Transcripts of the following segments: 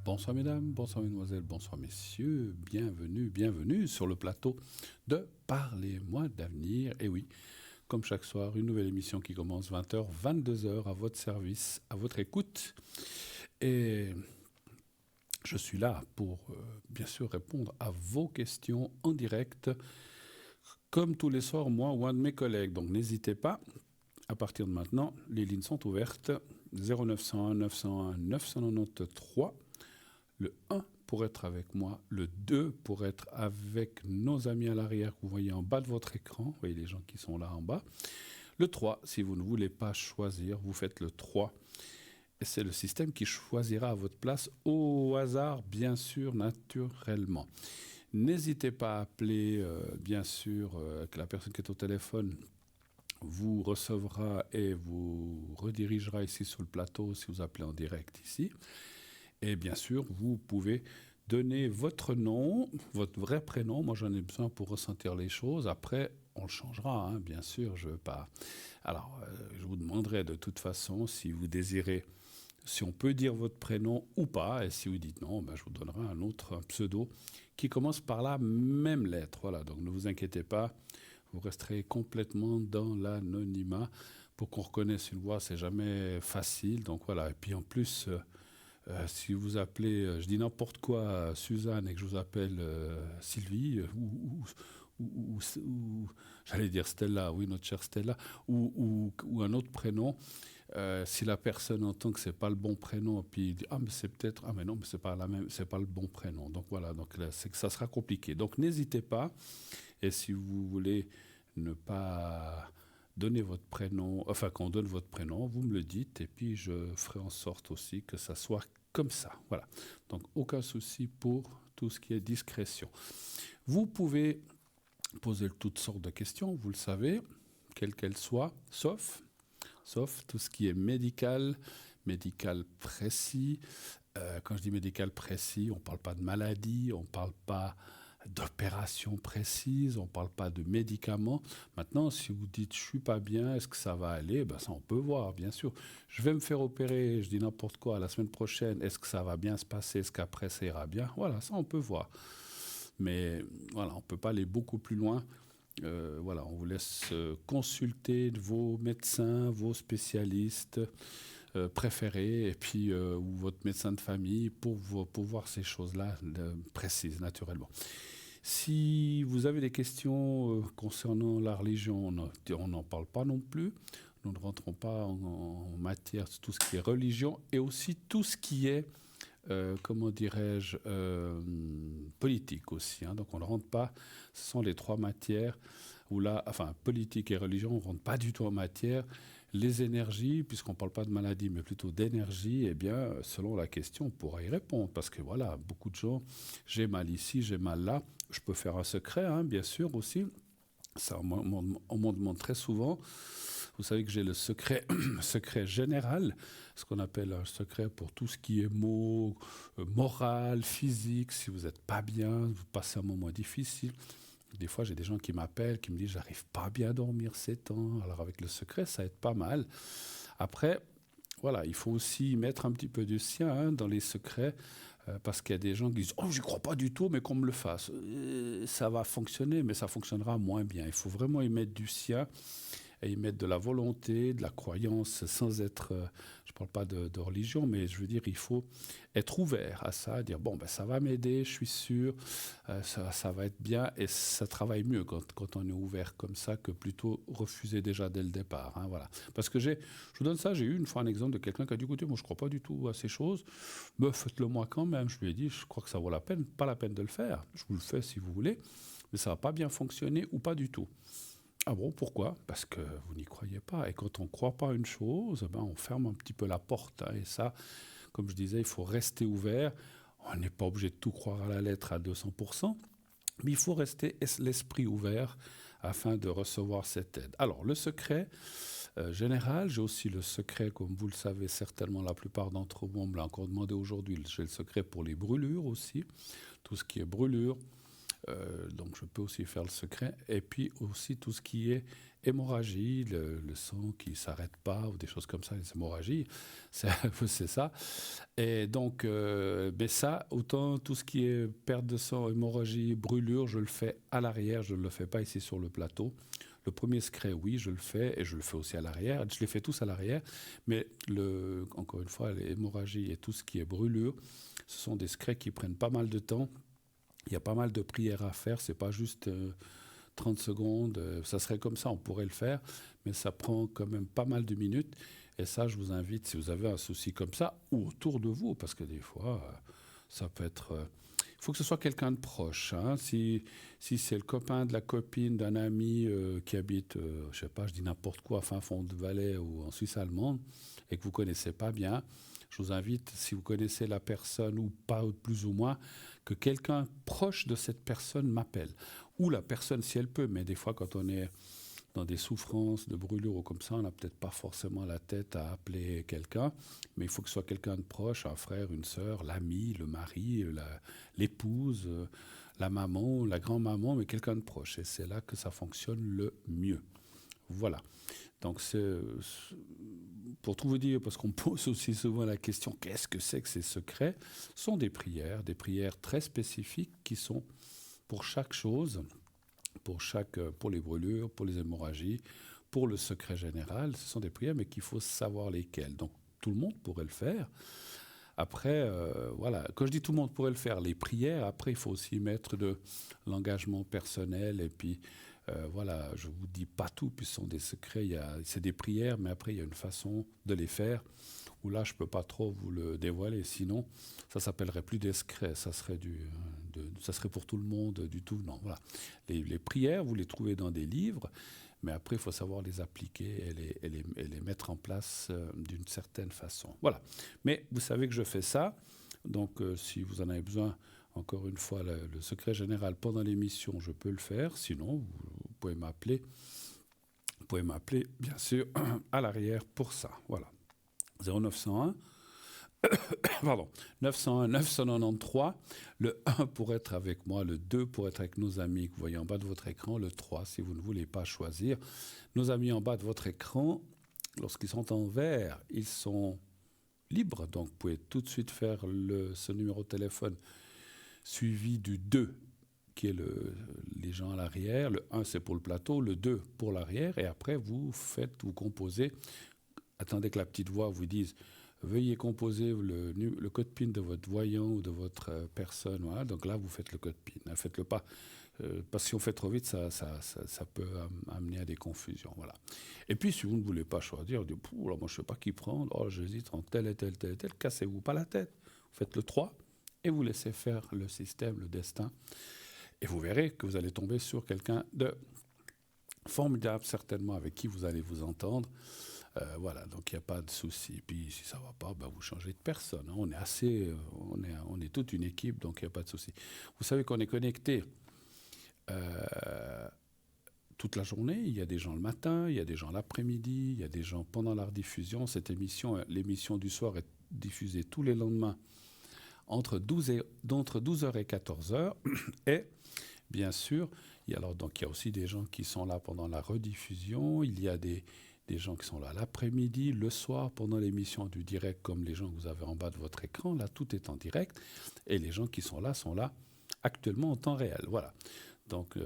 Bonsoir mesdames, bonsoir mesdemoiselles, bonsoir messieurs, bienvenue sur le plateau de Parlez-moi d'avenir. Et oui, comme chaque soir, une nouvelle émission qui commence 20h, 22h à votre service, à votre écoute. Et je suis là pour bien sûr répondre à vos questions en direct, comme tous les soirs, moi ou un de mes collègues. Donc n'hésitez pas, à partir de maintenant, les lignes sont ouvertes. 0901 901 993. Le 1 pour être avec moi, le 2 pour être avec nos amis à l'arrière que vous voyez en bas de votre écran, vous voyez les gens qui sont là en bas. Le 3, si vous ne voulez pas choisir, vous faites le 3. Et c'est le système qui choisira à votre place au hasard, bien sûr, naturellement. N'hésitez pas à appeler, bien sûr, que la personne qui est au téléphone vous recevra et vous redirigera ici sur le plateau si vous appelez en direct ici. Et bien sûr, vous pouvez donner votre nom, votre vrai prénom. Moi, j'en ai besoin pour ressentir les choses. Après, on le changera, hein, bien sûr. Je veux pas. Alors, je vous demanderai de toute façon si vous désirez, si on peut dire votre prénom ou pas. Et si vous dites non, ben, je vous donnerai un pseudo qui commence par la même lettre. Voilà. Donc, ne vous inquiétez pas. Vous resterez complètement dans l'anonymat. Pour qu'on reconnaisse une voix, c'est jamais facile. Donc voilà. Et puis en plus. Si vous appelez, je dis n'importe quoi, Suzanne, et que je vous appelle Sylvie, ou j'allais dire Stella, oui, notre chère Stella, ou un autre prénom, si la personne entend que c'est pas le bon prénom, puis il dit ah mais c'est peut-être ah mais non mais c'est pas la même, c'est pas le bon prénom. Donc voilà, donc là, c'est que ça sera compliqué. Donc n'hésitez pas. Et si vous voulez ne pas donner votre prénom, enfin qu'on donne votre prénom, vous me le dites et puis je ferai en sorte aussi que ça soit comme ça. Voilà. Donc aucun souci pour tout ce qui est discrétion. Vous pouvez poser toutes sortes de questions, vous le savez, quelles qu'elles soient, sauf tout ce qui est médical précis. Quand je dis médical précis, on ne parle pas de maladie, on ne parle pas d'opérations précises, on ne parle pas de médicaments. Maintenant, si vous dites « je ne suis pas bien, est-ce que ça va aller ?» Ben ça, on peut voir, bien sûr. Je vais me faire opérer, je dis n'importe quoi, la semaine prochaine, est-ce que ça va bien se passer, est-ce qu'après ça ira bien? Voilà, ça, on peut voir. Mais voilà, on ne peut pas aller beaucoup plus loin. Voilà, on vous laisse consulter vos médecins, vos spécialistes préférés, et puis ou votre médecin de famille pour voir ces choses-là précises, naturellement. Si vous avez des questions concernant la religion, on n'en parle pas non plus. Nous ne rentrons pas en matière de tout ce qui est religion et aussi tout ce qui est, comment dirais-je, politique aussi. Hein. Donc on ne rentre pas, ce sont les trois matières où là, enfin politique et religion, on ne rentre pas du tout en matière. Les énergies, puisqu'on ne parle pas de maladie, mais plutôt d'énergie, eh bien, selon la question, on pourra y répondre. Parce que voilà, beaucoup de gens, j'ai mal ici, j'ai mal là. Je peux faire un secret, hein, bien sûr, aussi. Ça, on m'en demande très souvent. Vous savez que j'ai le secret, secret général, ce qu'on appelle un secret pour tout ce qui est mots, moral, physique. Si vous n'êtes pas bien, vous passez un moment difficile. Des fois, j'ai des gens qui m'appellent, qui me disent « j'arrive pas bien à dormir ces temps ». Alors avec le secret, ça aide pas mal. Après, voilà, il faut aussi mettre un petit peu du sien hein, dans les secrets, parce qu'il y a des gens qui disent « oh, j'y crois pas du tout, mais qu'on me le fasse ». Ça va fonctionner, mais ça fonctionnera moins bien. Il faut vraiment y mettre du sien et y mettre de la volonté, de la croyance, sans être, je ne parle pas de religion, mais je veux dire, il faut être ouvert à ça, dire, bon, ben, ça va m'aider, je suis sûr, ça va être bien, et ça travaille mieux quand on est ouvert comme ça, que plutôt refuser déjà dès le départ. Hein, voilà. Parce que je vous donne ça, j'ai eu une fois un exemple de quelqu'un qui a dit, écoutez, moi je ne crois pas du tout à ces choses, mais faites-le moi quand même. Je lui ai dit, je crois que ça vaut la peine, pas la peine de le faire, je vous le fais si vous voulez, mais ça ne va pas bien fonctionner ou pas du tout. Ah bon, pourquoi? Parce que vous n'y croyez pas. Et quand on ne croit pas à une chose, ben on ferme un petit peu la porte. Hein. Et ça, comme je disais, il faut rester ouvert. On n'est pas obligé de tout croire à la lettre à 200%, mais il faut rester l'esprit ouvert afin de recevoir cette aide. Alors, le secret général, j'ai aussi le secret, comme vous le savez certainement, la plupart d'entre vous me l'a encore demandé aujourd'hui, j'ai le secret pour les brûlures aussi, tout ce qui est brûlure. Donc je peux aussi faire le secret. Et puis aussi tout ce qui est hémorragie, le sang qui ne s'arrête pas ou des choses comme ça, les hémorragies, c'est c'est ça. Et donc ça, autant tout ce qui est perte de sang, hémorragie, brûlure, je le fais à l'arrière, je ne le fais pas ici sur le plateau. Le premier secret, oui, je le fais, et je le fais aussi à l'arrière. Je les fais tous à l'arrière, mais encore une fois, les hémorragies et tout ce qui est brûlure, ce sont des secrets qui prennent pas mal de temps. Il y a pas mal de prières à faire, c'est pas juste 30 secondes, ça serait comme ça, on pourrait le faire, mais ça prend quand même pas mal de minutes. Et ça, je vous invite, si vous avez un souci comme ça, ou autour de vous, parce que des fois, ça peut être... Il faut que ce soit quelqu'un de proche. Hein. Si c'est le copain de la copine d'un ami qui habite, je sais pas, je dis n'importe quoi, fin fond de Valais ou en Suisse allemande, et que vous connaissez pas bien, je vous invite, si vous connaissez la personne ou pas plus ou moins, que quelqu'un proche de cette personne m'appelle. Ou la personne si elle peut, mais des fois quand on est dans des souffrances de brûlure ou comme ça, on n'a peut-être pas forcément la tête à appeler quelqu'un, mais il faut que ce soit quelqu'un de proche, un frère, une sœur, l'ami, le mari, l'épouse, la maman, la grand-maman, mais quelqu'un de proche. Et c'est là que ça fonctionne le mieux. Voilà. Donc, pour tout vous dire, parce qu'on pose aussi souvent la question, qu'est-ce que c'est que ces secrets? Ce sont des prières très spécifiques qui sont pour chaque chose, pour les brûlures, pour les hémorragies, pour le secret général. Ce sont des prières, mais qu'il faut savoir lesquelles. Donc, tout le monde pourrait le faire. Après, voilà, quand je dis tout le monde pourrait le faire, les prières, après, il faut aussi mettre de l'engagement personnel. Et puis, voilà, je ne vous dis pas tout, puis ce sont des secrets. C'est des prières, mais après, il y a une façon de les faire où là, je ne peux pas trop vous le dévoiler. Sinon, ça ne s'appellerait plus des secrets. Ça serait, ça serait pour tout le monde du tout. Non, voilà. Les prières, vous les trouvez dans des livres. Mais après, il faut savoir les appliquer et les mettre en place d'une certaine façon. Voilà. Mais vous savez que je fais ça. Donc, si vous en avez besoin, encore une fois, le secret général pendant l'émission, je peux le faire. Sinon, vous pouvez m'appeler. Vous pouvez m'appeler, bien sûr, à l'arrière pour ça. Voilà. 0901 pardon, 901 993, le 1 pour être avec moi, le 2 pour être avec nos amis que vous voyez en bas de votre écran, le 3 si vous ne voulez pas choisir. Nos amis en bas de votre écran, lorsqu'ils sont en vert, ils sont libres, donc vous pouvez tout de suite faire ce numéro de téléphone suivi du 2 qui est les gens à l'arrière, le 1 c'est pour le plateau, le 2 pour l'arrière, et après vous composez, attendez que la petite voix vous dise veuillez composer le code PIN de votre voyant ou de votre personne. Voilà. Donc là, vous faites le code PIN. Faites-le pas. Parce que si on fait trop vite, ça peut amener à des confusions. Voilà. Et puis, si vous ne voulez pas choisir, là, moi, je ne sais pas qui prendre. Oh, j'hésite entre tel et tel, tel et tel. Cassez-vous pas la tête. Vous faites le 3 et vous laissez faire le système, le destin. Et vous verrez que vous allez tomber sur quelqu'un de formidable, certainement, avec qui vous allez vous entendre. Voilà, donc il n'y a pas de souci. Puis si ça ne va pas, vous changez de personne. Hein. On est toute une équipe, donc il n'y a pas de souci. Vous savez qu'on est connecté toute la journée. Il y a des gens le matin, il y a des gens l'après-midi, il y a des gens pendant la rediffusion. L'émission du soir est diffusée tous les lendemains entre 12h et 14h. Et bien sûr, il y a aussi des gens qui sont là pendant la rediffusion. Il y a des gens qui sont là l'après-midi, le soir, pendant l'émission du direct, comme les gens que vous avez en bas de votre écran. Là, tout est en direct. Et les gens qui sont là actuellement en temps réel. Voilà. Donc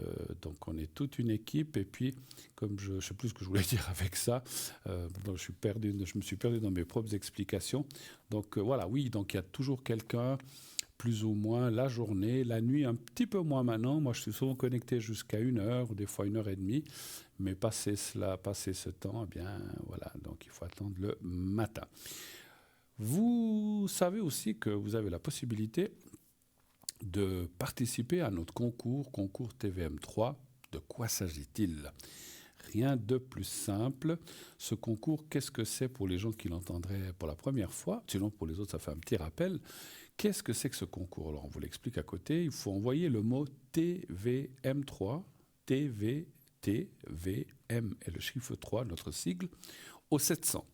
on est toute une équipe. Et puis, comme je ne sais plus ce que je voulais dire avec ça, je me suis perdu dans mes propres explications. Donc voilà, oui, donc il y a toujours quelqu'un, plus ou moins, la journée, la nuit, un petit peu moins maintenant. Moi, je suis souvent connecté jusqu'à 1h, ou des fois 1h30. Mais passer ce temps, eh bien, voilà, donc il faut attendre le matin. Vous savez aussi que vous avez la possibilité de participer à notre concours TVM3. De quoi s'agit-il ? Rien de plus simple. Ce concours, qu'est-ce que c'est pour les gens qui l'entendraient pour la première fois ? Sinon, pour les autres, ça fait un petit rappel. Qu'est-ce que c'est que ce concours ? Alors, on vous l'explique à côté. Il faut envoyer le mot TVM3, TVM et le chiffre 3, notre sigle, au 700.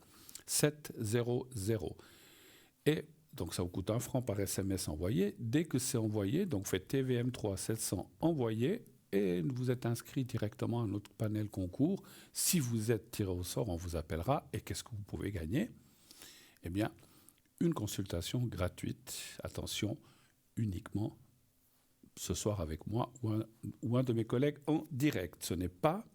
Et Donc ça vous coûte 1 franc par SMS envoyé. Dès que c'est envoyé, donc faites TVM3 700 envoyé et vous êtes inscrit directement à notre panel concours. Si vous êtes tiré au sort, on vous appellera. Et qu'est-ce que vous pouvez gagner? Eh bien, une consultation gratuite. Attention, uniquement ce soir avec moi ou un de mes collègues en direct. Ce n'est pas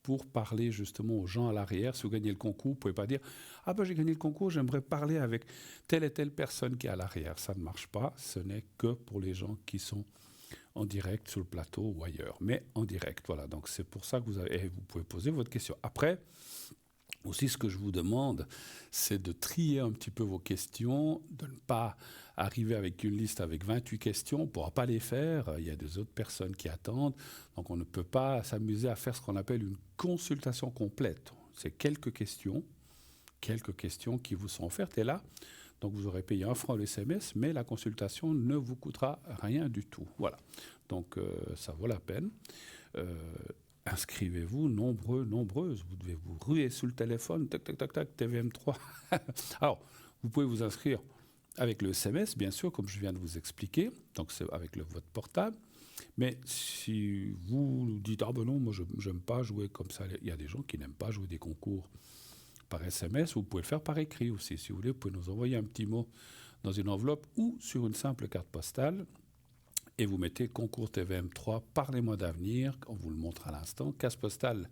pour parler justement aux gens à l'arrière. Si vous gagnez le concours, vous ne pouvez pas dire « Ah ben j'ai gagné le concours, j'aimerais parler avec telle et telle personne qui est à l'arrière ». Ça ne marche pas, ce n'est que pour les gens qui sont en direct sur le plateau ou ailleurs, mais en direct. Voilà, donc c'est pour ça que vous pouvez poser votre question. Après, aussi, ce que je vous demande, c'est de trier un petit peu vos questions, de ne pas arriver avec une liste avec 28 questions. On ne pourra pas les faire. Il y a des autres personnes qui attendent. Donc, on ne peut pas s'amuser à faire ce qu'on appelle une consultation complète. C'est quelques questions qui vous sont offertes. Et là, donc vous aurez payé 1 franc le SMS, mais la consultation ne vous coûtera rien du tout. Voilà. Donc, ça vaut la peine. Inscrivez-vous, nombreuses. Vous devez vous ruer sur le téléphone, tac, tac, tac, tac, TVM3. Alors, vous pouvez vous inscrire avec le SMS, bien sûr, comme je viens de vous expliquer. Donc, c'est avec votre portable. Mais si vous dites « Ah ben non, moi, je n'aime pas jouer comme ça », il y a des gens qui n'aiment pas jouer des concours par SMS. Vous pouvez le faire par écrit aussi. Si vous voulez, vous pouvez nous envoyer un petit mot dans une enveloppe ou sur une simple carte postale. Et vous mettez concours TVM3, parlez-moi d'avenir, on vous le montre à l'instant, case postale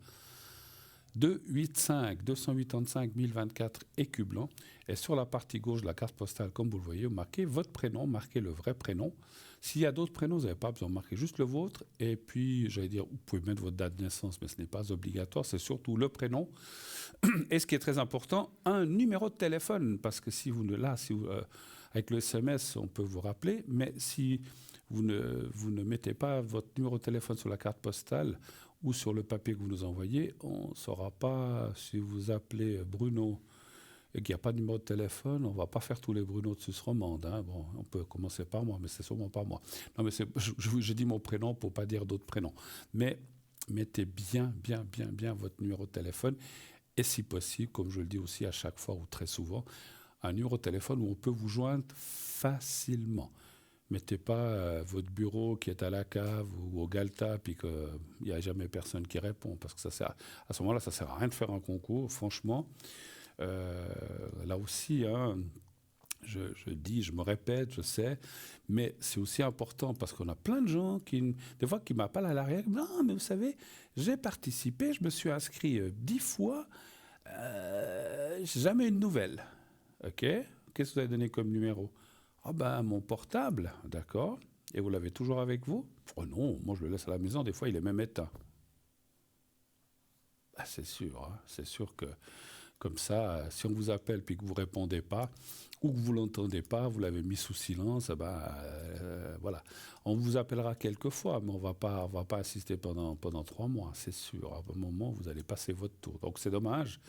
285 1024 écu blanc. Et sur la partie gauche de la carte postale, comme vous le voyez, vous marquez votre prénom, marquez le vrai prénom. S'il y a d'autres prénoms, vous n'avez pas besoin de marquer juste le vôtre. Et puis, j'allais dire, vous pouvez mettre votre date de naissance, mais ce n'est pas obligatoire, c'est surtout le prénom. Et ce qui est très important, un numéro de téléphone, parce que si vous avec le SMS, on peut vous rappeler, mais si vous ne mettez pas votre numéro de téléphone sur la carte postale ou sur le papier que vous nous envoyez, on ne saura pas si vous appelez Bruno et qu'il n'y a pas de numéro de téléphone, on ne va pas faire tous les Bruno de Suisse romande. Hein. Bon, on peut commencer par moi, mais c'est sûrement pas moi. Non, mais je dis mon prénom pour ne pas dire d'autres prénoms. Mais mettez bien votre numéro de téléphone et si possible, comme je le dis aussi à chaque fois ou très souvent, un numéro de téléphone où on peut vous joindre facilement. Mettez pas votre bureau qui est à la cave ou au Galta puis qu'il n'y a jamais personne qui répond parce que à ce moment-là, ça ne sert à rien de faire un concours, franchement. Là aussi, hein, je me répète, je sais, mais c'est aussi important parce qu'on a plein de gens des fois qui m'appellent à l'arrière. Non, mais vous savez, j'ai participé, je me suis inscrit 10 fois, j'ai jamais eu de nouvelles. OK ? Qu'est-ce que vous avez donné comme numéro ? Ah ben, mon portable, d'accord. Et vous l'avez toujours avec vous ? Oh non, moi je le laisse à la maison, des fois il est même éteint. Ah, c'est sûr, hein, c'est sûr que comme ça, si on vous appelle puis que vous ne répondez pas, ou que vous ne l'entendez pas, vous l'avez mis sous silence, voilà. On vous appellera quelques fois, mais on va pas assister pendant 3 mois, c'est sûr. À un moment, vous allez passer votre tour. Donc c'est dommage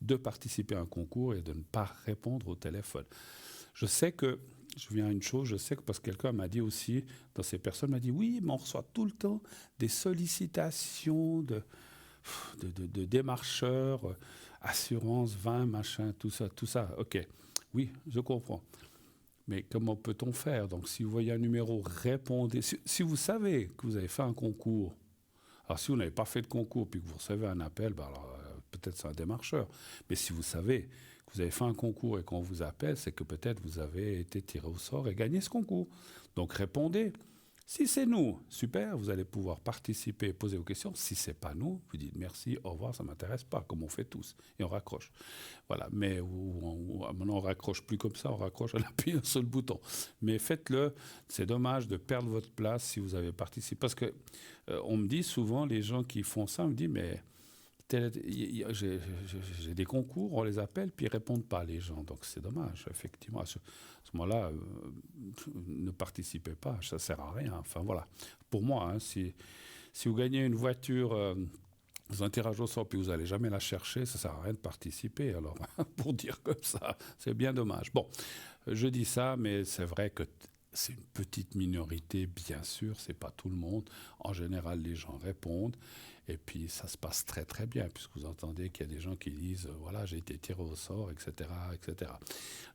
de participer à un concours et de ne pas répondre au téléphone. Je sais que parce que quelqu'un m'a dit aussi, dans ces personnes, m'a dit oui, mais on reçoit tout le temps des sollicitations de démarcheurs, assurance, vin, machin, tout ça. OK, oui, je comprends. Mais comment peut-on faire ? Donc, si vous voyez un numéro, répondez. Si vous savez que vous avez fait un concours, alors si vous n'avez pas fait de concours puis que vous recevez un appel, peut-être c'est un démarcheur. Mais si vous savez que vous avez fait un concours et qu'on vous appelle, c'est que peut-être vous avez été tiré au sort et gagné ce concours. Donc répondez. Si c'est nous, super, vous allez pouvoir participer, poser vos questions. Si ce n'est pas nous, vous dites merci, au revoir, ça ne m'intéresse pas, comme on fait tous. Et on raccroche. Voilà, mais maintenant on ne raccroche plus comme ça, on raccroche en appuyant sur le bouton. Mais faites-le, c'est dommage de perdre votre place si vous avez participé. Parce que on me dit souvent, les gens qui font ça, on me dit, mais j'ai des concours, on les appelle, puis ils ne répondent pas, les gens. Donc c'est dommage, effectivement. À ce moment-là, ne participez pas, ça ne sert à rien. Enfin voilà. Pour moi, hein, si vous gagnez une voiture dans un tirage au sort, puis vous n'allez jamais la chercher, ça ne sert à rien de participer. Alors, pour dire comme ça, c'est bien dommage. Bon, je dis ça, mais c'est vrai que c'est une petite minorité, bien sûr, c'est pas tout le monde. En général, les gens répondent. Et puis ça se passe très très bien, puisque vous entendez qu'il y a des gens qui disent voilà, j'ai été tiré au sort, etc., etc.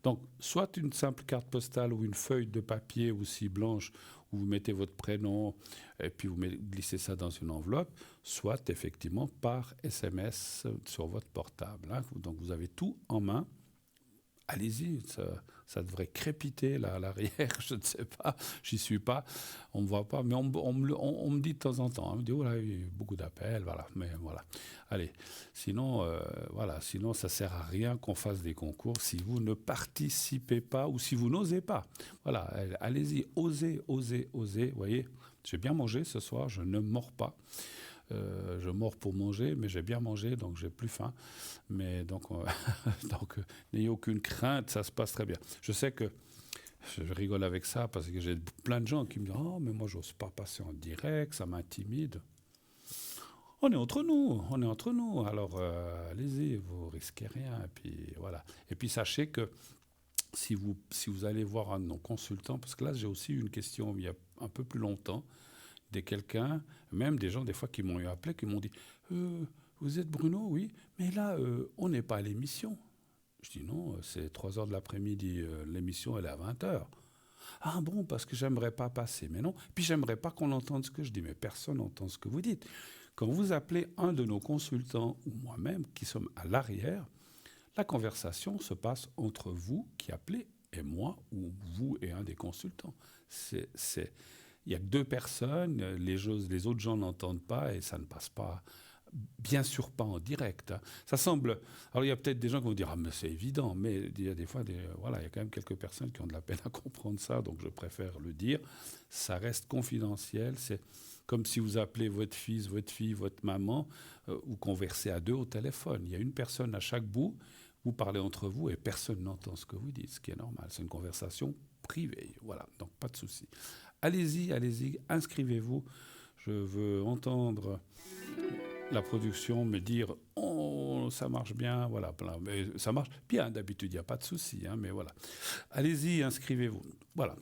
Donc, soit une simple carte postale ou une feuille de papier aussi blanche où vous mettez votre prénom et puis vous glissez ça dans une enveloppe, soit effectivement par SMS sur votre portable. Hein. Donc vous avez tout en main. Allez-y, ça devrait crépiter là à l'arrière, je ne sais pas, j'y suis pas, on ne me voit pas, mais on me dit de temps en temps, on me dit, oh là, il y a eu beaucoup d'appels, voilà, mais voilà. Allez, sinon, voilà, sinon ça ne sert à rien qu'on fasse des concours si vous ne participez pas ou si vous n'osez pas. Voilà, allez-y, osez, osez, osez, vous voyez, j'ai bien mangé ce soir, je ne mords pas. Je mords pour manger, mais j'ai bien mangé, donc j'ai plus faim. Mais donc, donc n'ayez aucune crainte, ça se passe très bien. Je sais que je rigole avec ça parce que j'ai plein de gens qui me disent oh, mais moi, j'ose pas passer en direct, ça m'intimide. On est entre nous, on est entre nous. Alors, allez-y, vous risquez rien. Et puis, voilà. Et puis, sachez que si vous allez voir un de nos consultants, parce que là, j'ai aussi eu une question il y a un peu plus longtemps, quelqu'un, même des gens des fois qui m'ont appelé, qui m'ont dit vous êtes Bruno, oui, mais là, on n'est pas à l'émission. Je dis non, c'est 3 heures de l'après-midi, l'émission elle est à 20 heures. Ah bon, parce que j'aimerais pas passer, mais non. Puis j'aimerais pas qu'on entende ce que je dis, mais personne n'entend ce que vous dites. Quand vous appelez un de nos consultants ou moi-même qui sommes à l'arrière, la conversation se passe entre vous qui appelez et moi ou vous et un des consultants. Il n'y a que 2 personnes, les autres gens n'entendent pas et ça ne passe pas, bien sûr pas en direct. Hein. Ça semble... Alors il y a peut-être des gens qui vont dire « Ah mais c'est évident », mais il y a des fois, voilà, il y a quand même quelques personnes qui ont de la peine à comprendre ça, donc je préfère le dire. Ça reste confidentiel, c'est comme si vous appelez votre fils, votre fille, votre maman, ou conversez à 2 au téléphone. Il y a une personne à chaque bout, vous parlez entre vous et personne n'entend ce que vous dites, ce qui est normal. C'est une conversation privée, voilà, donc pas de souci. Allez-y, allez-y, inscrivez-vous. Je veux entendre la production me dire « Oh, ça marche bien », voilà. Mais ça marche bien, d'habitude, il n'y a pas de souci, hein, mais voilà. Allez-y, inscrivez-vous. Voilà.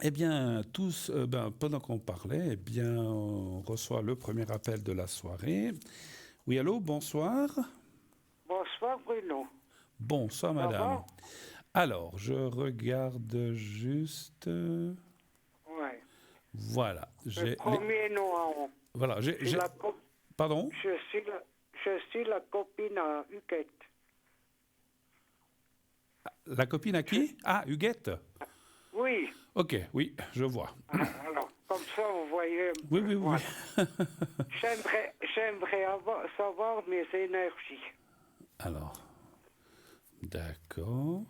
Eh bien, tous, pendant qu'on parlait, eh bien, on reçoit le premier appel de la soirée. Oui, allô, bonsoir. Bonsoir, Bruno. Bonsoir, madame. Alors, je regarde juste... Ouais. Voilà. Le premier nom en haut. Voilà. Pardon? Je suis la copine à Huguette. La copine à qui? Ah, Huguette. Oui. Ok, oui, je vois. Alors, comme ça, vous voyez... Oui, oui, voilà. oui. J'aimerais savoir mes énergies. Alors, d'accord.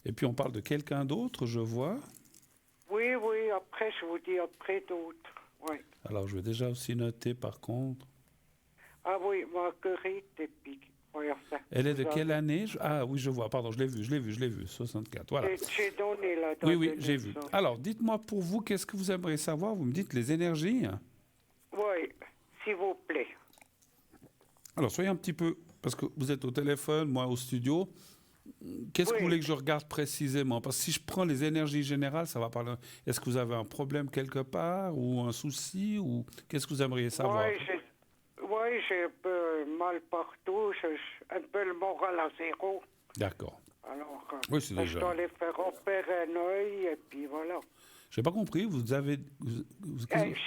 Et puis on parle de quelqu'un d'autre, je vois. Oui, après, je vous dis après d'autres. Oui. Alors, je vais déjà aussi noter, par contre. Ah oui, Marguerite, et puis... Oui, enfin, elle est de quelle année? Ah oui, je vois, pardon, je l'ai vu, 64, voilà. J'ai donné la date. Oui, j'ai vu. Alors, dites-moi pour vous, qu'est-ce que vous aimeriez savoir? Vous me dites les énergies? Oui, s'il vous plaît. Alors, soyez un petit peu... Parce que vous êtes au téléphone, moi au studio. Qu'est-ce que vous voulez que je regarde précisément? Parce que si je prends les énergies générales, ça va parler... Est-ce que vous avez un problème quelque part? Ou un souci? Ou qu'est-ce que vous aimeriez savoir? Oui, j'ai un peu mal partout, un peu le moral à zéro. D'accord. Alors, oui, c'est déjà... je dois aller faire opérer un œil, et puis voilà. Je n'ai pas compris, vous avez...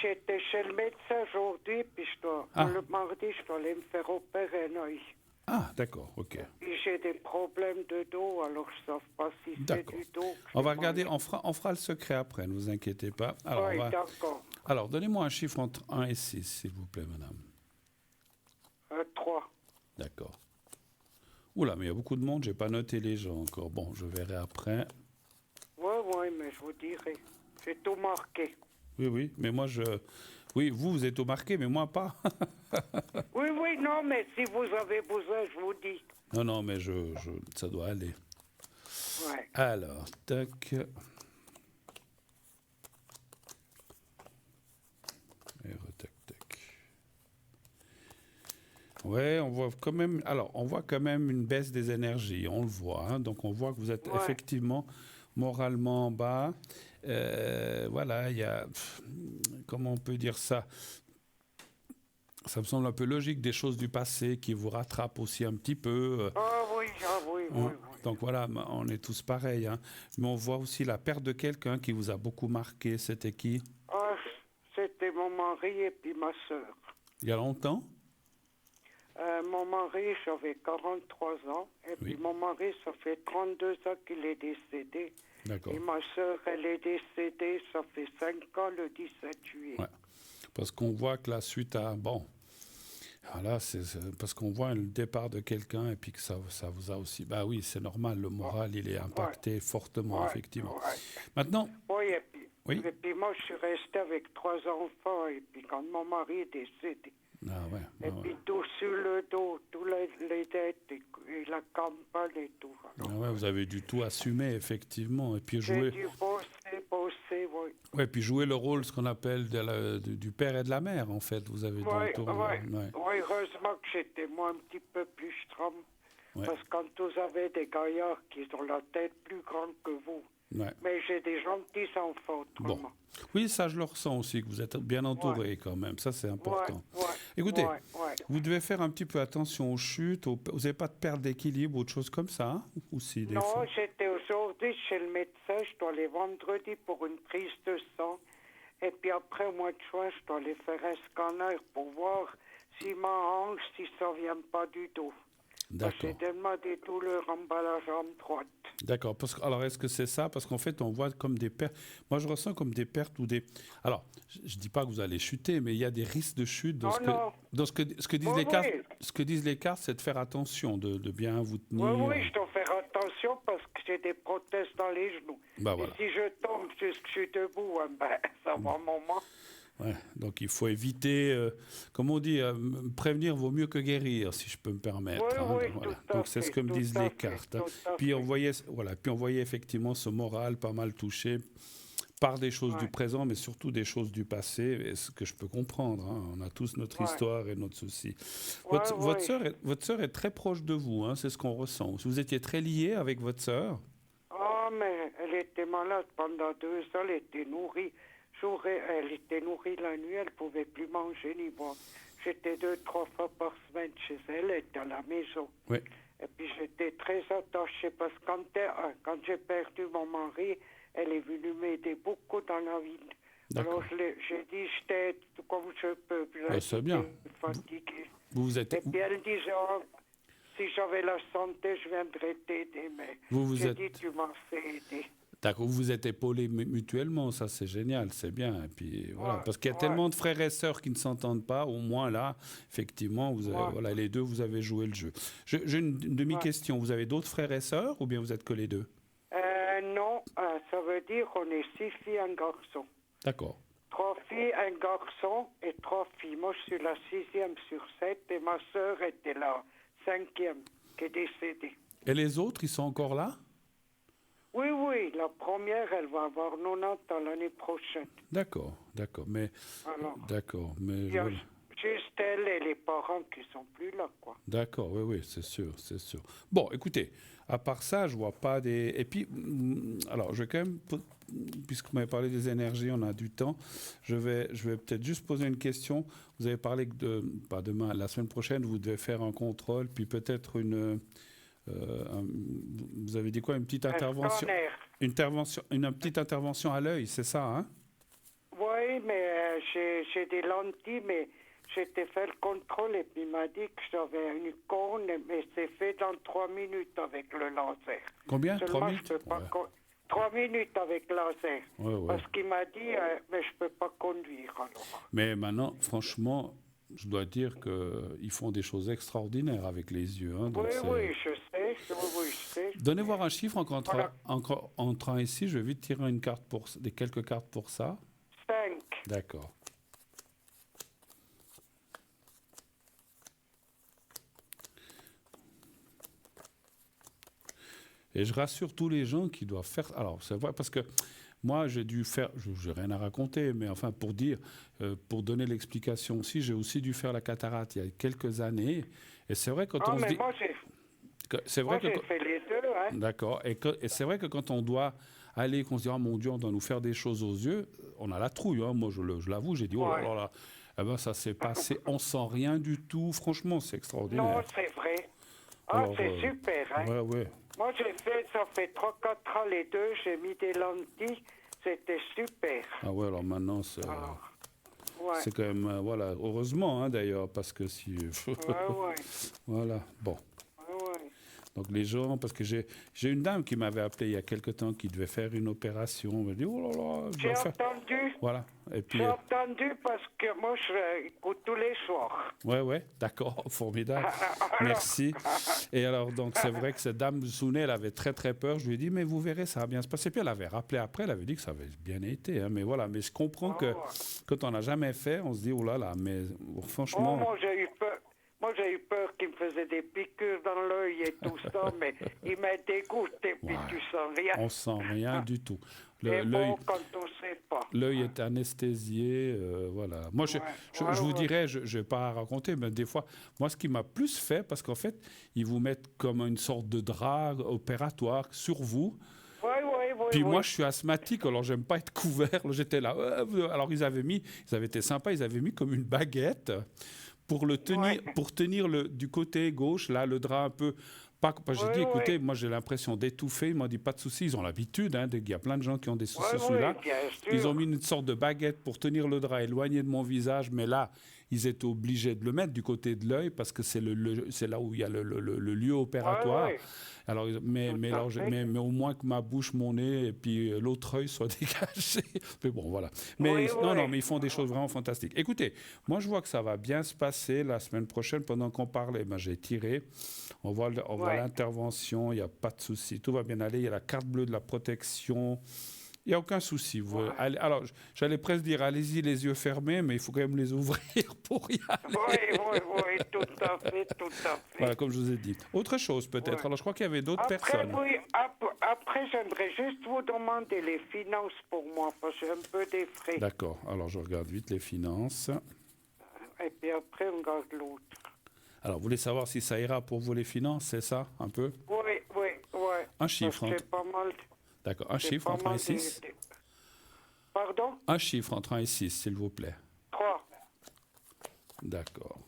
J'étais chez le médecin aujourd'hui, puis le mardi, je dois aller me faire opérer un œil. Ah, d'accord, ok. Et j'ai des problèmes de dos, alors je ne sais pas si c'est du dos. On va regarder, on fera le secret après, ne vous inquiétez pas. Alors, oui, d'accord. Alors, donnez-moi un chiffre entre 1 et 6, s'il vous plaît, madame. 3. D'accord. Oula, mais il y a beaucoup de monde, je n'ai pas noté les gens encore. Bon, je verrai après. Oui, mais je vous dirai. J'ai tout marqué. Oui, mais moi, Oui, vous êtes tout marqué, mais moi pas. oui, non, mais si vous avez besoin, je vous dis. Non, mais ça doit aller. Ouais. Alors, tac. Ouais, on voit quand même. Alors, on voit quand même une baisse des énergies. On le voit. Hein, donc, on voit que vous êtes effectivement moralement en bas. Voilà, il y a... Comment on peut dire ça? Ça me semble un peu logique, des choses du passé qui vous rattrapent aussi un petit peu. Ah oui, oui. Donc voilà, on est tous pareils. Hein. Mais on voit aussi la perte de quelqu'un qui vous a beaucoup marqué. C'était qui? Ah, c'était mon mari et puis ma sœur. Il y a longtemps? Mon mari, j'avais 43 ans. Et puis mon mari, ça fait 32 ans qu'il est décédé. D'accord. Et ma sœur, elle est décédée, ça fait 5 ans le 17 juillet. Ouais. Parce qu'on voit que la suite à... Bon, voilà, parce qu'on voit le départ de quelqu'un et puis que ça vous a aussi... Bah oui, c'est normal, le moral, il est impacté fortement, effectivement. Ouais. Maintenant... Oui, et puis moi, je suis resté avec 3 enfants. Et puis quand mon mari est décédé, puis tout sur le dos, tous les dettes et la campagne et tout. Alors, vous avez du tout assumé, effectivement. Et puis j'ai dû bosser, oui. Oui, puis jouer le rôle, ce qu'on appelle du père et de la mère, en fait. Vous avez Oui, heureusement que j'étais moi un petit peu plus stram. Parce que quand vous avez des gaillards qui ont la tête plus grande que vous, mais j'ai des gentils enfants, autrement. Bon. Oui, ça, je le ressens aussi, que vous êtes bien entouré quand même. Ça, c'est important. Écoutez, vous devez faire un petit peu attention aux chutes. Vous n'avez pas de perte d'équilibre ou autre chose comme ça, hein? Ou si, non, j'étais aujourd'hui chez le médecin. Je dois aller vendredi pour une prise de sang. Et puis après, au mois de juin, je dois aller faire un scanner pour voir si ma hanche, si ça ne vient pas du dos. J'ai tellement des douleurs en bas de la jambe droite. D'accord. Alors, est-ce que c'est ça? Parce qu'en fait, on voit comme des pertes. Moi, je ressens comme des pertes ou des... Alors, je ne dis pas que vous allez chuter, mais il y a des risques de chute. Dans ce que disent les cartes, ce que disent les cartes, c'est de faire attention, de bien vous tenir. Oui, je dois faire attention parce que j'ai des prothèses dans les genoux. Et si je tombe jusqu'à que je suis debout, ça va un moment. Ouais, donc il faut éviter, comme on dit, prévenir vaut mieux que guérir, si je peux me permettre. Donc c'est ce que me disent les cartes. Puis on voyait effectivement ce moral pas mal touché par des choses du présent, mais surtout des choses du passé, et ce que je peux comprendre. Hein. On a tous notre histoire et notre souci. Votre sœur est très proche de vous, hein, c'est ce qu'on ressent. Vous étiez très liés avec votre sœur? Ah, mais elle était malade pendant 2 ans, elle était nourrie. Elle était nourrie la nuit, elle ne pouvait plus manger ni boire. J'étais 2-3 fois par semaine chez elle, elle était à la maison. Oui. Et puis j'étais très attachée parce que quand j'ai perdu mon mari, elle est venue m'aider beaucoup dans la vie. Alors j'ai dit, je t'aide comme je peux. C'est bien. Fatiguée. Vous êtes... Et puis elle disait, si j'avais la santé, je viendrais t'aider. Mais j'ai dit, tu m'as fait aider. D'accord, vous vous êtes épaulés mutuellement, ça c'est génial, c'est bien. Et puis voilà, parce qu'il y a tellement de frères et sœurs qui ne s'entendent pas, au moins là, effectivement, vous avez, les deux, vous avez joué le jeu. J'ai une demi-question, vous avez d'autres frères et sœurs ou bien vous êtes que les deux? Non, ça veut dire qu'on est 6 filles, un garçon. D'accord. 3 filles, un garçon et 3 filles. Moi, je suis la 6e sur 7 et ma sœur était la 5e qui est décédée. Et les autres, ils sont encore là? Oui, la première, elle va avoir 90 ans l'année prochaine. D'accord, mais... D'accord, mais... Il y a juste elle et les parents qui sont plus là, quoi. D'accord, oui, c'est sûr. Bon, écoutez, à part ça, je vois pas des... Et puis, alors, je vais quand même... Puisque vous m'avez parlé des énergies, on a du temps, je vais peut-être juste poser une question. Vous avez parlé que pas demain, la semaine prochaine, vous devez faire un contrôle, puis peut-être vous avez dit quoi? Une petite intervention? Une petite intervention à l'œil, c'est ça, hein? Oui, mais j'ai des lentilles, mais j'ai fait le contrôle et puis il m'a dit que j'avais une cône, mais c'est fait dans 3 minutes avec le laser. Combien? 3 minutes? 3 minutes avec laser. Ouais. Parce qu'il m'a dit, mais je ne peux pas conduire alors. Mais maintenant, franchement... Je dois dire qu'ils font des choses extraordinaires avec les yeux. Hein, oui, je sais. Donnez voir un chiffre en entrant ici. Je vais vite tirer quelques cartes pour ça. 5. D'accord. Et je rassure tous les gens qui doivent faire... Alors, c'est vrai, parce que moi, j'ai dû faire... Je n'ai rien à raconter, mais enfin, pour pour donner l'explication aussi, j'ai aussi dû faire la cataracte il y a quelques années. Et c'est vrai quand on se dit... Moi, j'ai fait les deux. Hein. D'accord. Et c'est vrai que quand on doit aller, qu'on se dit, oh mon Dieu, on doit nous faire des choses aux yeux, on a la trouille. Hein. Moi, je l'avoue, j'ai dit, oh là là. Ah ben, ça s'est passé, on sent rien du tout. Franchement, c'est Non, extraordinaire. c'est vrai. Ah, Alors, c'est super, hein. ouais, ouais. Moi, ça fait 3-4 ans les deux, j'ai mis des lentilles, c'était super. Ah ouais, alors maintenant, Alors, ouais, c'est quand même, voilà, heureusement, hein, d'ailleurs, parce que si, ouais. voilà, bon. Ouais. Donc les gens, parce que j'ai une dame qui m'avait appelé il y a quelque temps qui devait faire une opération. Elle m'a dit, oh là là, je J'ai dois faire. entendu, Voilà. Et puis, j'ai entendu parce que moi, je écoute tous les soirs. ouais, d'accord, formidable. Alors, Merci. Et alors, donc, c'est vrai que cette dame Zounet, elle avait très, très peur. Je lui ai dit, mais vous verrez, ça va bien se passer. Puis elle avait rappelé après, elle avait dit que ça avait bien été. Hein, mais voilà, mais je comprends que quand on n'a jamais fait, on se dit, oh là là, mais franchement. moi, j'ai eu peur. Moi, j'ai eu peur qu'il me faisait des piqûres dans l'œil et tout ça, mais il m'a dégoûté, puis Ouais. tu sens rien. On sent rien du tout. C'est L'œil, bon quand on sait pas. l'œil est anesthésié, voilà. Moi, je vous dirais, je ne vais pas raconter, mais des fois, moi, ce qui m'a plus fait, parce qu'en fait, ils vous mettent comme une sorte de drap opératoire sur vous. Oui. Puis moi, je suis asthmatique, alors j'aime pas être couvert. J'étais là. Alors ils avaient été sympas, ils avaient mis comme une baguette pour le tenir, pour tenir du côté gauche, là, le drap un peu. J'ai dit, écoutez, moi j'ai l'impression d'étouffer. Ils m'ont dit, pas de souci, ils ont l'habitude. Hein, il y a plein de gens qui ont des soucis celui-là. Ils ont mis une sorte de baguette pour tenir le drap éloigné de mon visage, mais là, ils étaient obligés de le mettre du côté de l'œil parce que c'est c'est là où il y a le lieu opératoire. Alors, mais au moins que ma bouche, mon nez et puis l'autre œil soient dégagés. Mais bon, voilà. Mais non, mais ils font des choses vraiment fantastiques. Écoutez, moi je vois que ça va bien se passer la semaine prochaine. Pendant qu'on parlait, j'ai tiré. On voit l'intervention, il n'y a pas de souci. Tout va bien aller. Il y a la carte bleue de la protection. Il n'y a aucun souci. Alors, j'allais presque dire, allez-y les yeux fermés, mais il faut quand même les ouvrir pour y aller. Oui, tout à fait. Voilà, comme je vous ai dit. Autre chose peut-être. Alors, je crois qu'il y avait d'autres personnes. Oui, après, j'aimerais juste vous demander les finances pour moi, parce que j'ai un peu des frais. D'accord. Alors, je regarde vite les finances. Et puis après, on garde l'autre. Alors, vous voulez savoir si ça ira pour vous les finances, c'est ça, un peu? Oui. Un chiffre. C'est pas mal. D'accord. Un chiffre entre 1 et 6. Pardon? Un chiffre entre 1 et 6, s'il vous plaît. 3. D'accord.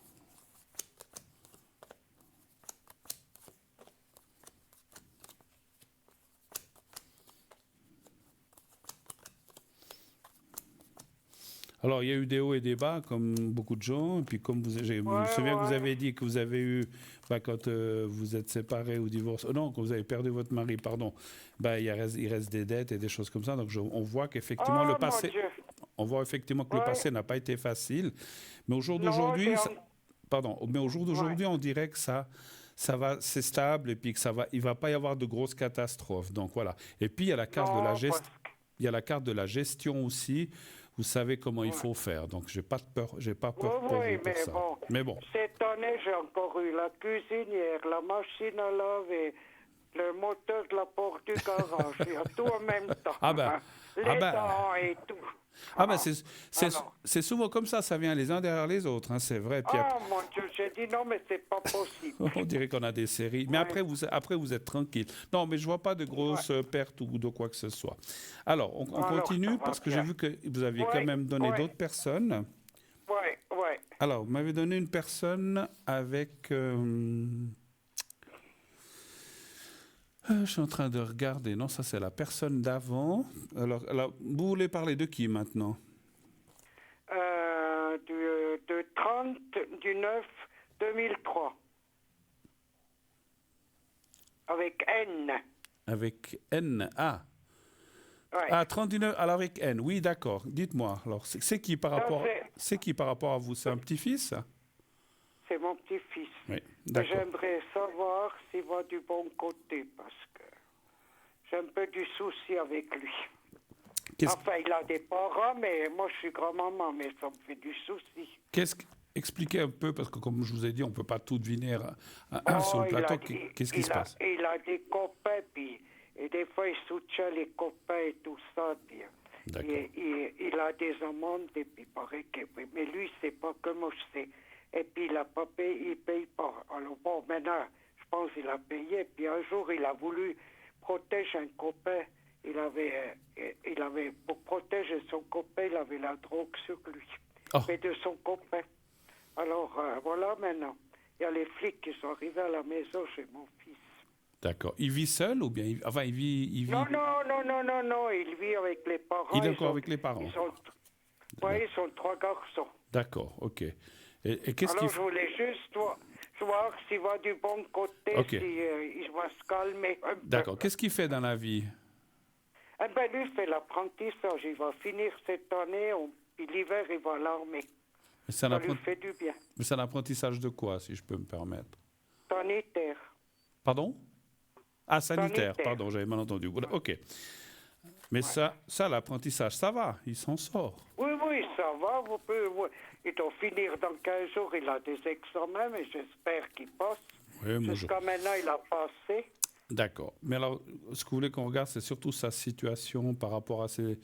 Alors, il y a eu des hauts et des bas, comme beaucoup de gens. Et puis, comme je me souviens que vous avez dit que vous avez eu, quand vous êtes séparés ou divorcés, non, quand vous avez perdu votre mari, pardon, il reste des dettes et des choses comme ça. Donc, on voit qu'effectivement, le passé, le passé n'a pas été facile. Mais au jour d'aujourd'hui, on dirait que ça va, c'est stable et puis que il va pas y avoir de grosses catastrophes. Donc, voilà. Et puis, il y a la carte de la gestion aussi. Vous savez comment il faut faire, donc j'ai pas peur pour vous pour ça. Mais bon. Cette année, j'ai encore eu la cuisinière, la machine à laver, le moteur de la porte du garage, il y a tout en même temps. Les dents et tout. C'est souvent comme ça vient les uns derrière les autres, hein, c'est vrai. Puis mon Dieu, j'ai dit non, mais c'est pas possible. On dirait qu'on a des séries, mais après vous êtes tranquille. Non, mais je vois pas de grosses pertes ou de quoi que ce soit. Alors, on continue parce que j'ai vu que vous aviez quand même donné d'autres personnes. Oui. Alors, vous m'avez donné une personne avec... je suis en train de regarder. Non, ça c'est la personne d'avant. Alors, vous voulez parler de qui maintenant? Du 30 du 9 2003. Avec N. Avec N. Ah. Ouais. Ah, 39. Alors avec N. Oui, d'accord. Dites-moi. Alors, c'est qui par rapport à vous? C'est un petit-fils? C'est mon petit-fils. Oui, d'accord. J'aimerais savoir s'il va du bon côté parce que j'ai un peu du souci avec lui. Enfin, il a des parents, mais moi je suis grand-maman, mais ça me fait du souci. Expliquez un peu, parce que comme je vous ai dit, on ne peut pas tout deviner sur le plateau. Qu'est-ce qui se passe? Il a des copains, et des fois il soutient les copains et tout ça. Puis, il a des amendes, et puis il paraît que... Mais lui, il ne sait pas comment je sais. Et puis il ne paye pas. Alors bon, maintenant, je pense qu'il a payé. Puis un jour, il a voulu protéger un copain. Il avait, pour protéger son copain, il avait la drogue sur lui. Oh. mais de son copain. Alors, voilà maintenant. Il y a les flics qui sont arrivés à la maison chez mon fils. D'accord. Il vit seul ou bien enfin, il vit... Non, il vit avec les parents. Il est encore avec les parents. Ils sont 3 garçons. D'accord, ok. Et qu'est-ce Alors, qu'il je voulais juste voir s'il va du bon côté, Ok. il va se calmer un peu. D'accord. Qu'est-ce qu'il fait dans la vie? Eh ben, lui fait l'apprentissage. Il va finir cette année, puis l'hiver, il va à l'armée. Ça lui fait du bien. Mais c'est un apprentissage de quoi, si je peux me permettre? Sanitaire. Pardon? Ah, sanitaire. Sanitaire. Pardon, j'avais mal entendu. Voilà, ok. Mais ça, l'apprentissage, ça va, il s'en sort. Oui, ça va. Il doit finir dans 15 jours. Il a des examens, mais j'espère qu'il passe. Oui, Jusqu'à maintenant, il a passé. D'accord. Mais alors, ce que vous voulez qu'on regarde, c'est surtout sa situation par rapport à ses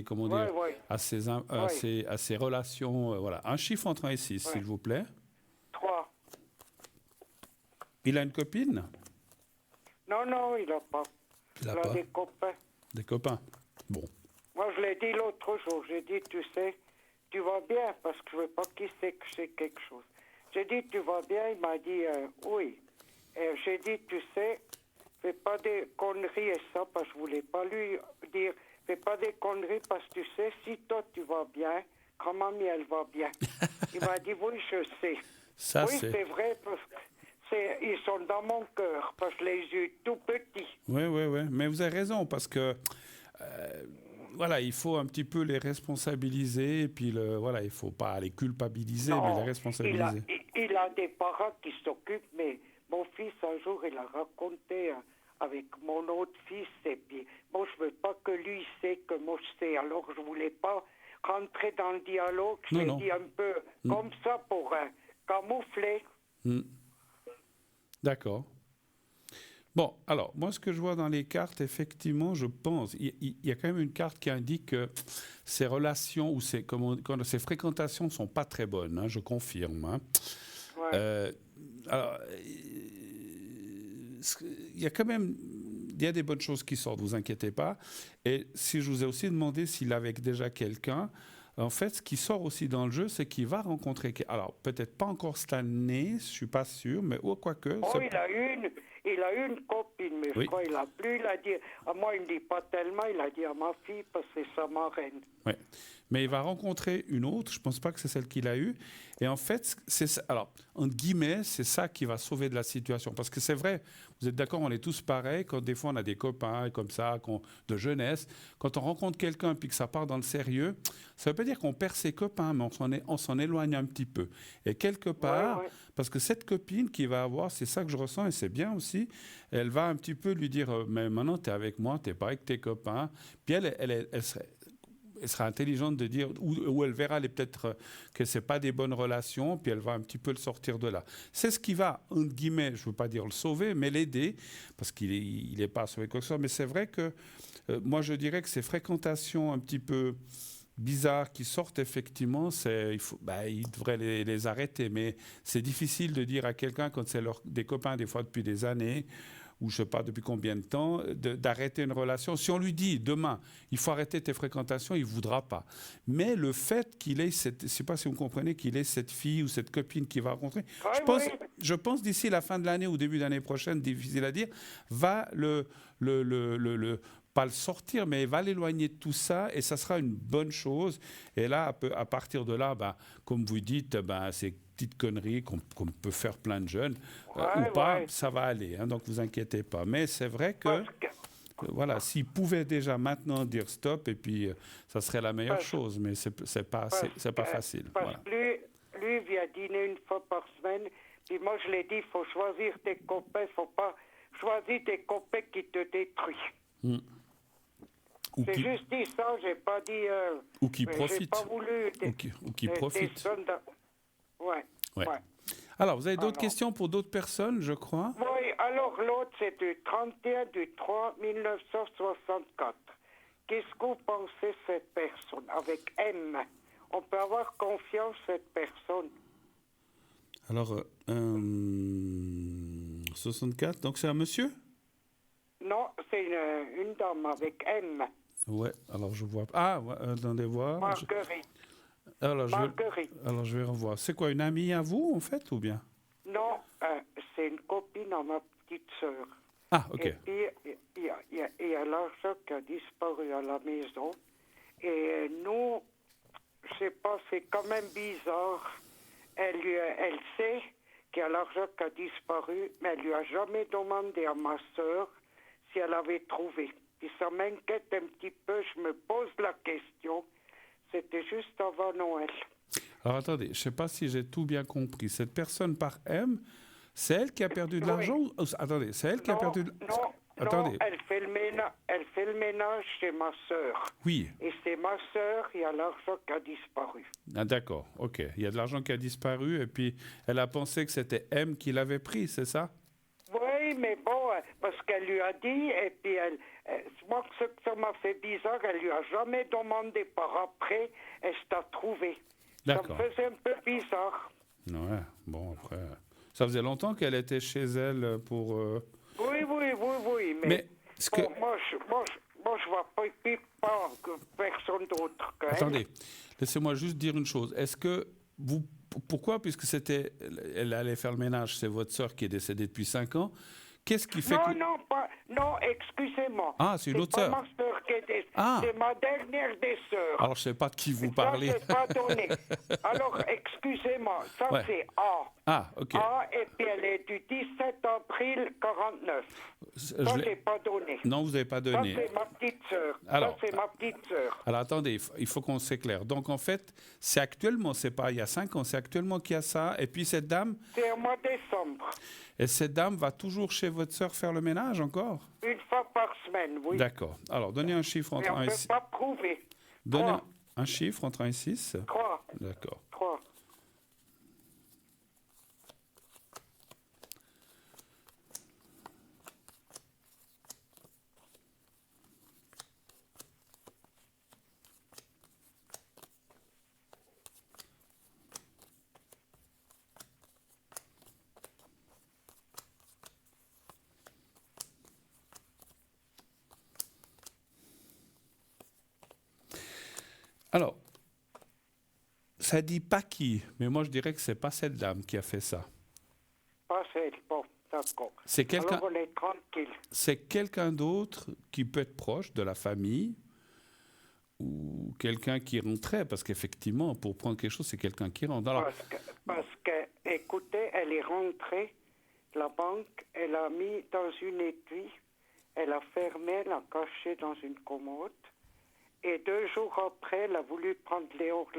comment dire, à ses relations. Voilà. Un chiffre entre 1 et 6, s'il vous plaît. 3. Il a une copine? Non, il n'a pas. Il a a pas des copains. Des copains. Bon. Moi, je l'ai dit l'autre jour. J'ai dit, tu sais, tu vas bien, parce que je ne veux pas qu'il sait que c'est quelque chose. J'ai dit, tu vas bien? Il m'a dit, oui. Et j'ai dit, tu sais, fais pas des conneries et ça, parce que je voulais pas lui dire, fais pas des conneries, parce que tu sais, si toi tu vas bien, quand mamie elle va bien. Il m'a dit, oui, je sais. Ça, oui, c'est vrai, parce que ils sont dans mon cœur, parce que je les ai eu tout petits. Oui. Mais vous avez raison, parce que voilà, il faut un petit peu les responsabiliser, et puis voilà, il ne faut pas les culpabiliser, mais les responsabiliser. Il a des parents qui s'occupent, mais mon fils, un jour, il a raconté avec mon autre fils, et puis moi, je veux pas que lui sait que moi, je sais. Alors, je voulais pas rentrer dans le dialogue. Je l'ai dit un peu comme ça pour camoufler. D'accord. Bon, alors, moi, ce que je vois dans les cartes, effectivement, je pense, il y a quand même une carte qui indique que ces relations ou ces fréquentations ne sont pas très bonnes, hein, je confirme. Hein. Ouais. Alors, il y a quand même des bonnes choses qui sortent, vous inquiétez pas. Et si je vous ai aussi demandé s'il avait déjà quelqu'un, en fait, ce qui sort aussi dans le jeu, c'est qu'il va rencontrer... Alors, peut-être pas encore cette année, je ne suis pas sûr, mais quoique... Oh, il a une copine, mais je crois qu'il a plus. Il a dit, à moi, il ne dit pas tellement, il a dit à ma fille, parce que c'est sa marraine. Oui, mais il va rencontrer une autre, je ne pense pas que c'est celle qu'il a eue. Et en fait, alors, entre guillemets, c'est ça qui va sauver de la situation. Parce que c'est vrai, vous êtes d'accord, on est tous pareils, quand des fois on a des copains comme ça, de jeunesse, quand on rencontre quelqu'un puis que ça part dans le sérieux, ça ne veut pas dire qu'on perd ses copains, mais on s'en éloigne un petit peu. Et quelque part, parce que cette copine qu'il va avoir, c'est ça que je ressens, et c'est bien aussi, elle va un petit peu lui dire, mais maintenant tu es avec moi, tu n'es pas avec tes copains. Puis elle sera intelligente de dire, ou elle verra peut-être que ce n'est pas des bonnes relations, puis elle va un petit peu le sortir de là. C'est ce qui va, entre guillemets, je ne veux pas dire le sauver, mais l'aider, parce qu'il n'est pas sauvé quoi que ce soit. Mais c'est vrai que moi, je dirais que ces fréquentations un petit peu bizarres qui sortent, effectivement, il devrait les arrêter. Mais c'est difficile de dire à quelqu'un, quand c'est des copains, des fois depuis des années, ou je ne sais pas depuis combien de temps, d'arrêter une relation. Si on lui dit demain, il faut arrêter tes fréquentations, il ne voudra pas. Mais le fait qu'il ait je ne sais pas si vous comprenez, qu'il ait cette fille ou cette copine qu'il va rencontrer, je pense d'ici la fin de l'année ou début d'année prochaine, difficile à dire, va pas le sortir, mais il va l'éloigner de tout ça, et ça sera une bonne chose. Et là, à partir de là, comme vous dites, ces petites conneries qu'on peut faire plein de jeunes, ou pas, ça va aller, hein, donc vous inquiétez pas. Mais c'est vrai que, voilà, s'il pouvait déjà maintenant dire stop, et puis ça serait la meilleure chose, mais c'est pas facile. Parce que lui vient dîner une fois par semaine, puis moi je l'ai dit, il faut choisir tes copains, il ne faut pas choisir des copains qui te détruisent. J'ai juste dit ça, j'ai pas dit... ou qui profitent. J'ai pas voulu... Ou qui profitent. Ouais. Alors, vous avez d'autres questions pour d'autres personnes, je crois? Oui, alors l'autre, c'est du 31/3/1964. Qu'est-ce que vous pensez de cette personne, avec M? On peut avoir confiance en cette personne? Alors, 64, donc c'est un monsieur? Non, c'est une dame avec M. Ouais, alors je vois... Ah, attendez voir. Marguerite. Marguerite. Alors, je vais revoir. C'est quoi, une amie à vous, en fait, ou bien? Non, c'est une copine à ma petite sœur. Ah, ok. Et puis, il y a l'argent qui a disparu à la maison. Et nous, je sais pas, c'est quand même bizarre. Elle sait qu'il y a l'argent qui a disparu, mais elle lui a jamais demandé à ma sœur si elle avait trouvé. Puis ça m'inquiète un petit peu, je me pose la question. C'était juste avant Noël. Alors, attendez, je ne sais pas si j'ai tout bien compris. Cette personne par M, c'est elle qui a perdu de Oui. l'argent Attendez, c'est elle qui a Non, perdu de... non, Attendez. elle fait le ménage chez ma sœur. Oui. Et c'est ma sœur, il y a l'argent qui a disparu. Ah, d'accord, ok. Il y a de l'argent qui a disparu et puis elle a pensé que c'était M qui l'avait pris, c'est ça? Oui, mais bon, parce qu'elle lui a dit, et puis moi, ça m'a fait bizarre, elle lui a jamais demandé par après, est-ce que t'as trouvé? D'accord. Ça me faisait un peu bizarre. Ouais, bon, après... Ça faisait longtemps qu'elle était chez elle pour... Oui, Mais ce que... bon, moi, je vois pas que personne d'autre qu'elle. Attendez, laissez-moi juste dire une chose. Est-ce que vous... Pourquoi, puisque c'était... Elle allait faire le ménage, c'est votre sœur qui est décédée depuis 5 ans. Qu'est-ce qui fait que... Non, excusez-moi. Ah, c'est une autre pas sœur. ma sœur qui est Ah. C'est ma dernière des sœurs. Alors, je ne sais pas de qui vous Ça, parlez. c'est pas donné. Alors, excusez-moi, ça Ouais. c'est A. Ah, ok. A, et puis elle est du 17 avril 49. Ça, Je l'ai- c'est pas donné. Non, vous n'avez pas Ça, donné. c'est ma petite sœur. Alors- Ça, c'est ma petite sœur. Alors attendez, il faut qu'on s'éclaire. Donc en fait, c'est actuellement, c'est pas il y a 5 ans, c'est actuellement qu'il y a ça. Et puis cette dame, C'est au mois de décembre. et cette dame va toujours chez votre sœur faire le ménage encore? Une fois par semaine, oui. D'accord. Alors donnez un chiffre Mais entre on 1 ne et peut 6. pas prouver. Donnez Trois. un chiffre entre 1 et 6. 3. D'accord. 3. Alors, ça dit pas qui, mais moi je dirais que c'est pas cette dame qui a fait ça. Pas celle. Bon, d'accord. C'est quelqu'un, Alors on est tranquille. c'est quelqu'un d'autre qui peut être proche de la famille ou quelqu'un qui rentrait, parce qu'effectivement, pour prendre quelque chose, c'est quelqu'un qui rentre. Alors, Parce que, écoutez, elle est rentrée, la banque, elle a mis dans une étui, elle a fermé, elle a caché dans une commode, et 2 jours après, elle a voulu prendre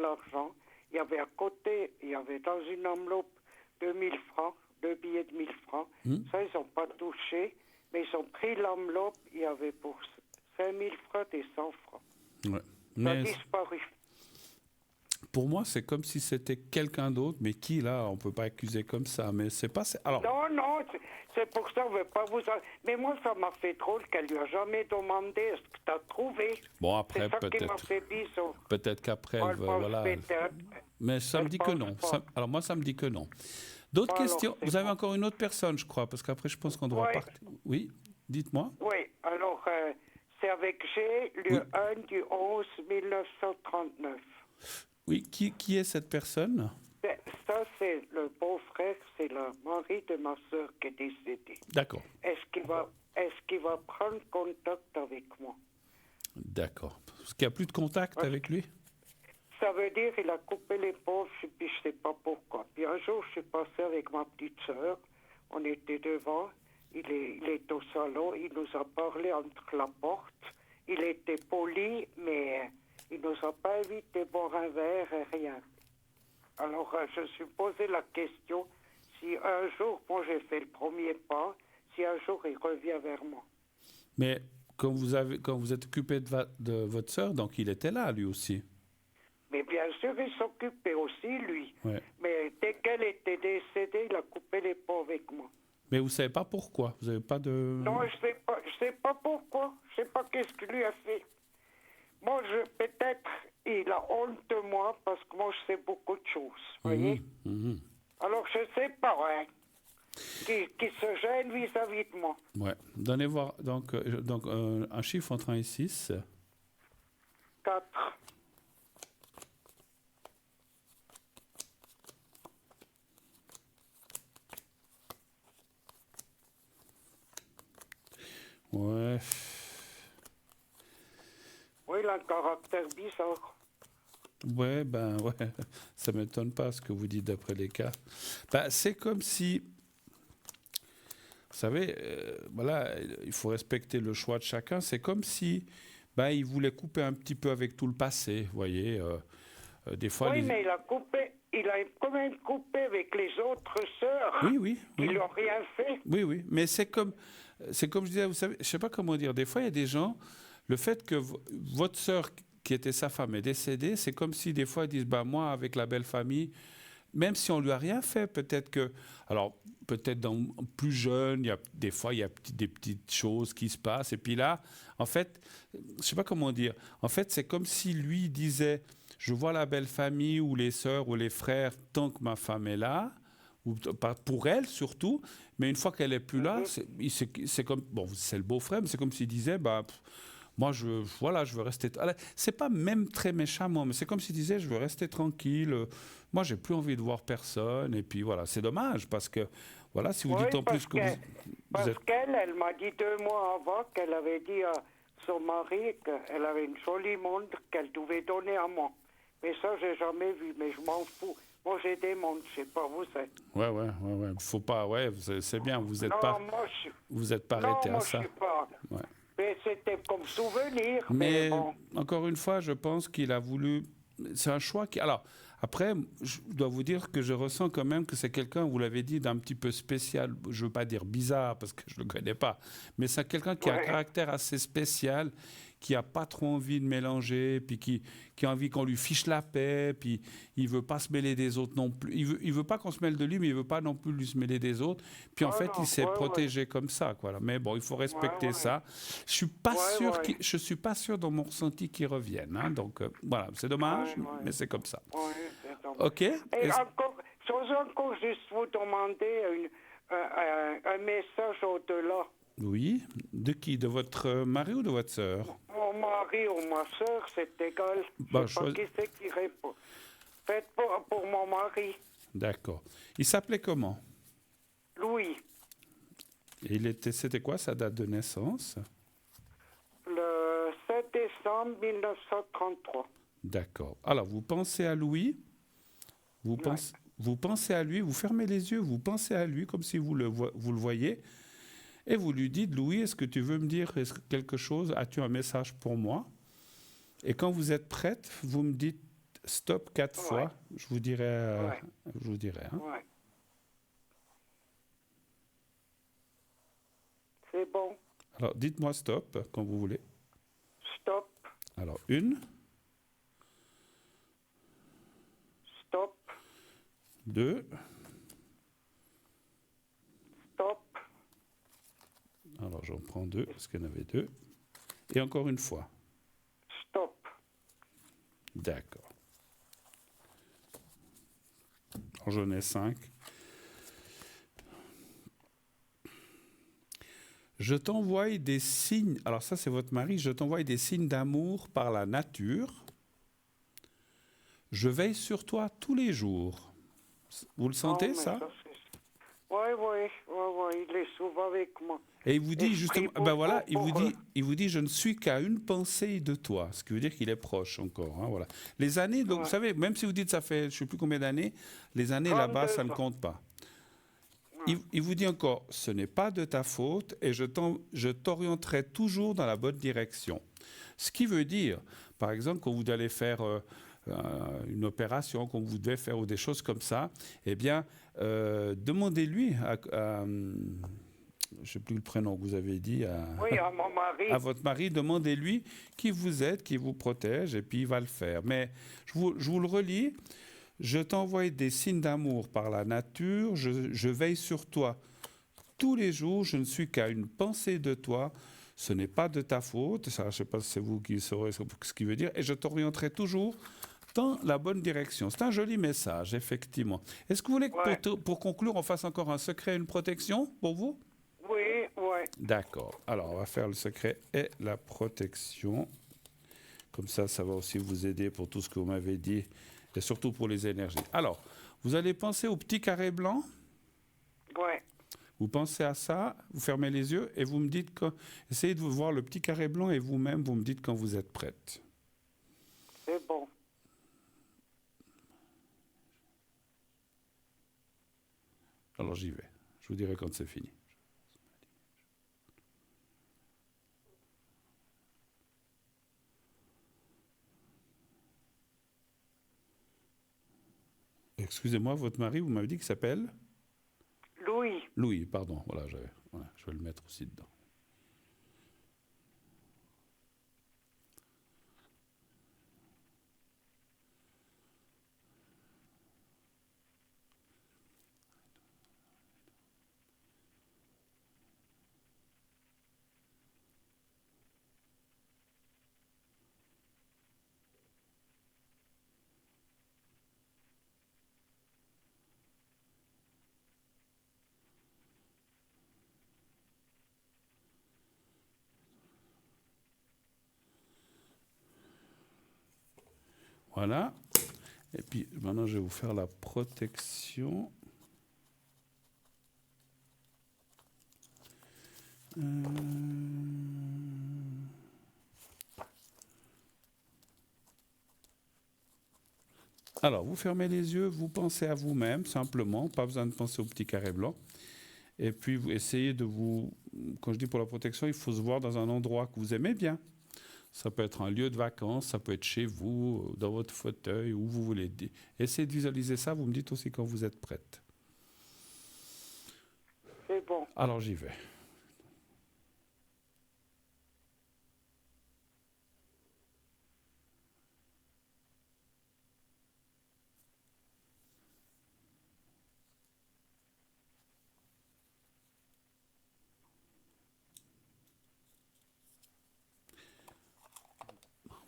l'argent. Il y avait à côté, il y avait dans une enveloppe 2000 francs, 2 billets de 1000 francs. Ça, ils n'ont pas touché, mais ils ont pris l'enveloppe, il y avait pour 5000 francs et 100 francs. ouais. Ça a Mais disparu. pour moi, c'est comme si c'était quelqu'un d'autre, mais qui là, on peut pas accuser comme ça. Mais c'est pas. Alors, Non, c'est pour ça qu'on ne veut pas vous... Mais moi, ça m'a fait drôle qu'elle lui a jamais demandé est-ce que tu as trouvé. bon après C'est ça qui m'a peut-être, fait bizarre. peut-être qu'après, Moi, elle je veut- pense voilà. peut-être. Mais ça me Elle dit que pense non. pas. Alors moi, ça me dit que non. D'autres Bon, alors, questions? c'est Vous avez bon. encore une autre personne, je crois, parce qu'après, je pense qu'on doit Ouais. partir. Oui, dites-moi. Oui, alors, c'est avec G, le 1 du 11 1939. Oui, qui est cette personne? Ça, c'est le beau-frère, c'est le mari de ma soeur qui est décédé. D'accord, Est-ce qu'il va prendre contact avec moi? d'accord. Parce qu'il n'y a plus de contact avec lui? Ça veut dire qu'il a coupé les poches, puis je ne sais pas pourquoi. Puis un jour, je suis passé avec ma petite sœur, on était devant, il est au salon, il nous a parlé entre la porte, il était poli, mais il nous a pas invité boire un verre, rien. Alors, je me suis posé la question, si un jour, moi j'ai fait le premier pas, si un jour il revient vers moi. Mais quand vous êtes occupé de votre sœur, donc il était là, lui aussi. Mais bien sûr, il s'occupait aussi, lui. Ouais. Mais dès qu'elle était décédée, il a coupé les pots avec moi. Mais vous savez pas pourquoi? Vous n'avez pas de... Non, je sais pas pourquoi. Je sais pas qu'est-ce qu'il lui a fait. Moi, peut-être, il a honte de moi parce que moi, je sais beaucoup de choses. Voyez? Mhm. Alors, je sais pas, hein. Qui se gêne vis-à-vis de moi. Ouais. Donnez voir donc un chiffre entre 1 et 6. 4. Ouais. Oui, il a un caractère bizarre. Ouais, ben ouais, ça m'étonne pas ce que vous dites d'après les cas. Ben, c'est comme si, vous savez, voilà, il faut respecter le choix de chacun. C'est comme si, ben, il voulait couper un petit peu avec tout le passé, vous voyez. Des fois, Oui, mais il a quand même coupé avec les autres sœurs oui, oui, qui oui, n'ont rien fait. oui, oui. Mais c'est comme je disais, vous savez, je sais pas comment dire. Des fois, il y a des gens, le fait que votre sœur, qui était sa femme, est décédée, c'est comme si des fois ils disent, bah moi, avec la belle famille. Même si on lui a rien fait, peut-être que, alors peut-être plus jeune, des fois il y a des petites choses qui se passent. Et puis là, en fait, je sais pas comment dire. En fait, c'est comme si lui disait, je vois la belle famille ou les sœurs ou les frères tant que ma femme est là, ou pour elle surtout. Mais une fois qu'elle est plus là, Mhm. c'est comme, bon, c'est le beau-frère, mais c'est comme s'il disait, bah moi, voilà, je veux rester. C'est pas même très méchant, moi, mais c'est comme s'il disait, je veux rester tranquille. Moi, j'ai plus envie de voir personne. Et puis voilà, c'est dommage parce que, voilà, si vous Oui, dites en plus que vous parce êtes. qu'elle m'a dit 2 mois avant qu'elle avait dit à son mari qu'elle avait une jolie montre qu'elle devait donner à moi. Mais ça, j'ai jamais vu, mais je m'en fous. Moi, j'ai des montres, je sais pas, vous êtes. Ouais. Faut pas, ouais, c'est bien, Non, vous êtes pas non, arrêté à moi, je ça. suis pas. Ouais. Mais c'était comme souvenir, mais Mais bon. encore une fois, je pense qu'il a voulu. C'est un choix qui. Alors, après, je dois vous dire que je ressens quand même que c'est quelqu'un, vous l'avez dit, d'un petit peu spécial. Je ne veux pas dire bizarre parce que je ne le connais pas, mais c'est quelqu'un qui a un Ouais, caractère assez spécial, qui a pas trop envie de mélanger, puis qui a envie qu'on lui fiche la paix, puis il veut pas se mêler des autres non plus. Il veut pas qu'on se mêle de lui, mais il veut pas non plus lui se mêler des autres. Puis en ouais, fait, il non, s'est protégé comme ça, quoi. Mais bon, il faut respecter ouais. ça. Je suis pas sûr dans mon ressenti qu'il revienne. Hein. Donc voilà, c'est dommage, mais c'est comme ça. Ouais, c'est dommage. Ok. Et encore, j'ose encore juste vous demander un message au-delà. Oui. De qui? De votre mari ou de votre sœur? Mon mari ou ma soeur, c'est égal. Je Bah, sais pas qui c'est qui répond. Faites pour mon mari, D'accord. Il s'appelait comment? Louis, C'était quoi sa date de naissance? le 7 décembre 1933. D'accord. Alors, vous pensez à Louis, Ouais. vous pensez à lui, vous fermez les yeux, vous pensez à lui comme si vous le voyez, et vous lui dites, Louis, est-ce que tu veux me dire quelque chose? As-tu un message pour moi? Et quand vous êtes prête, vous me dites stop 4 fois. Je vous dirai. Ouais. Je vous dirai. Hein. Ouais. C'est bon. Alors, dites-moi stop quand vous voulez. Stop. Alors, 1, Stop. 2, Stop. alors j'en prends 2 parce qu'il y en avait 2, et encore une fois. Stop. D'accord. Alors, j'en ai 5. Je t'envoie des signes, alors ça c'est votre mari, je t'envoie des signes d'amour par la nature. Je veille sur toi tous les jours. Vous le sentez, ça? Oui, il est souvent avec moi. Et il vous dit Et je prie justement, ben voilà, pour eux. il vous dit, je ne suis qu'à une pensée de toi, ce qui veut dire qu'il est proche encore. Hein, voilà. Les années, donc, Ouais. vous savez, même si vous dites ça fait je ne sais plus combien d'années, les années là-bas, ça ne 32 ans. compte pas. Ouais. Il vous dit encore, ce n'est pas de ta faute et je t'orienterai toujours dans la bonne direction. Ce qui veut dire, par exemple, quand vous allez faire une opération, quand vous devez faire ou des choses comme ça, eh bien, demandez-lui je ne sais plus le prénom que vous avez dit, Oui, à mon mari. à votre mari, demandez-lui qui vous aide, qui vous protège, et puis il va le faire. Mais je vous le relis. Je t'envoie des signes d'amour par la nature, je veille sur toi tous les jours, je ne suis qu'à une pensée de toi, ce n'est pas de ta faute, ça, je ne sais pas si c'est vous qui saurez ce qu'il veut dire, et je t'orienterai toujours dans la bonne direction. C'est un joli message, effectivement. Est-ce que vous voulez que Ouais. pour conclure, on fasse encore un secret et une protection pour vous? Oui. D'accord. Alors, on va faire le secret et la protection. Comme ça va aussi vous aider pour tout ce que vous m'avez dit et surtout pour les énergies. Alors, vous allez penser au petit carré blanc. Ouais. Vous pensez à ça, vous fermez les yeux et vous me dites essayez de vous voir le petit carré blanc et vous-même, vous me dites quand vous êtes prête. C'est bon. Alors j'y vais. Je vous dirai quand c'est fini. Excusez-moi, votre mari, vous m'avez dit qu'il s'appelle Louis. Louis, pardon. Voilà, je vais le mettre aussi dedans. Voilà. Et puis maintenant, je vais vous faire la protection. Alors, vous fermez les yeux, vous pensez à vous-même, simplement, pas besoin de penser au petit carré blanc. Et puis, vous essayez de vous... Quand je dis pour la protection, il faut se voir dans un endroit que vous aimez bien. Ça peut être un lieu de vacances, ça peut être chez vous, dans votre fauteuil, où vous voulez. Essayez de visualiser ça, vous me dites aussi quand vous êtes prête. C'est bon. Alors, j'y vais.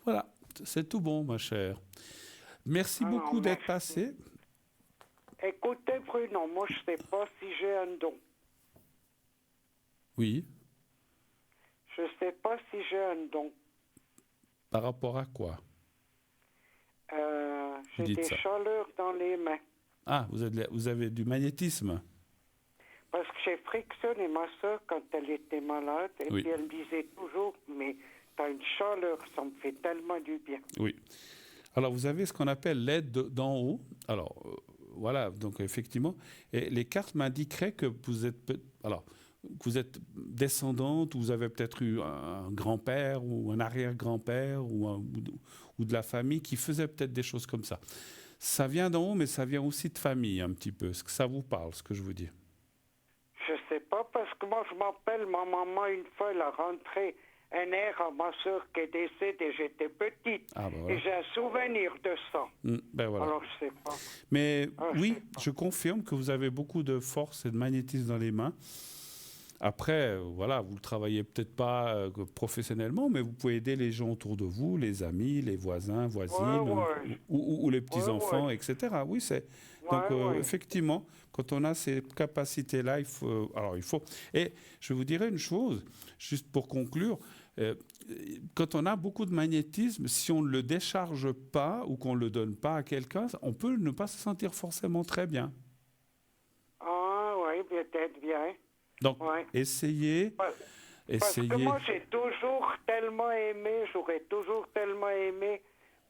Voilà, c'est tout bon, ma chère. Merci beaucoup d'être passé. Écoutez, Bruno, moi, je ne sais pas si j'ai un don. Oui. Je ne sais pas si j'ai un don. Par rapport à quoi? J'ai des chaleurs dans les mains. Ah, vous avez du magnétisme? Parce que j'ai frictionné ma soeur quand elle était malade, et Oui. puis elle me disait toujours, mais t'as une chaleur, ça me fait tellement du bien. Oui. Alors, vous avez ce qu'on appelle l'aide d'en haut. Alors, voilà, donc effectivement, et les cartes m'indiqueraient que vous êtes, que vous êtes descendante, ou vous avez peut-être eu un grand-père ou un arrière-grand-père ou de la famille qui faisait peut-être des choses comme ça. Ça vient d'en haut, mais ça vient aussi de famille un petit peu. Est-ce que ça vous parle, ce que je vous dis? Je sais pas, parce que moi, je m'appelle, ma maman, une fois, elle a rentré un air à ma soeur qui est décédée, j'étais petite. Ah, ben voilà. Et j'ai un souvenir de ça. Ben voilà. Alors, je sais pas. Mais oui, je confirme que vous avez beaucoup de force et de magnétisme dans les mains. Après, voilà, vous ne le travaillez peut-être pas professionnellement, mais vous pouvez aider les gens autour de vous, les amis, les voisins, voisines, ou les petits-enfants, etc. Oui, c'est... Donc, effectivement, quand on a ces capacités-là, il faut... Et je vous dirais une chose, juste pour conclure, quand on a beaucoup de magnétisme, si on ne le décharge pas ou qu'on ne le donne pas à quelqu'un, on peut ne pas se sentir forcément très bien. Ah oui, peut-être bien. Donc, essayez. Parce que moi, j'ai toujours tellement aimé, j'aurais toujours tellement aimé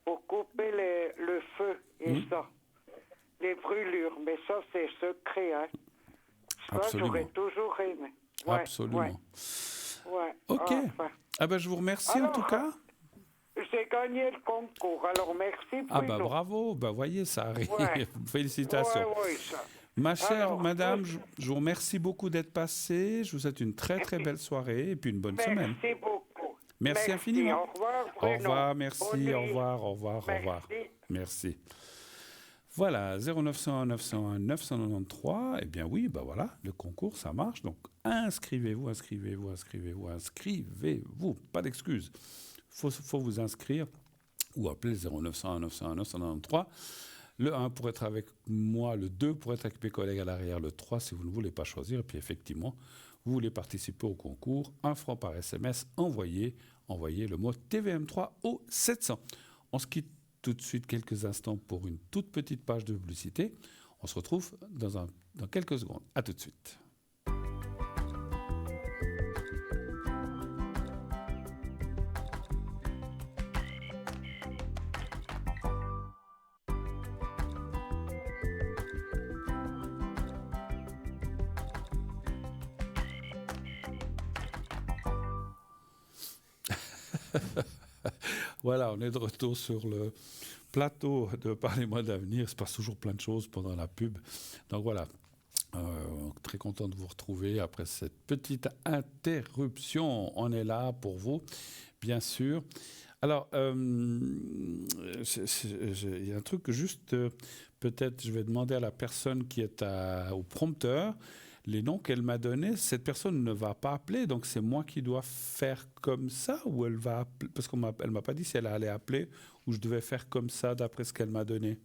pour couper le feu et ça, les brûlures. Mais ça, c'est secret, hein. Ça, j'aurais toujours aimé. Absolument. Ouais. Ok. Enfin. Ah ben, je vous remercie en tout cas. J'ai gagné le concours, alors merci Bruno. Ah ben bravo, ben voyez, ça arrive. Félicitations. Ça. Ma chère madame, je vous remercie beaucoup d'être passée. Je vous souhaite une très très belle soirée et puis une bonne semaine. Merci beaucoup. Merci infiniment. Au revoir, Bruno. Au revoir, merci. Au revoir, au revoir, au revoir. Merci. Voilà, 0901 901 993. Eh bien oui, ben voilà, le concours, ça marche. Donc inscrivez-vous. Pas d'excuses. Faut vous inscrire ou appeler 0901 901 993. Le 1 pour être avec moi, le 2 pour être avec mes collègues à l'arrière, le 3 si vous ne voulez pas choisir. Et puis effectivement, vous voulez participer au concours, 1 franc par SMS, envoyez le mot TVM3 au 700. On se quitte tout de suite quelques instants pour une toute petite page de publicité. On se retrouve dans quelques secondes. À tout de suite. Voilà, on est de retour sur le plateau de Parlez-moi d'avenir. Il se passe toujours plein de choses pendant la pub. Donc voilà, très content de vous retrouver après cette petite interruption. On est là pour vous, bien sûr. Alors, il y a un truc que juste, peut-être, je vais demander à la personne qui est au prompteur les noms qu'elle m'a donnés. Cette personne ne va pas appeler, donc c'est moi qui dois faire comme ça ou elle va appeler, parce qu'elle m'a pas dit si elle allait appeler ou je devais faire comme ça d'après ce qu'elle m'a donné.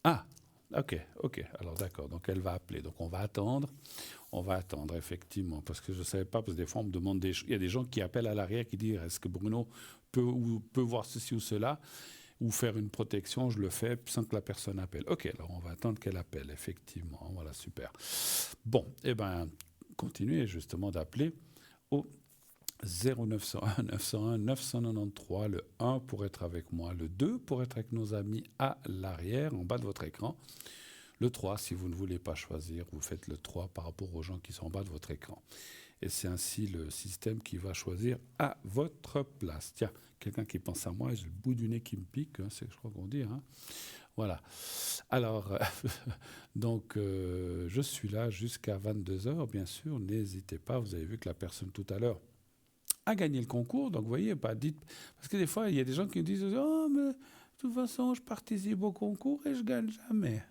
Ah, ok, alors d'accord, donc elle va appeler, donc on va attendre effectivement, parce que je ne savais pas, parce que des fois on me demande il y a des gens qui appellent à l'arrière qui disent est-ce que Bruno peut voir ceci ou cela, ou faire une protection, je le fais sans que la personne appelle. Ok, alors on va attendre qu'elle appelle, effectivement, voilà, super. Bon, eh bien, continuez justement d'appeler au 0901 901 993, le 1 pour être avec moi, le 2 pour être avec nos amis à l'arrière, en bas de votre écran, le 3 si vous ne voulez pas choisir, vous faites le 3 par rapport aux gens qui sont en bas de votre écran. Et c'est ainsi le système qui va choisir à votre place. Tiens, quelqu'un qui pense à moi, j'ai le bout du nez qui me pique, hein, c'est je crois qu'on dit. Hein. Voilà. Alors, donc, je suis là jusqu'à 22h, bien sûr. N'hésitez pas, vous avez vu que la personne tout à l'heure a gagné le concours, donc vous voyez, pas dites... Parce que des fois, il y a des gens qui me disent « Oh, mais de toute façon, je participe au concours et je gagne jamais. »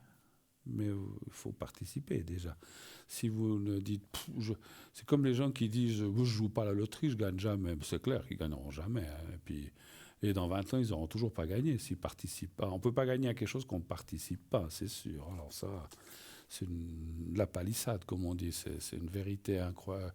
Mais il faut participer déjà. Si vous ne dites... c'est comme les gens qui disent « Je ne joue pas à la loterie, je gagne jamais. » C'est clair qu'ils ne gagneront jamais. Hein. Et dans 20 ans, ils n'auront toujours pas gagné s'ils ne participent pas. On ne peut pas gagner à quelque chose qu'on ne participe pas, c'est sûr. Alors ça... C'est la palissade, comme on dit. C'est une vérité incroyable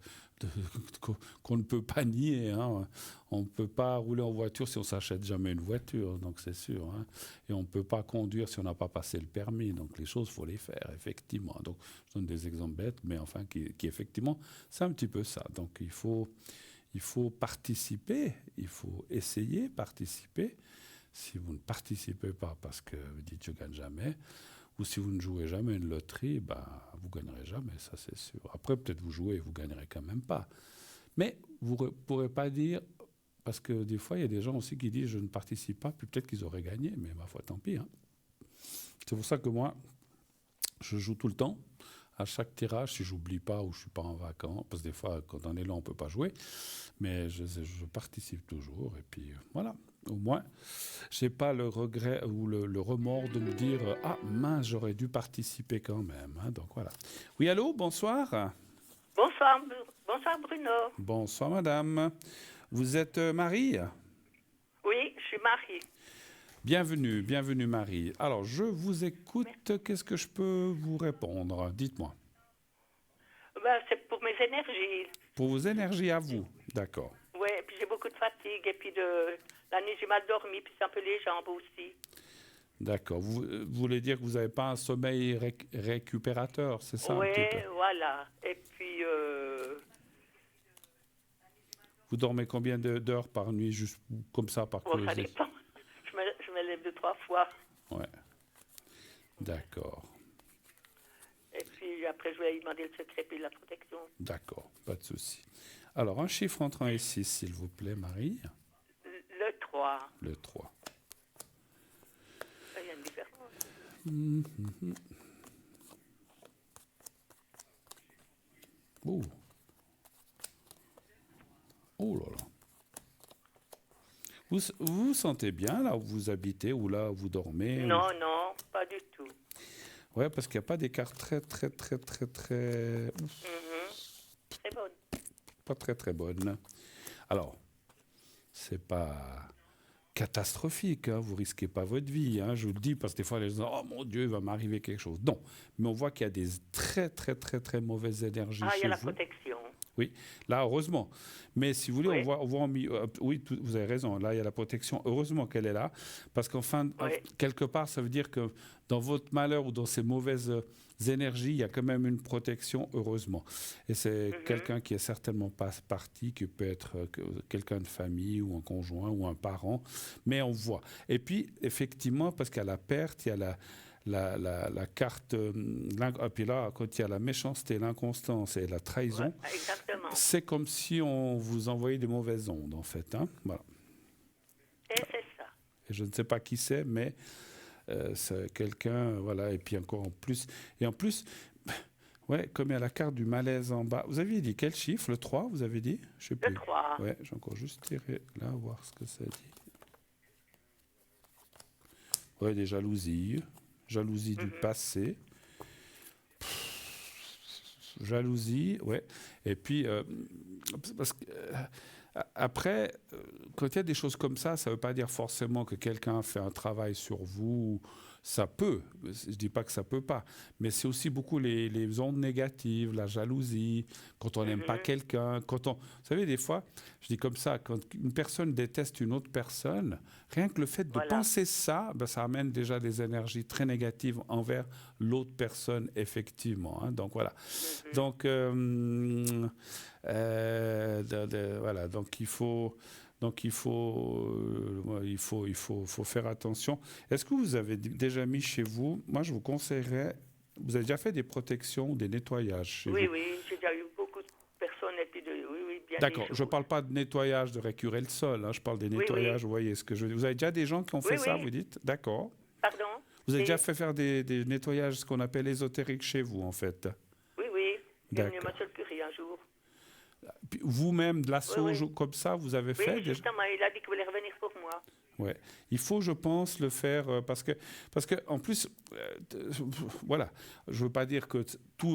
qu'on ne peut pas nier. Hein. On ne peut pas rouler en voiture si on ne s'achète jamais une voiture, donc c'est sûr. Hein. Et on ne peut pas conduire si on n'a pas passé le permis. Donc les choses, il faut les faire, effectivement. Donc je donne des exemples bêtes, mais enfin, qui effectivement, c'est un petit peu ça. Donc il faut participer, il faut essayer de participer. Si vous ne participez pas parce que vous dites « je ne gagne jamais », ou si vous ne jouez jamais une loterie, vous ne gagnerez jamais, ça c'est sûr. Après, peut-être vous jouez et vous ne gagnerez quand même pas. Mais vous ne pourrez pas dire, parce que des fois, il y a des gens aussi qui disent « je ne participe pas », puis peut-être qu'ils auraient gagné, mais ma foi, tant pis. Hein. C'est pour ça que moi, je joue tout le temps. À chaque tirage, si j'oublie pas ou je ne suis pas en vacances, parce que des fois, quand on est là, on ne peut pas jouer, mais je participe toujours, et puis voilà. Au moins, je n'ai pas le regret ou le remords de me dire « Ah mince, j'aurais dû participer quand même. Hein » Donc voilà. Oui, allô, bonsoir. Bonsoir Bruno. Bonsoir madame. Vous êtes Marie? Oui, je suis Marie. Bienvenue Marie. Alors, je vous écoute. Qu'est-ce que je peux vous répondre? Dites-moi. C'est pour mes énergies. Pour vos énergies à vous, d'accord. Oui, et puis j'ai beaucoup de fatigue, et puis la nuit j'ai mal dormi, puis c'est un peu les jambes aussi. D'accord. Vous voulez dire que vous n'avez pas un sommeil récupérateur, c'est ça? Oui, voilà. Et puis... Vous dormez combien d'heures par nuit, juste comme ça, par curiosité? Ça dépend. Je me lève 2-3 fois. Ouais. D'accord. Et puis après, je vais lui demander le secret puis la protection. D'accord, pas de souci. Alors, un chiffre entre 1 et 6, s'il vous plaît, Marie. Le 3. Le 3. Il y a une différence. Oh. Oh là là. Vous vous sentez bien là où vous habitez ou là où vous dormez? Non, pas du tout. Ouais, parce qu'il n'y a pas d'écart très... Très bonne. Pas très bonne. Alors, c'est pas catastrophique, hein, vous risquez pas votre vie, hein, je vous le dis, parce que des fois les gens disent « Oh mon Dieu, il va m'arriver quelque chose ». Non, mais on voit qu'il y a des très mauvaises énergies chez vous. Ah, il y a la protection. Oui, là, heureusement. Mais si vous voulez, oui. on voit oui, vous avez raison, là, il y a la protection. Heureusement qu'elle est là, parce qu'enfin, quelque part, ça veut dire que dans votre malheur ou dans ces mauvaises énergies, il y a quand même une protection, heureusement. Et c'est quelqu'un qui est certainement pas parti, qui peut être quelqu'un de famille ou un conjoint ou un parent, mais on voit. Et puis, effectivement, parce qu'il y a la perte, il y a la carte. Et puis là, quand il y a la méchanceté, l'inconstance et la trahison, Exactement. c'est comme si on vous envoyait des mauvaises ondes, en fait. Hein, voilà. Et c'est ça. Et je ne sais pas qui c'est, mais c'est quelqu'un, voilà. Et puis encore en plus. Et en plus, ouais, comme il y a la carte du malaise en bas. Vous aviez dit quel chiffre? Le 3, vous avez dit? Je sais plus. Le 3. Ouais, j'ai encore juste tiré là, voir ce que ça dit. Ouais, des jalousies. Jalousie du passé. Jalousie, ouais. Et puis, parce que, après, quand il y a des choses comme ça ne veut pas dire forcément que quelqu'un fait un travail sur vous. Ça peut, je ne dis pas que ça ne peut pas, mais c'est aussi beaucoup les ondes négatives, la jalousie, quand on n'aime pas quelqu'un, vous savez, des fois, je dis comme ça, quand une personne déteste une autre personne, rien que le fait de penser ça, ben, ça amène déjà des énergies très négatives envers l'autre personne, effectivement. Hein, donc voilà. Donc, voilà, donc il faut faire attention. Est-ce que vous avez déjà mis chez vous, moi je vous conseillerais, vous avez déjà fait des protections ou des nettoyages chez vous? Oui, j'ai déjà eu beaucoup de personnes et puis bien. D'accord, je ne parle pas de nettoyage, de récurer le sol, hein, je parle des nettoyages, vous voyez ce que je veux dire. Vous avez déjà des gens qui ont fait ça, vous dites? D'accord. Pardon? Vous avez déjà fait faire des nettoyages, ce qu'on appelle ésotériques chez vous, en fait? Oui. Il est venu à M. Curie un jour. Vous-même, de la sauge comme ça, vous avez fait Oui, justement, il a dit qu'il voulait revenir pour moi. Ouais. Il faut, je pense, le faire parce que en plus, voilà, je veux pas dire que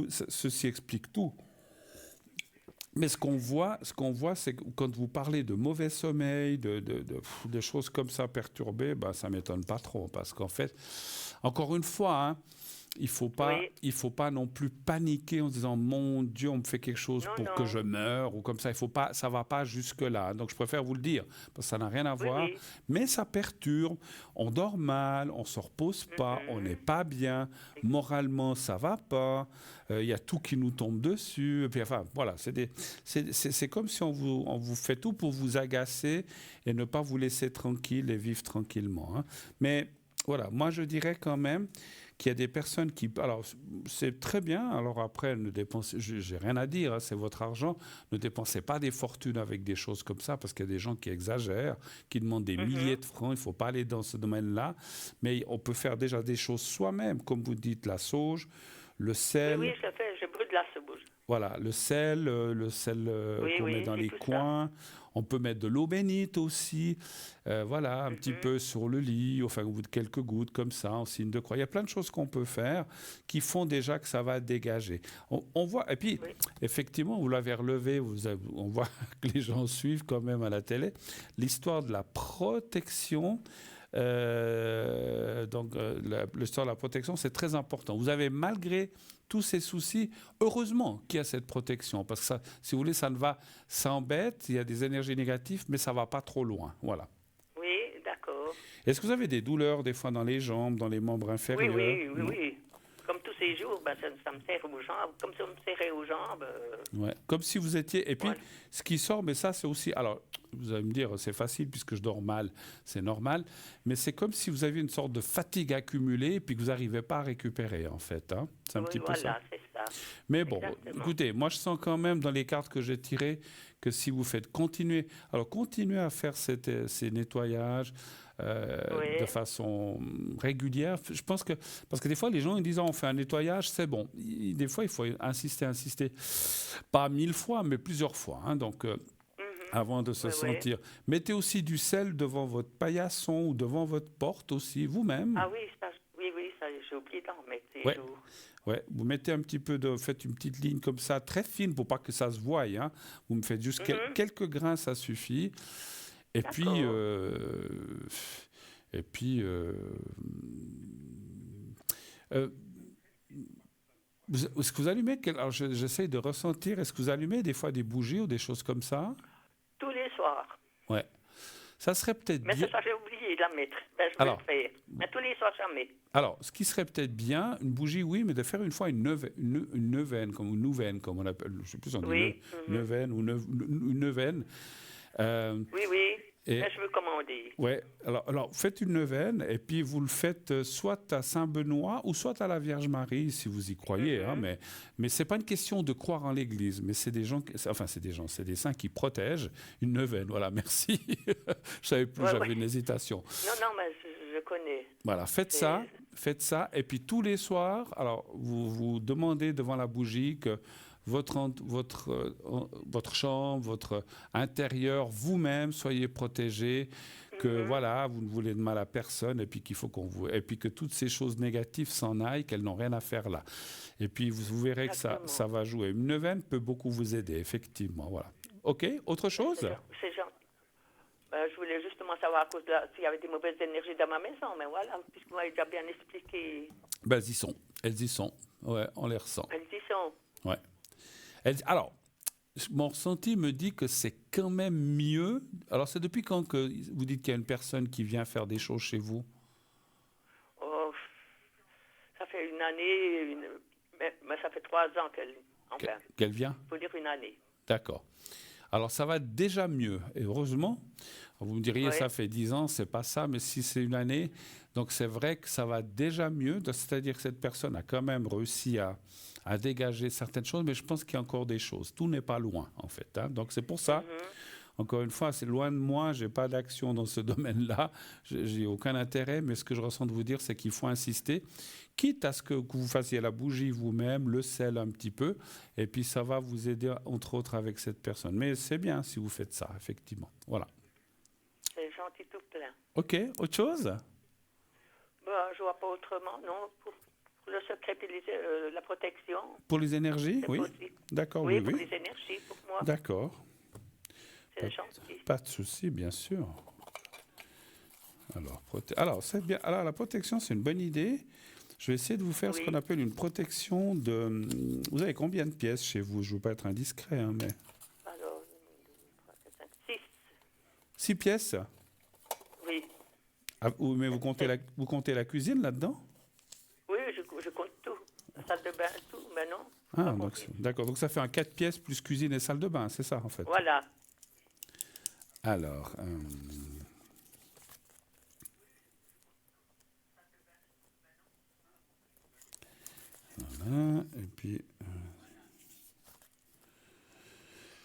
ceci explique tout. Mais ce qu'on voit, c'est que quand vous parlez de mauvais sommeil, de choses comme ça perturbées, ben, ça m'étonne pas trop. Parce qu'en fait, encore une fois, hein, il faut pas non plus paniquer en se disant mon Dieu, on me fait quelque chose que je meure ou comme ça. Ça va pas jusque là. Donc je préfère vous le dire parce que ça n'a rien à voir. Mais ça perturbe. On dort mal, on se repose pas, on n'est pas bien. Moralement, ça va pas. Il y a tout qui nous tombe dessus. Et puis, enfin, voilà, c'est comme si on vous fait tout pour vous agacer et ne pas vous laisser tranquille et vivre tranquillement. Hein. Mais voilà, moi je dirais quand même qu'il y a des personnes qui... Alors, c'est très bien. Alors après, ne dépensez... J'ai rien à dire, hein, c'est votre argent. Ne dépensez pas des fortunes avec des choses comme ça, parce qu'il y a des gens qui exagèrent, qui demandent des milliers de francs. Il ne faut pas aller dans ce domaine-là. Mais on peut faire déjà des choses soi-même, comme vous dites, la sauge, le sel... Oui, je fais, je brûle la sauge. Voilà, le sel qu'on met dans les coins. On peut mettre de l'eau bénite aussi, voilà, un petit peu sur le lit, enfin quelques gouttes comme ça, en signe de croix. Il y a plein de choses qu'on peut faire qui font déjà que ça va dégager. On voit, et puis effectivement, vous l'avez relevé, on voit que les gens suivent quand même à la télé, l'histoire de la protection. L'histoire de la protection, c'est très important. Vous avez, malgré tous ces soucis, heureusement qu'il y a cette protection, parce que ça, si vous voulez, ça embête, il y a des énergies négatives, mais ça ne va pas trop loin. Voilà. Oui, d'accord. Est-ce que vous avez des douleurs, des fois, dans les jambes, dans les membres inférieurs? Oui. Comme tous ces jours, ça me serre aux jambes, comme si on me serrait aux jambes. Ouais, comme si vous étiez... Et puis, ce qui sort, mais ça, c'est aussi... Alors, vous allez me dire, c'est facile puisque je dors mal, c'est normal, mais c'est comme si vous aviez une sorte de fatigue accumulée et puis que vous n'arrivez pas à récupérer, en fait. Hein. C'est un petit peu ça. C'est ça. Mais bon, écoutez, moi, je sens quand même dans les cartes que j'ai tirées que si vous faites continuer à faire ces nettoyages, de façon régulière. Je pense que, parce que des fois, les gens ils disent on fait un nettoyage, c'est bon. Des fois, il faut insister. Pas 1000 fois, mais plusieurs fois. Hein, donc, avant de se sentir. Mettez aussi du sel devant votre paillasson ou devant votre porte aussi, vous-même. Ah oui, ça, j'ai oublié d'en remettre ces jours. Ouais, vous mettez un petit peu faites une petite ligne comme ça, très fine pour pas que ça se voie. Hein. Vous me faites juste quelques grains, ça suffit. Et puis, est-ce que vous allumez alors j'essaye de ressentir. Est-ce que vous allumez des fois des bougies ou des choses comme ça? Tous les soirs. Ouais. Ça serait peut-être bien. Mais ça, j'ai oublié de la mettre. Je vais le faire. Mais tous les soirs, j'en mets. Alors, ce qui serait peut-être bien, une bougie, oui, mais de faire une fois une neuvaine, comme on l'appelle. Je ne sais plus si on dit neuvaine ou une neuvaine. Oui. Et, Mais je veux commander. ouais, alors, faites une neuvaine et puis vous le faites soit à Saint-Benoît ou soit à la Vierge Marie, si vous y croyez. Hein, mais ce n'est pas une question de croire en l'Église, mais c'est des gens, c'est des saints qui protègent une neuvaine. Voilà, merci. Je ne savais plus, j'avais une hésitation. Non, mais je connais. Voilà, faites ça. Et puis tous les soirs, alors vous demandez devant la bougie que votre chambre, votre intérieur, vous-même, soyez protégés, que voilà, vous ne voulez de mal à personne, et puis et puis que toutes ces choses négatives s'en aillent, qu'elles n'ont rien à faire là. Et puis vous verrez que ça va jouer. Une neuvaine peut beaucoup vous aider, effectivement. Voilà. Ok, autre chose? C'est gentil. Je voulais justement savoir s'il y avait des mauvaises énergies dans ma maison, mais voilà, puisque vous m'avez déjà bien expliqué. Ben, elles y sont. Ouais, on les ressent. Elles y sont. Ouais. Alors, mon ressenti me dit que c'est quand même mieux. Alors, c'est depuis quand que vous dites qu'il y a une personne qui vient faire des choses chez vous? Oh, ça fait une année, mais ça fait 3 ans qu'elle vient? Il faut dire une année. D'accord. Alors, ça va déjà mieux. Et heureusement, vous me diriez, ça fait 10 ans, c'est pas ça, mais si c'est une année, donc c'est vrai que ça va déjà mieux. C'est-à-dire que cette personne a quand même réussi à dégager certaines choses, mais je pense qu'il y a encore des choses. Tout n'est pas loin, en fait. Hein. Donc, c'est pour ça, encore une fois, c'est loin de moi, je n'ai pas d'action dans ce domaine-là, j'ai aucun intérêt, mais ce que je ressens de vous dire, c'est qu'il faut insister, quitte à ce que vous fassiez la bougie vous-même, le sel un petit peu, et puis ça va vous aider, entre autres, avec cette personne. Mais c'est bien si vous faites ça, effectivement. Voilà. C'est gentil tout plein. OK, autre chose? Je ne vois pas autrement, non. Pour le secret et la protection. Pour les énergies, oui. D'accord, oui. Pour les énergies, pour moi. D'accord. C'est gentil. Pas de souci, bien sûr. Alors, c'est bien. Alors, la protection, c'est une bonne idée. Je vais essayer de vous faire ce qu'on appelle une protection de... Vous avez combien de pièces chez vous? Je ne veux pas être indiscret, hein, mais... Alors, 6. 6 pièces? Oui. Ah, mais vous comptez la cuisine là-dedans? Oui, je compte tout. La salle de bain, tout, mais non. Ah, d'accord. Donc, ça fait un 4 pièces plus cuisine et salle de bain, c'est ça, en fait? Voilà. Alors... Voilà, et puis...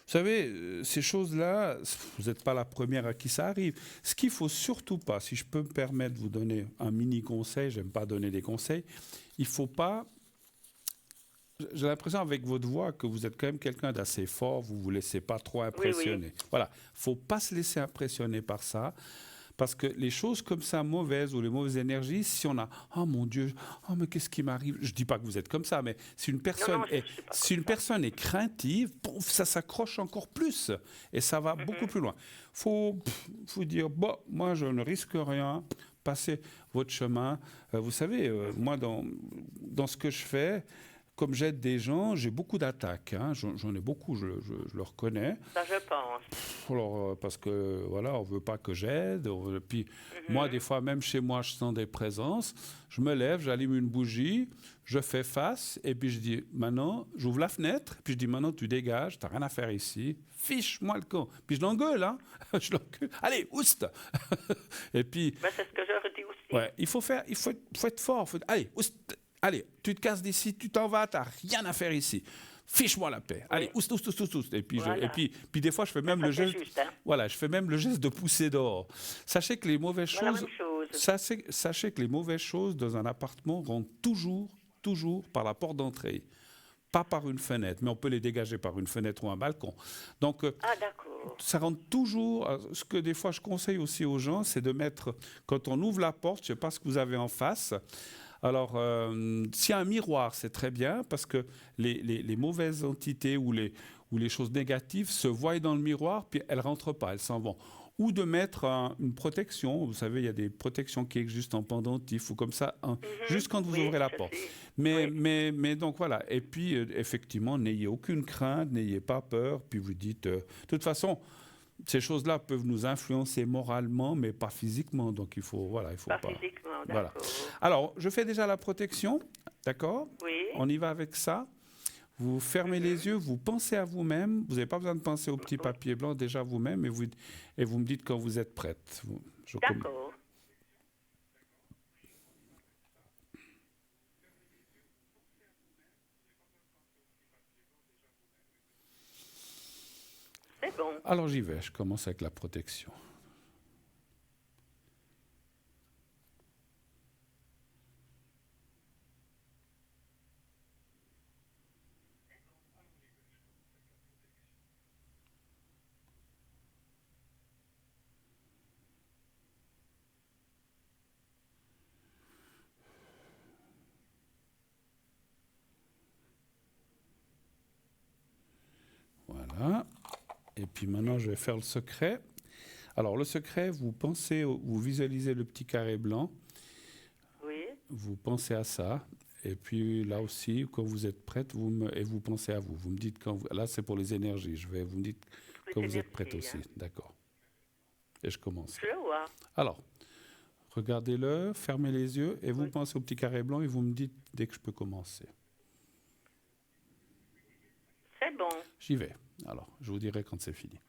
Vous savez, ces choses-là, vous n'êtes pas la première à qui ça arrive. Ce qu'il ne faut surtout pas, si je peux me permettre de vous donner un mini-conseil, j'aime pas donner des conseils, il ne faut pas... J'ai l'impression avec votre voix que vous êtes quand même quelqu'un d'assez fort, vous ne vous laissez pas trop impressionner. Oui. Voilà, il ne faut pas se laisser impressionner par ça. Parce que les choses comme ça, mauvaises ou les mauvaises énergies, si on a « Oh mon Dieu, oh mais qu'est-ce qui m'arrive ?» Je ne dis pas que vous êtes comme ça, mais si une personne, personne est craintive, ça s'accroche encore plus et ça va beaucoup plus loin. Faut dire « Bon, moi je ne risque rien, passez votre chemin. » Vous savez, moi dans ce que je fais, comme j'aide des gens, j'ai beaucoup d'attaques. Hein. J'en ai beaucoup, je le reconnais. Ça, je pense. Alors, parce que, voilà, on ne veut pas que j'aide. Puis, moi, des fois, même chez moi, je sens des présences. Je me lève, j'allume une bougie, je fais face, et puis je dis, maintenant, j'ouvre la fenêtre, puis je dis, maintenant, tu dégages, tu n'as rien à faire ici. Fiche-moi le camp. Puis je l'engueule, hein. Je l'engueule. Allez, oust. Et puis... Ben, c'est ce que je redis aussi. Ouais, il faut être fort. Allez, oust. Allez, tu te casses d'ici, tu t'en vas, tu n'as rien à faire ici. Fiche-moi la paix. Allez, oust. Et puis, voilà. puis des fois, je fais même le geste. Juste, hein. Voilà, je fais même le geste de pousser dehors. Sachez que les mauvaises choses. Sachez que les mauvaises choses dans un appartement rentrent toujours par la porte d'entrée. Pas par une fenêtre, mais on peut les dégager par une fenêtre ou un balcon. Donc, ça rentre toujours. Ce que des fois je conseille aussi aux gens, c'est de mettre, quand on ouvre la porte, je ne sais pas ce que vous avez en face. Alors, s'il y a un miroir, c'est très bien parce que les mauvaises entités ou les choses négatives se voient dans le miroir, puis elles ne rentrent pas, elles s'en vont. Ou de mettre une protection. Vous savez, il y a des protections qui existent en pendentif ou comme ça, juste quand vous ouvrez la porte. Mais donc voilà. Et puis, effectivement, n'ayez aucune crainte, n'ayez pas peur. Puis vous dites, de toute façon, ces choses-là peuvent nous influencer moralement, mais pas physiquement. Donc il faut pas. Physiquement, voilà. Alors, je fais déjà la protection, d'accord? Oui. On y va avec ça. Vous fermez les yeux, vous pensez à vous-même. Vous n'avez pas besoin de penser au petit papier blanc, déjà vous-même, et vous me dites quand vous êtes prête. D'accord. C'est bon. Alors j'y vais, je commence avec la protection. Voilà. Et puis maintenant, je vais faire le secret. Alors, le secret, vous visualisez le petit carré blanc. Oui. Vous pensez à ça. Et puis là aussi, quand vous êtes prête, vous pensez à vous. Vous me dites là, c'est pour les énergies. Vous me dites quand vous êtes prête aussi. D'accord. Et je commence. Je vois. Alors, regardez-le, fermez les yeux et vous pensez au petit carré blanc et vous me dites dès que je peux commencer. C'est bon. J'y vais. Alors, je vous dirai quand c'est fini.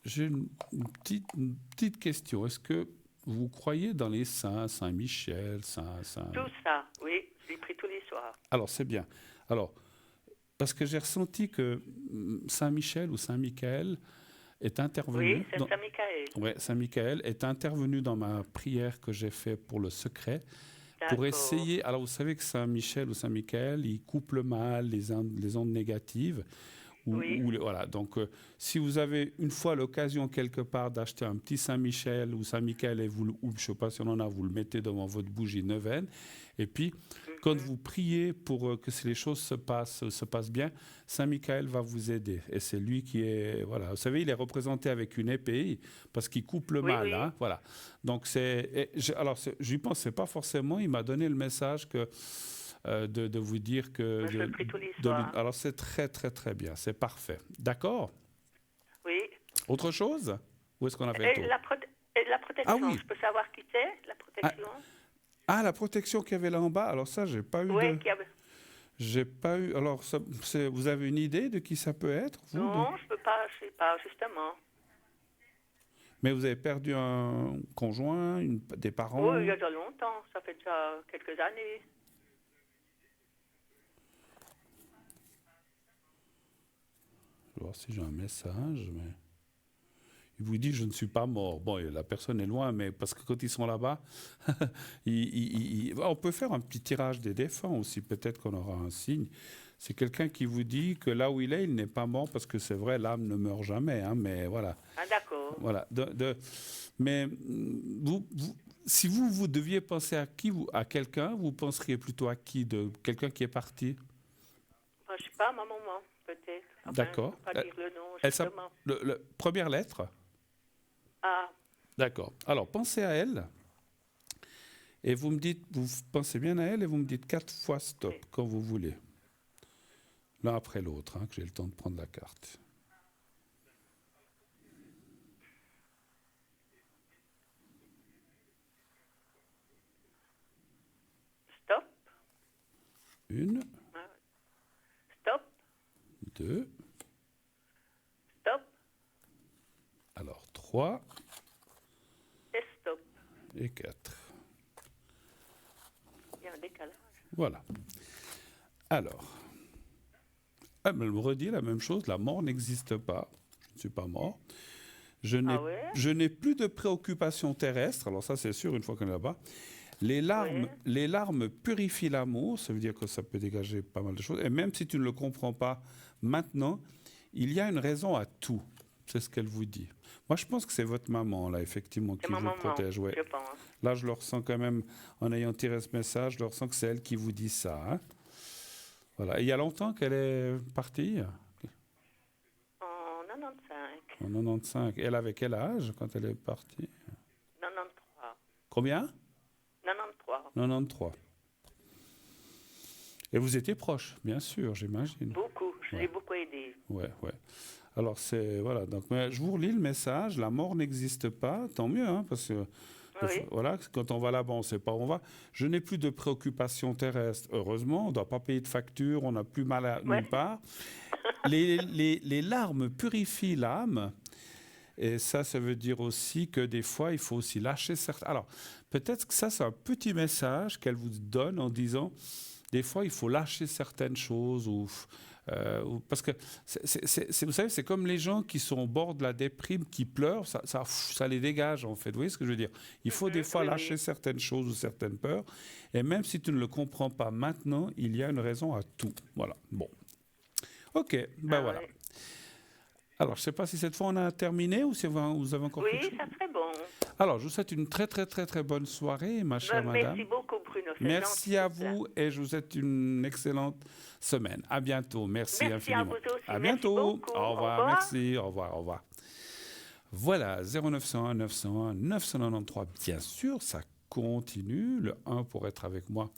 J'ai une petite question. Est-ce que vous croyez dans les saints, Saint-Michel, Saint... Tout ça, oui. Je l'ai pris tous les soirs. Alors, c'est bien. Alors, parce que j'ai ressenti que Saint-Michel ou Saint-Michael est intervenu... Oui, c'est Saint-Michael. Oui, Saint-Michael est intervenu dans ma prière que j'ai faite pour le secret. Pour essayer... Alors, vous savez que Saint-Michel ou Saint-Michael, il coupe le mal, les ondes négatives. Voilà. Donc, si vous avez une fois l'occasion quelque part d'acheter un petit Saint-Michel ou Saint-Michael, et je ne sais pas si on en a, vous le mettez devant votre bougie neuvaine. Et puis, quand vous priez pour que les choses se passent bien, Saint-Michael va vous aider. Et c'est lui qui est... Voilà. Vous savez, il est représenté avec une épée parce qu'il coupe le mal. Oui. Hein, voilà. Donc, je lui pense, c'est pas forcément... Il m'a donné le message que... De vous dire que... Je le prie tous les soirs. Alors, c'est très, très, très bien. C'est parfait. D'accord? Oui. Autre chose? Où est-ce qu'on a fait le tour? La protection, Ah oui. je peux savoir qui c'est, la protection? La protection qu'il y avait là en bas. Alors ça, j'ai pas eu J'ai pas eu... Alors, vous avez une idée de qui ça peut être, vous? Non, je peux pas, je sais pas, justement. Mais vous avez perdu un conjoint, des parents? Oui, il y a déjà longtemps. Ça fait déjà quelques années. Je vais voir si j'ai un message, mais... Il vous dit « je ne suis pas mort ». Bon, la personne est loin, mais parce que quand ils sont là-bas, on peut faire un petit tirage des défunts aussi, peut-être qu'on aura un signe. C'est quelqu'un qui vous dit que là où il est, il n'est pas mort, parce que c'est vrai, l'âme ne meurt jamais, hein, mais voilà. Ah, d'accord. Voilà. Mais si vous deviez penser à quelqu'un, vous penseriez plutôt à qui? De quelqu'un qui est parti? Je ne sais pas, ma maman, peut-être. Enfin, d'accord. Je ne peux pas dire le nom, justement. Première lettre? Ah. D'accord. Alors, pensez à elle. Et vous pensez bien à elle et vous me dites 4 fois stop quand vous voulez. L'un après l'autre, hein, que j'ai le temps de prendre la carte. Stop. 1. Stop. 2. Stop. Alors 3. Et stop. Et 4. Il y a un décalage. Voilà. Alors, elle me redit la même chose, la mort n'existe pas, je ne suis pas mort. Je n'ai plus de préoccupations terrestres, alors ça c'est sûr une fois qu'on est là-bas. Oui. Les larmes purifient l'amour, ça veut dire que ça peut dégager pas mal de choses. Et même si tu ne le comprends pas maintenant, il y a une raison à tout. C'est ce qu'elle vous dit. Moi, je pense que c'est votre maman, là, effectivement, C'est qui ma vous maman, protège. Ouais. je pense. Là, je le ressens quand même, en ayant tiré ce message, je le ressens que c'est elle qui vous dit ça. Hein. Voilà. Et il y a longtemps qu'elle est partie, En 95. en 95. Elle avait quel âge quand elle est partie? 93. Combien? 93. 93. Et vous étiez proche, bien sûr, j'imagine. Beaucoup. Je l'ai Ouais. beaucoup aidé. Ouais, ouais. Alors, c'est. Voilà. Donc, mais je vous relis le message. La mort n'existe pas. Tant mieux, hein, parce que. Oui. Voilà, quand on va là-bas, on ne sait pas où on va. Je n'ai plus de préoccupations terrestres. Heureusement, on ne doit pas payer de facture, on n'a plus mal à Ouais. nulle part. Les larmes purifient l'âme. Et ça veut dire aussi que des fois, il faut aussi lâcher certains. Alors, peut-être que ça, c'est un petit message qu'elle vous donne en disant, des fois, il faut lâcher certaines choses parce que, vous savez, c'est comme les gens qui sont au bord de la déprime, qui pleurent, ça les dégage, en fait. Vous voyez ce que je veux dire? Il faut des fois Oui, lâcher oui. certaines choses ou certaines peurs. Et même si tu ne le comprends pas maintenant, il y a une raison à tout. Voilà. Bon. OK. Ben Ah, voilà. oui. Alors, je ne sais pas si cette fois on a terminé ou si vous avez encore quelque Oui, chose. ça serait bon. Alors, je vous souhaite une très, très, très, très bonne soirée, ma chère madame. Merci beaucoup, Bruno. C'est Merci gentil, à tout ça. vous et je vous souhaite une excellente semaine. À bientôt. Merci Merci à infiniment. vous aussi. À Merci bientôt. beaucoup. Au Au revoir. revoir. Merci. Au revoir. Au revoir. Voilà, 0901 901 993. Bien sûr, ça continue. Le 1 pour être avec moi.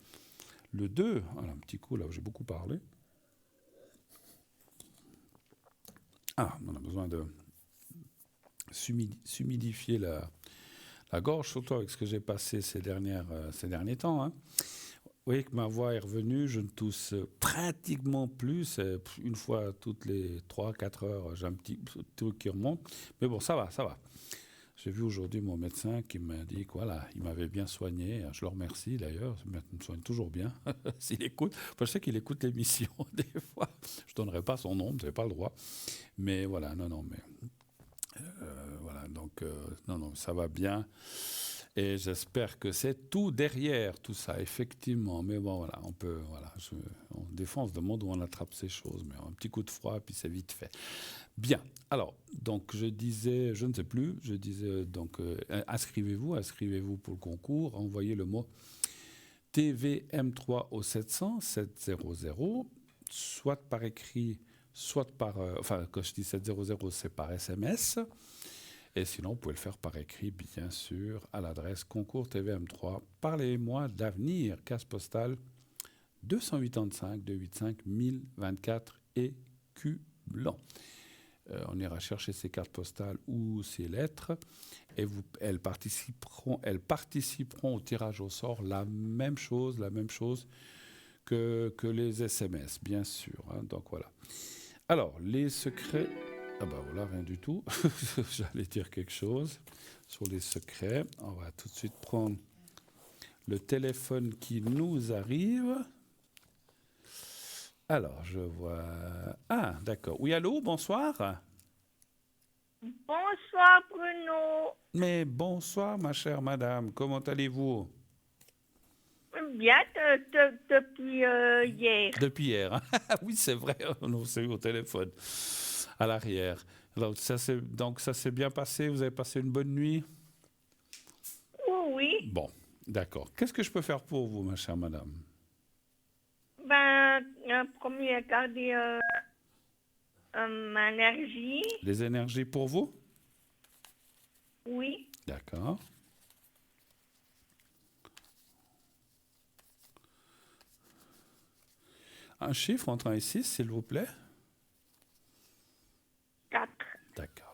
Le 2, alors, un petit coup là où j'ai beaucoup parlé. Ah, on a besoin de s'humidifier la gorge, surtout avec ce que j'ai passé ces derniers temps. Hein. Vous voyez que ma voix est revenue, je ne tousse pratiquement plus. Une fois toutes les 3-4 heures, j'ai un petit truc qui remonte. Mais bon, ça va, ça va. J'ai vu aujourd'hui mon médecin qui m'a dit que voilà, il m'avait bien soigné. Je le remercie d'ailleurs, il me soigne toujours bien. S'il écoute, je sais qu'il écoute l'émission des fois. Je ne donnerai pas son nom, je n'ai pas le droit. Mais voilà, non, mais voilà, donc non, ça va bien. Et j'espère que c'est tout derrière tout ça, effectivement. Mais bon, voilà, on peut, voilà, des fois on se demande où on attrape ces choses, mais un petit coup de froid, puis c'est vite fait. Bien. Alors, donc je disais, je ne sais plus, je disais donc inscrivez-vous pour le concours, envoyez le mot TVM3 au 700 700, soit par écrit, soit par, enfin quand je dis 700, c'est par SMS. Et sinon, vous pouvez le faire par écrit, bien sûr, à l'adresse concours TVM3. Parlez-moi d'avenir, case postale 285 285 1024 écu-blanc. On ira chercher ces cartes postales ou ces lettres et elles participeront au tirage au sort, la même chose que les SMS, bien sûr. Hein, donc voilà. Alors, les secrets... Ah ben voilà, rien du tout. J'allais dire quelque chose sur les secrets. On va tout de suite prendre le téléphone qui nous arrive. Alors, je vois... Ah, d'accord. Oui, allô, bonsoir. Bonsoir Bruno. Mais bonsoir, ma chère madame. Comment allez-vous? Bien depuis hier. Depuis hier. Hein. Oui, c'est vrai, on s'est eu au téléphone, à l'arrière. Alors, donc, ça s'est bien passé? Vous avez passé une bonne nuit? Oui. Bon, d'accord. Qu'est-ce que je peux faire pour vous, ma chère madame? Ben, premier, regarder ma énergie. Les énergies pour vous? Oui. D'accord. Un chiffre entre 1 et 6, s'il vous plaît. 4. D'accord.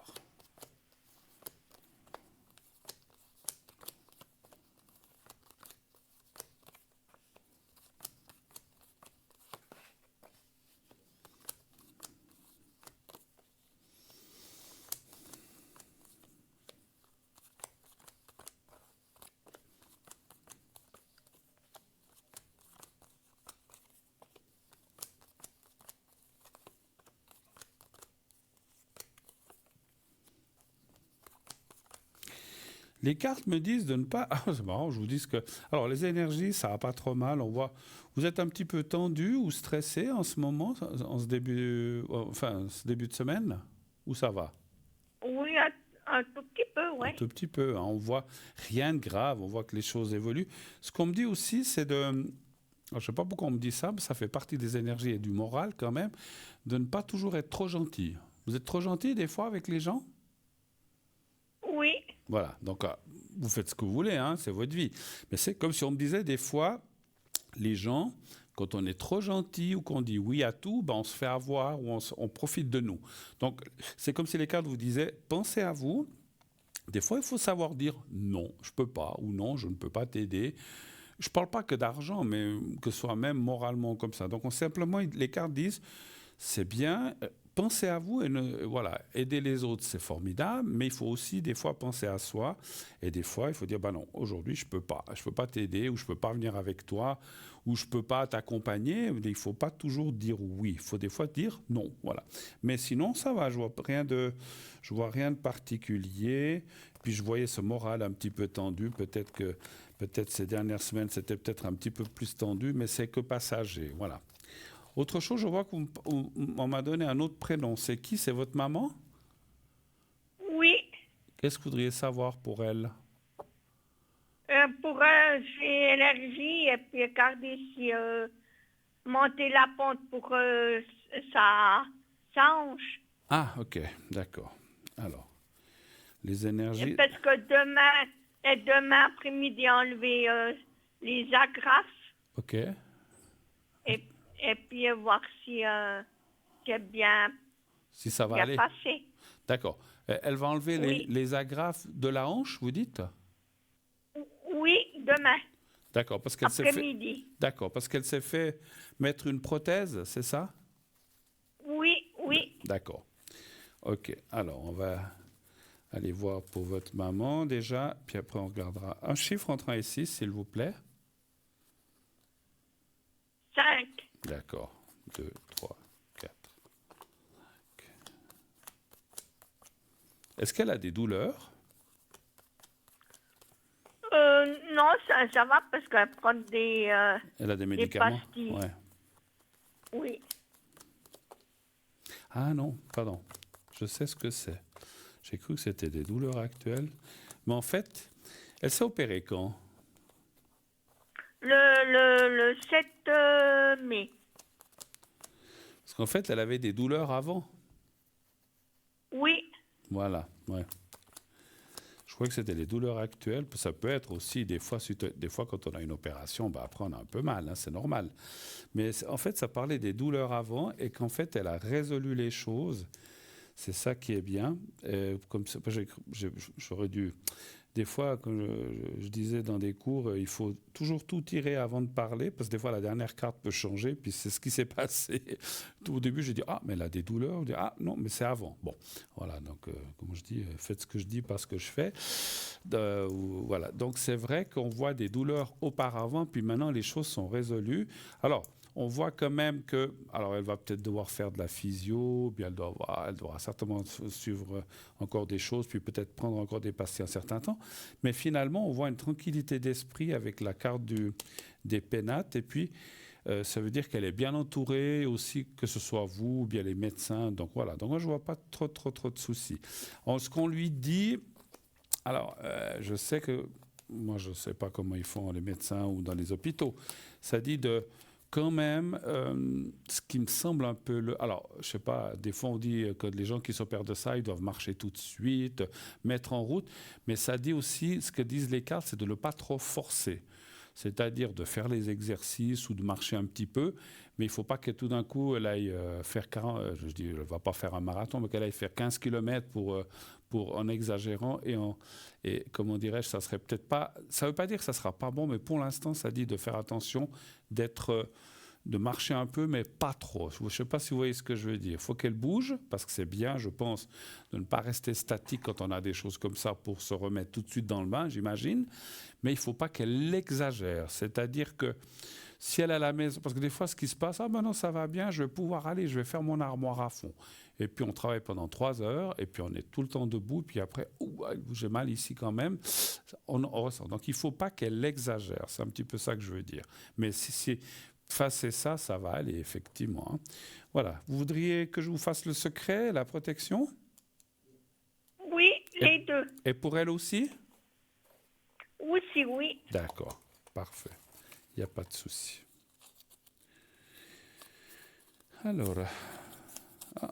Les cartes me disent de ne pas... Ah, c'est marrant, je vous dis que... Alors, les énergies, ça va pas trop mal. On voit... Vous êtes un petit peu tendu ou stressé en ce moment, en ce début, ce début de semaine? Ou ça va? Oui, un tout petit peu, Un oui. tout petit peu. Hein. On voit rien de grave, on voit que les choses évoluent. Ce qu'on me dit aussi, c'est de... Alors, je ne sais pas pourquoi on me dit ça, mais ça fait partie des énergies et du moral quand même, de ne pas toujours être trop gentil. Vous êtes trop gentil des fois avec les gens? Oui, Voilà, donc vous faites ce que vous voulez, hein, c'est votre vie. Mais c'est comme si on me disait des fois, les gens, quand on est trop gentil ou qu'on dit oui à tout, ben on se fait avoir ou on profite de nous. Donc c'est comme si les cartes vous disaient, pensez à vous. Des fois, il faut savoir dire non, je ne peux pas, ou non, je ne peux pas t'aider. Je ne parle pas que d'argent, mais que ce soit même moralement comme ça. Donc simplement, les cartes disent, c'est bien, pensez à vous et voilà, aider les autres, c'est formidable, mais il faut aussi des fois penser à soi. Et des fois, il faut dire, bah non, aujourd'hui, je peux pas t'aider, ou je peux pas venir avec toi, ou je peux pas t'accompagner. Il faut pas toujours dire oui, il faut des fois dire non, voilà. Mais sinon, ça va, je vois rien de particulier. Puis je voyais ce moral un petit peu tendu, peut-être ces dernières semaines, c'était peut-être un petit peu plus tendu, mais c'est que passager, voilà. Autre chose, je vois qu'on m'a donné un autre prénom. C'est qui? C'est votre maman? oui. Qu'est-ce que vous voudriez savoir pour elle? Pour j'ai énergie et puis regarder si monter la pente pour sa hanche. Ah, ok, d'accord. Alors, les Et énergies... parce que demain après-midi, enlever les agrafes Ok, et puis voir si c'est bien, si ça va bien aller. passé. D'accord. Elle va enlever Oui. les agrafes de la hanche, vous dites? Oui, demain, D'accord, parce qu'elle s'est fait... après-midi. D'accord, parce qu'elle s'est fait mettre une prothèse, c'est ça? Oui, oui. D'accord. Ok, alors on va aller voir pour votre maman déjà, puis après on regardera un chiffre entre 1 et 6, s'il vous plaît. 5. D'accord. 2, 3, 4. Est-ce qu'elle a des douleurs? Non, ça va parce qu'elle prend des Elle a des médicaments? pastilles. Ouais. Oui. Ah non, pardon. Je sais ce que c'est. J'ai cru que c'était des douleurs actuelles. Mais en fait, elle s'est opérée quand? Le 7 mai. Parce qu'en fait, elle avait des douleurs avant. Oui. Voilà, ouais. Je crois que c'était les douleurs actuelles. Ça peut être aussi des fois quand on a une opération, bah après on a un peu mal, hein, c'est normal. Mais en fait, ça parlait des douleurs avant et qu'en fait, elle a résolu les choses. C'est ça qui est bien. Comme ça, j'aurais dû... Des fois, quand je disais dans des cours, il faut toujours tout tirer avant de parler, parce que des fois, la dernière carte peut changer, puis c'est ce qui s'est passé. Au début, j'ai dit, ah, mais elle a des douleurs. Je dis, ah, non, mais c'est avant. Bon, voilà, donc, comme je dis, faites ce que je dis, pas ce que je fais. Voilà, donc c'est vrai qu'on voit des douleurs auparavant, puis maintenant, les choses sont résolues. Alors, on voit quand même que, alors elle va peut-être devoir faire de la physio, puis elle devra certainement suivre encore des choses, puis peut-être prendre encore des pastilles un certain temps. Mais finalement, on voit une tranquillité d'esprit avec la carte des pénates. Et puis, ça veut dire qu'elle est bien entourée aussi, que ce soit vous ou bien les médecins. Donc voilà, donc moi, je ne vois pas trop de soucis. Ce qu'on lui dit, alors je sais que, moi je ne sais pas comment ils font les médecins ou dans les hôpitaux, ça dit de... Quand même, ce qui me semble un peu... Alors, je ne sais pas, des fois on dit que les gens qui s'opèrent de ça, ils doivent marcher tout de suite, mettre en route, mais ça dit aussi, ce que disent les cartes, c'est de ne pas trop forcer. C'est-à-dire de faire les exercices ou de marcher un petit peu, mais il ne faut pas que tout d'un coup, elle aille faire 40... je dis, elle ne va pas faire un marathon, mais qu'elle aille faire 15 km en exagérant et comment dirais-je, ça serait peut-être pas... Ça ne veut pas dire que ça ne sera pas bon, mais pour l'instant, ça dit de faire attention, de marcher un peu, mais pas trop. Je ne sais pas si vous voyez ce que je veux dire. Il faut qu'elle bouge, parce que c'est bien, je pense, de ne pas rester statique quand on a des choses comme ça pour se remettre tout de suite dans le bain, j'imagine. Mais il ne faut pas qu'elle l'exagère. C'est-à-dire que Si elle est à la maison, parce que des fois, ce qui se passe, ah ben non, ça va bien, je vais pouvoir aller, je vais faire mon armoire à fond. Et puis on travaille pendant 3 heures, et puis on est tout le temps debout, puis après, j'ai mal ici quand même. On ressent. Donc il ne faut pas qu'elle exagère, c'est un petit peu ça que je veux dire. Mais si face à ça, ça va aller, effectivement. Hein. Voilà. Vous voudriez que je vous fasse le secret, la protection? Oui, les deux. Et pour elle aussi? Aussi, oui. D'accord, parfait. Il n'y a pas de souci. Alors,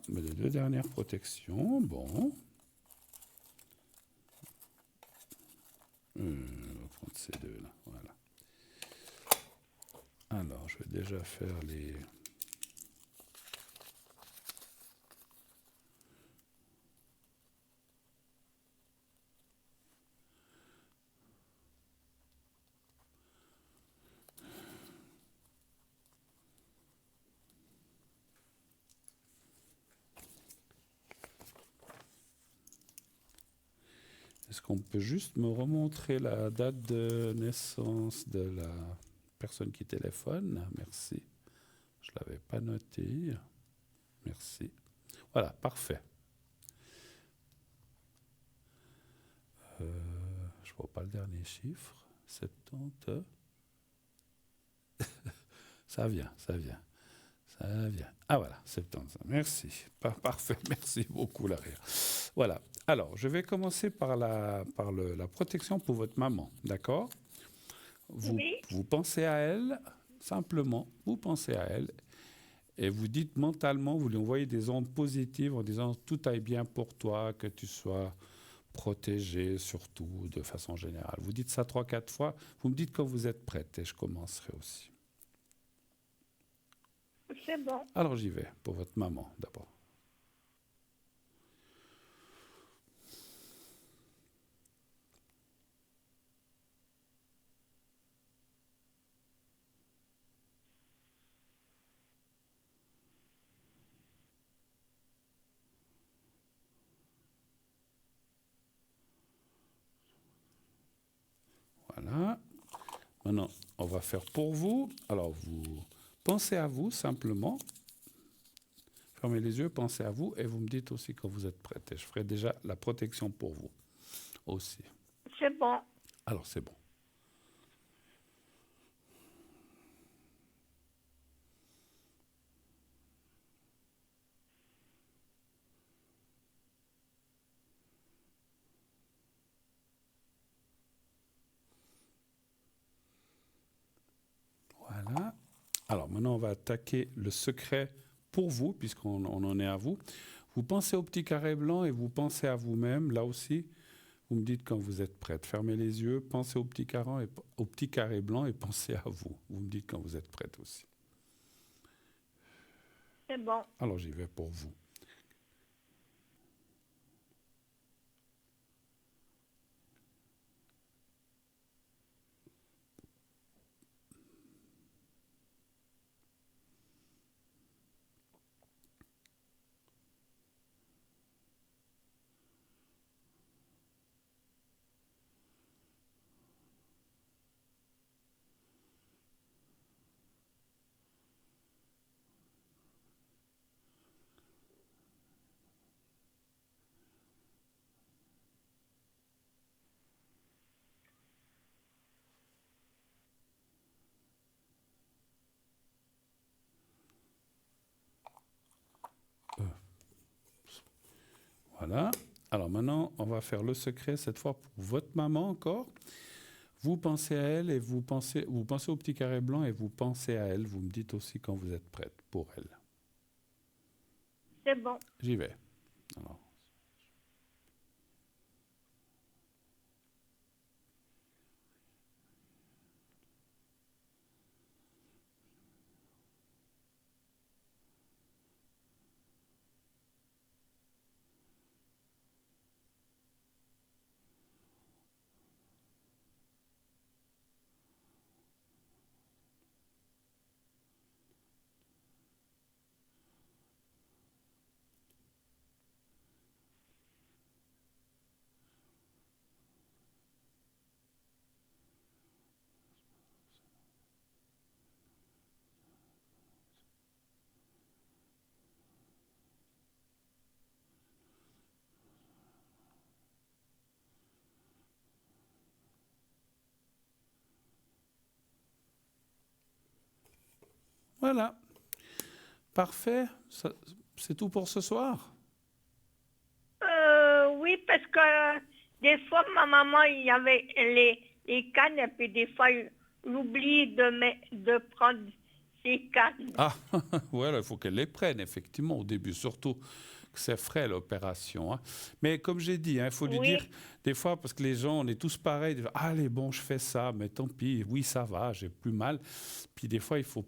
mais les 2 dernières protections, bon. On va prendre ces 2-là, voilà. Alors, je vais déjà faire les... Est-ce qu'on peut juste me remontrer la date de naissance de la personne qui téléphone? Merci. Je ne l'avais pas noté. Merci. Voilà, parfait. Je ne vois pas le dernier chiffre. 70. Ça vient. Ah voilà, 70. Merci. Parfait, merci beaucoup, Laria. Voilà. Alors, je vais commencer par la protection pour votre maman, d'accord? Oui. Vous pensez à elle, simplement, vous pensez à elle, et vous dites mentalement, vous lui envoyez des ondes positives en disant tout aille bien pour toi, que tu sois protégé surtout de façon générale. Vous dites ça 3-4 fois, vous me dites quand vous êtes prête et je commencerai aussi. C'est bon. Alors j'y vais pour votre maman d'abord. Voilà. Maintenant, on va faire pour vous. Alors, vous pensez à vous simplement. Fermez les yeux, pensez à vous et vous me dites aussi quand vous êtes prête. Et je ferai déjà la protection pour vous aussi. C'est bon. Alors, c'est bon. Voilà. Alors, maintenant, on va attaquer le secret pour vous, puisqu'on en est à vous. Vous pensez au petit carré blanc et vous pensez à vous-même. Là aussi, vous me dites quand vous êtes prête. Fermez les yeux, pensez au petit carré blanc et pensez à vous. Vous me dites quand vous êtes prête aussi. C'est bon. Alors, j'y vais pour vous. Voilà. Alors maintenant, on va faire le secret, cette fois pour votre maman encore. Vous pensez à elle et vous pensez au petit carré blanc et vous pensez à elle. Vous me dites aussi quand vous êtes prête pour elle. C'est bon. J'y vais. Alors. Voilà. Parfait. C'est tout pour ce soir. Oui, parce que des fois, ma maman, il y avait les cannes, et puis des fois, j'oublie de prendre ces cannes. Ah, voilà, il faut qu'elle les prenne, effectivement, au début, surtout que c'est frais l'opération. Hein. Mais comme j'ai dit, il faut lui dire, des fois, parce que les gens, on est tous pareils, allez, bon, je fais ça, mais tant pis, oui, ça va, j'ai plus mal. Puis des fois, il faut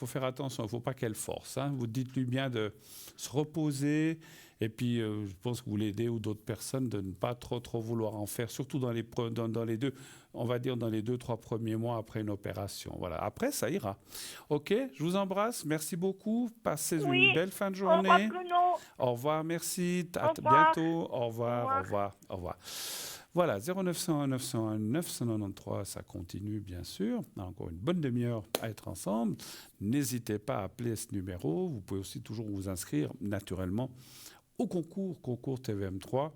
faire attention, il ne faut pas qu'elle force. Hein. Vous dites-lui bien de se reposer. Et puis, je pense que vous l'aidez ou d'autres personnes de ne pas trop vouloir en faire, surtout dans les deux, on va dire dans les 2-3 premiers mois après une opération. Voilà. Après, ça ira. OK, je vous embrasse. Merci beaucoup. Passez une belle fin de journée. Au revoir, merci. À bientôt. Au revoir, au revoir, au revoir. Voilà, 0901 901 993, ça continue bien sûr. On a encore une bonne demi-heure à être ensemble. N'hésitez pas à appeler ce numéro. Vous pouvez aussi toujours vous inscrire naturellement au concours TVM3,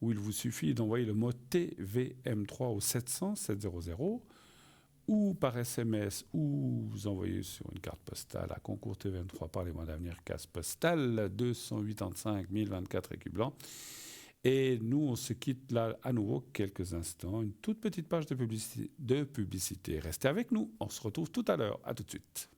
où il vous suffit d'envoyer le mot TVM3 au 700 700 ou par SMS, ou vous envoyez sur une carte postale à concours TVM3 par les mois d'avenir, case postale 285 024 écu-blanc. Et nous, on se quitte là à nouveau quelques instants. Une toute petite page de publicité. Restez avec nous, on se retrouve tout à l'heure. À tout de suite.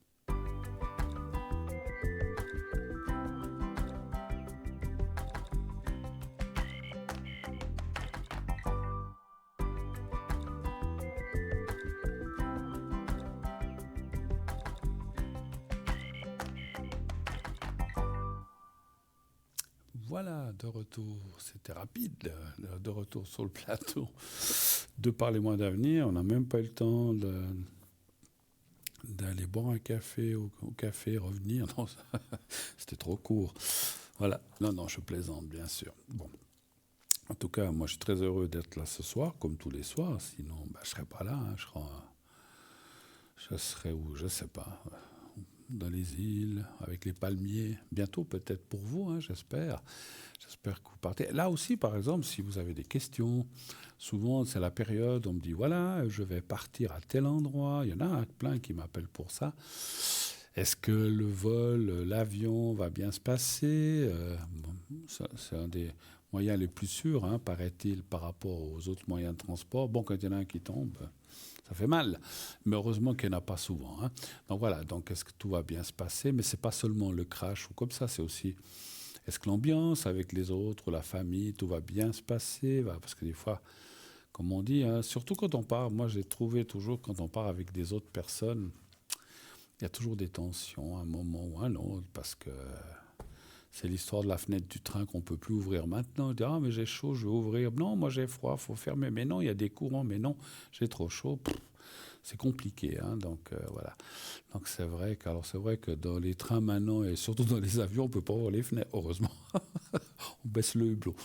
Voilà, de retour, c'était rapide, de retour sur le plateau de Parlez-moi d'avenir. On n'a même pas eu le temps d'aller boire un café au café, revenir. Non, c'était trop court. Voilà, non, je plaisante, bien sûr. Bon, en tout cas, moi, je suis très heureux d'être là ce soir, comme tous les soirs. Sinon, je ne serais pas là. Hein. Je serais où, je ne sais pas. Dans les îles, avec les palmiers. Bientôt, peut-être pour vous, hein, j'espère. J'espère que vous partez. Là aussi, par exemple, si vous avez des questions, souvent, c'est la période, on me dit, voilà, je vais partir à tel endroit. Il y en a plein qui m'appellent pour ça. Est-ce que le vol, l'avion va bien se passer c'est un des moyens les plus sûrs, hein, paraît-il, par rapport aux autres moyens de transport. Bon, quand il y en a un qui tombe... ça fait mal, mais heureusement qu'il n'y en a pas souvent. Hein. Donc voilà, donc est-ce que tout va bien se passer? Mais ce n'est pas seulement le crash ou comme ça, c'est aussi, est-ce que l'ambiance avec les autres, la famille, tout va bien se passer? Parce que des fois, comme on dit, hein, surtout quand on part, moi j'ai trouvé toujours, quand on part avec des autres personnes, il y a toujours des tensions, un moment ou un autre, parce que... c'est l'histoire de la fenêtre du train qu'on ne peut plus ouvrir maintenant. On dit, mais j'ai chaud, je vais ouvrir. Non, moi j'ai froid, il faut fermer. Mais non, il y a des courants. Mais non, j'ai trop chaud. C'est compliqué. Hein, donc voilà. Donc c'est vrai que dans les trains maintenant, et surtout dans les avions, on ne peut pas ouvrir les fenêtres, heureusement. On baisse le hublot.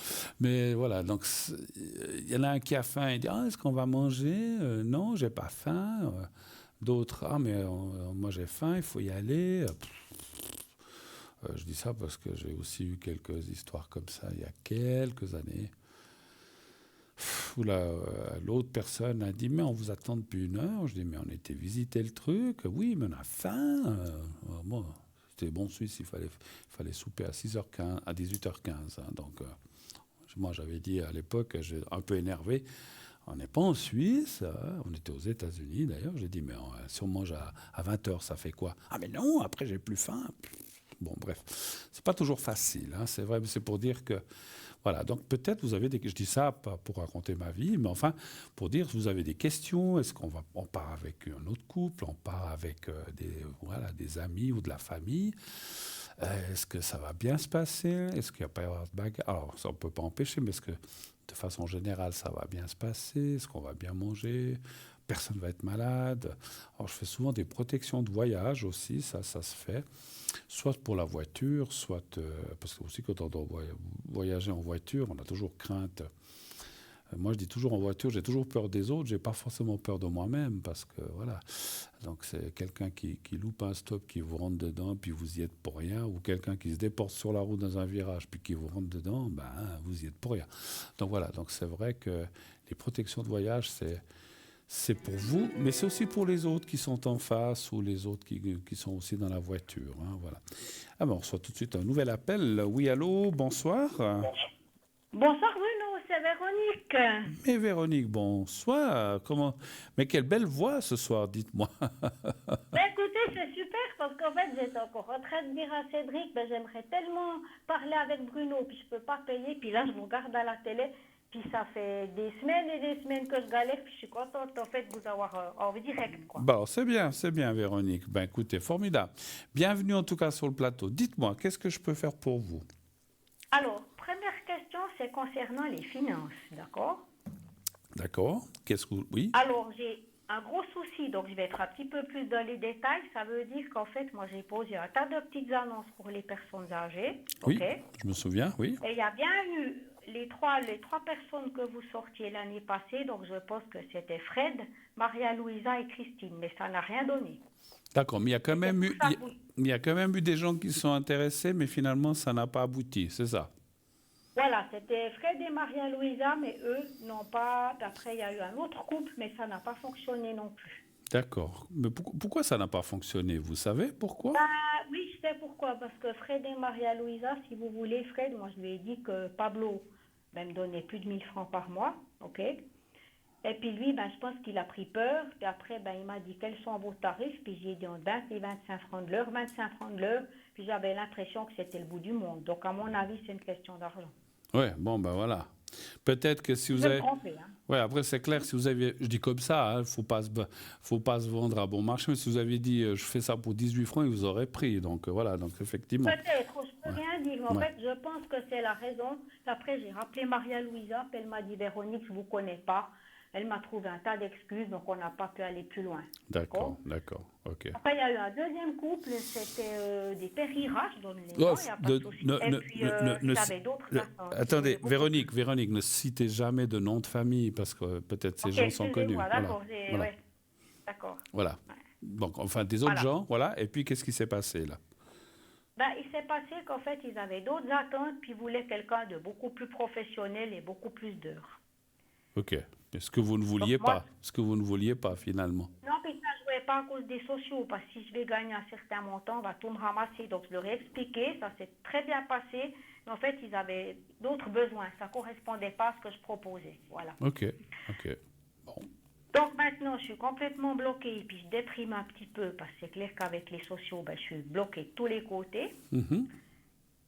Mais voilà, donc il y en a un qui a faim, il dit, est-ce qu'on va manger? Non, j'ai pas faim. D'autres, mais moi j'ai faim, il faut y aller. Je dis ça parce que j'ai aussi eu quelques histoires comme ça il y a quelques années. Où l'autre personne a dit, mais on vous attend depuis 1 heure. Je dis, mais on était visiter le truc. Oui, mais on a faim. Moi, c'était bon Suisse, il fallait souper à 6h15, à 18h15. Hein, donc, moi, j'avais dit à l'époque, j'ai un peu énervé, on n'est pas en Suisse, on était aux États-Unis d'ailleurs. J'ai dit, mais si on mange à 20h, ça fait quoi? Ah, mais non, après, j'ai plus faim. Bon, bref, c'est pas toujours facile, hein, c'est vrai, mais c'est pour dire que, voilà, donc peut-être vous avez je dis ça pas pour raconter ma vie, mais enfin, pour dire que vous avez des questions, est-ce on part avec un autre couple, on part avec des amis ou de la famille, est-ce que ça va bien se passer, est-ce qu'il n'y a pas y avoir de bagarre? Alors, ça on ne peut pas empêcher, mais est-ce que de façon générale, ça va bien se passer, est-ce qu'on va bien manger? Personne ne va être malade. Alors, je fais souvent des protections de voyage aussi, ça se fait. Soit pour la voiture, soit... parce que aussi, quand on doit voyager en voiture, on a toujours crainte. Moi, je dis toujours en voiture, j'ai toujours peur des autres, j'ai pas forcément peur de moi-même, parce que, voilà. Donc, c'est quelqu'un qui loupe un stop, qui vous rentre dedans, puis vous y êtes pour rien, ou quelqu'un qui se déporte sur la route dans un virage, puis qui vous rentre dedans, vous y êtes pour rien. Donc, voilà. Donc, c'est vrai que les protections de voyage, c'est pour vous, mais c'est aussi pour les autres qui sont en face ou les autres qui sont aussi dans la voiture. Hein, voilà. Ah ben, on reçoit tout de suite un nouvel appel. Oui, allô, bonsoir. Bonsoir Bruno, c'est Véronique. Mais Véronique, bonsoir. Comment... Mais quelle belle voix ce soir, dites-moi. Écoutez, c'est super parce qu'en fait j'étais encore en train de dire à Cédric, j'aimerais tellement parler avec Bruno, puis je peux pas payer, puis là je vous regarde à la télé, puis ça fait des semaines et des semaines que je galère, puis je suis contente en fait de vous avoir en direct, quoi. Bon, c'est bien Véronique. Ben écoutez, formidable. Bienvenue en tout cas sur le plateau. Dites-moi, qu'est-ce que je peux faire pour vous? Alors, première question, c'est concernant les finances, d'accord? D'accord. Qu'est-ce que oui? Alors, j'ai un gros souci, donc je vais être un petit peu plus dans les détails. Ça veut dire qu'en fait, moi, j'ai posé un tas de petites annonces pour les personnes âgées. Oui, ok. je me souviens, oui. Et il y a bien eu les trois personnes que vous sortiez l'année passée, donc je pense que c'était Fred, Maria-Louisa et Christine, mais ça n'a rien donné. D'accord, mais il y a quand même eu, il y a quand même eu des gens qui sont intéressés, mais finalement, ça n'a pas abouti, c'est ça? Voilà, c'était Fred et Maria-Louisa, mais eux n'ont pas... Après, il y a eu un autre couple, mais ça n'a pas fonctionné non plus. D'accord. Mais pourquoi ça n'a pas fonctionné? Vous savez pourquoi? Oui, je sais pourquoi. Parce que Fred et Maria-Louisa, si vous voulez, Fred, moi je lui ai dit que Pablo me donnait plus de 1000 francs par mois, ok? Et puis lui, je pense qu'il a pris peur. Puis après, il m'a dit quels sont vos tarifs. Puis j'ai dit 20 et 25 francs de l'heure, 25 francs de l'heure. Puis j'avais l'impression que c'était le bout du monde. Donc à mon avis, c'est une question d'argent. Ouais, bon, ben voilà. Peut-être que si vous Je vais avez... me tromper, hein. Ouais, après, c'est clair, si vous aviez... Je dis comme ça, il ne faut pas se vendre à bon marché, mais si vous aviez dit, je fais ça pour 18 francs, ils vous auraient pris. Donc, voilà, donc effectivement... Peut-être, je peux rien dire. En Ouais. fait, je pense que c'est la raison. Après, j'ai rappelé Maria-Louisa, puis elle m'a dit, Véronique, je ne vous connais pas. Elle m'a trouvé un tas d'excuses, donc on n'a pas pu aller plus loin. D'accord, ok. Après, il y a eu un deuxième couple, c'était des périrages, je donne les Oh, noms, il n'y a pas de souci. Et puis, j'avais d'autres personnes. Attendez, Véronique, ne citez jamais de nom de famille, parce que peut-être ces gens sont connus. D'accord, Voilà. ouais. D'accord. Voilà. Donc, enfin, des autres gens, voilà. Et puis, qu'est-ce qui s'est passé, là? Il s'est passé qu'en fait, ils avaient d'autres attentes, puis ils voulaient quelqu'un de beaucoup plus professionnel et beaucoup plus d'heures. Ok. Ce que vous ne vouliez pas. Ce que vous ne vouliez pas, finalement. Non, mais ça ne jouait pas à cause des sociaux, parce que si je vais gagner un certain montant, on va tout me ramasser. Donc, je leur ai expliqué, ça s'est très bien passé. Mais en fait, ils avaient d'autres besoins. Ça ne correspondait pas à ce que je proposais. Voilà. Ok. Bon. Donc, maintenant, je suis complètement bloquée. Et puis, je déprime un petit peu, parce que c'est clair qu'avec les sociaux, je suis bloquée de tous les côtés. Mhm.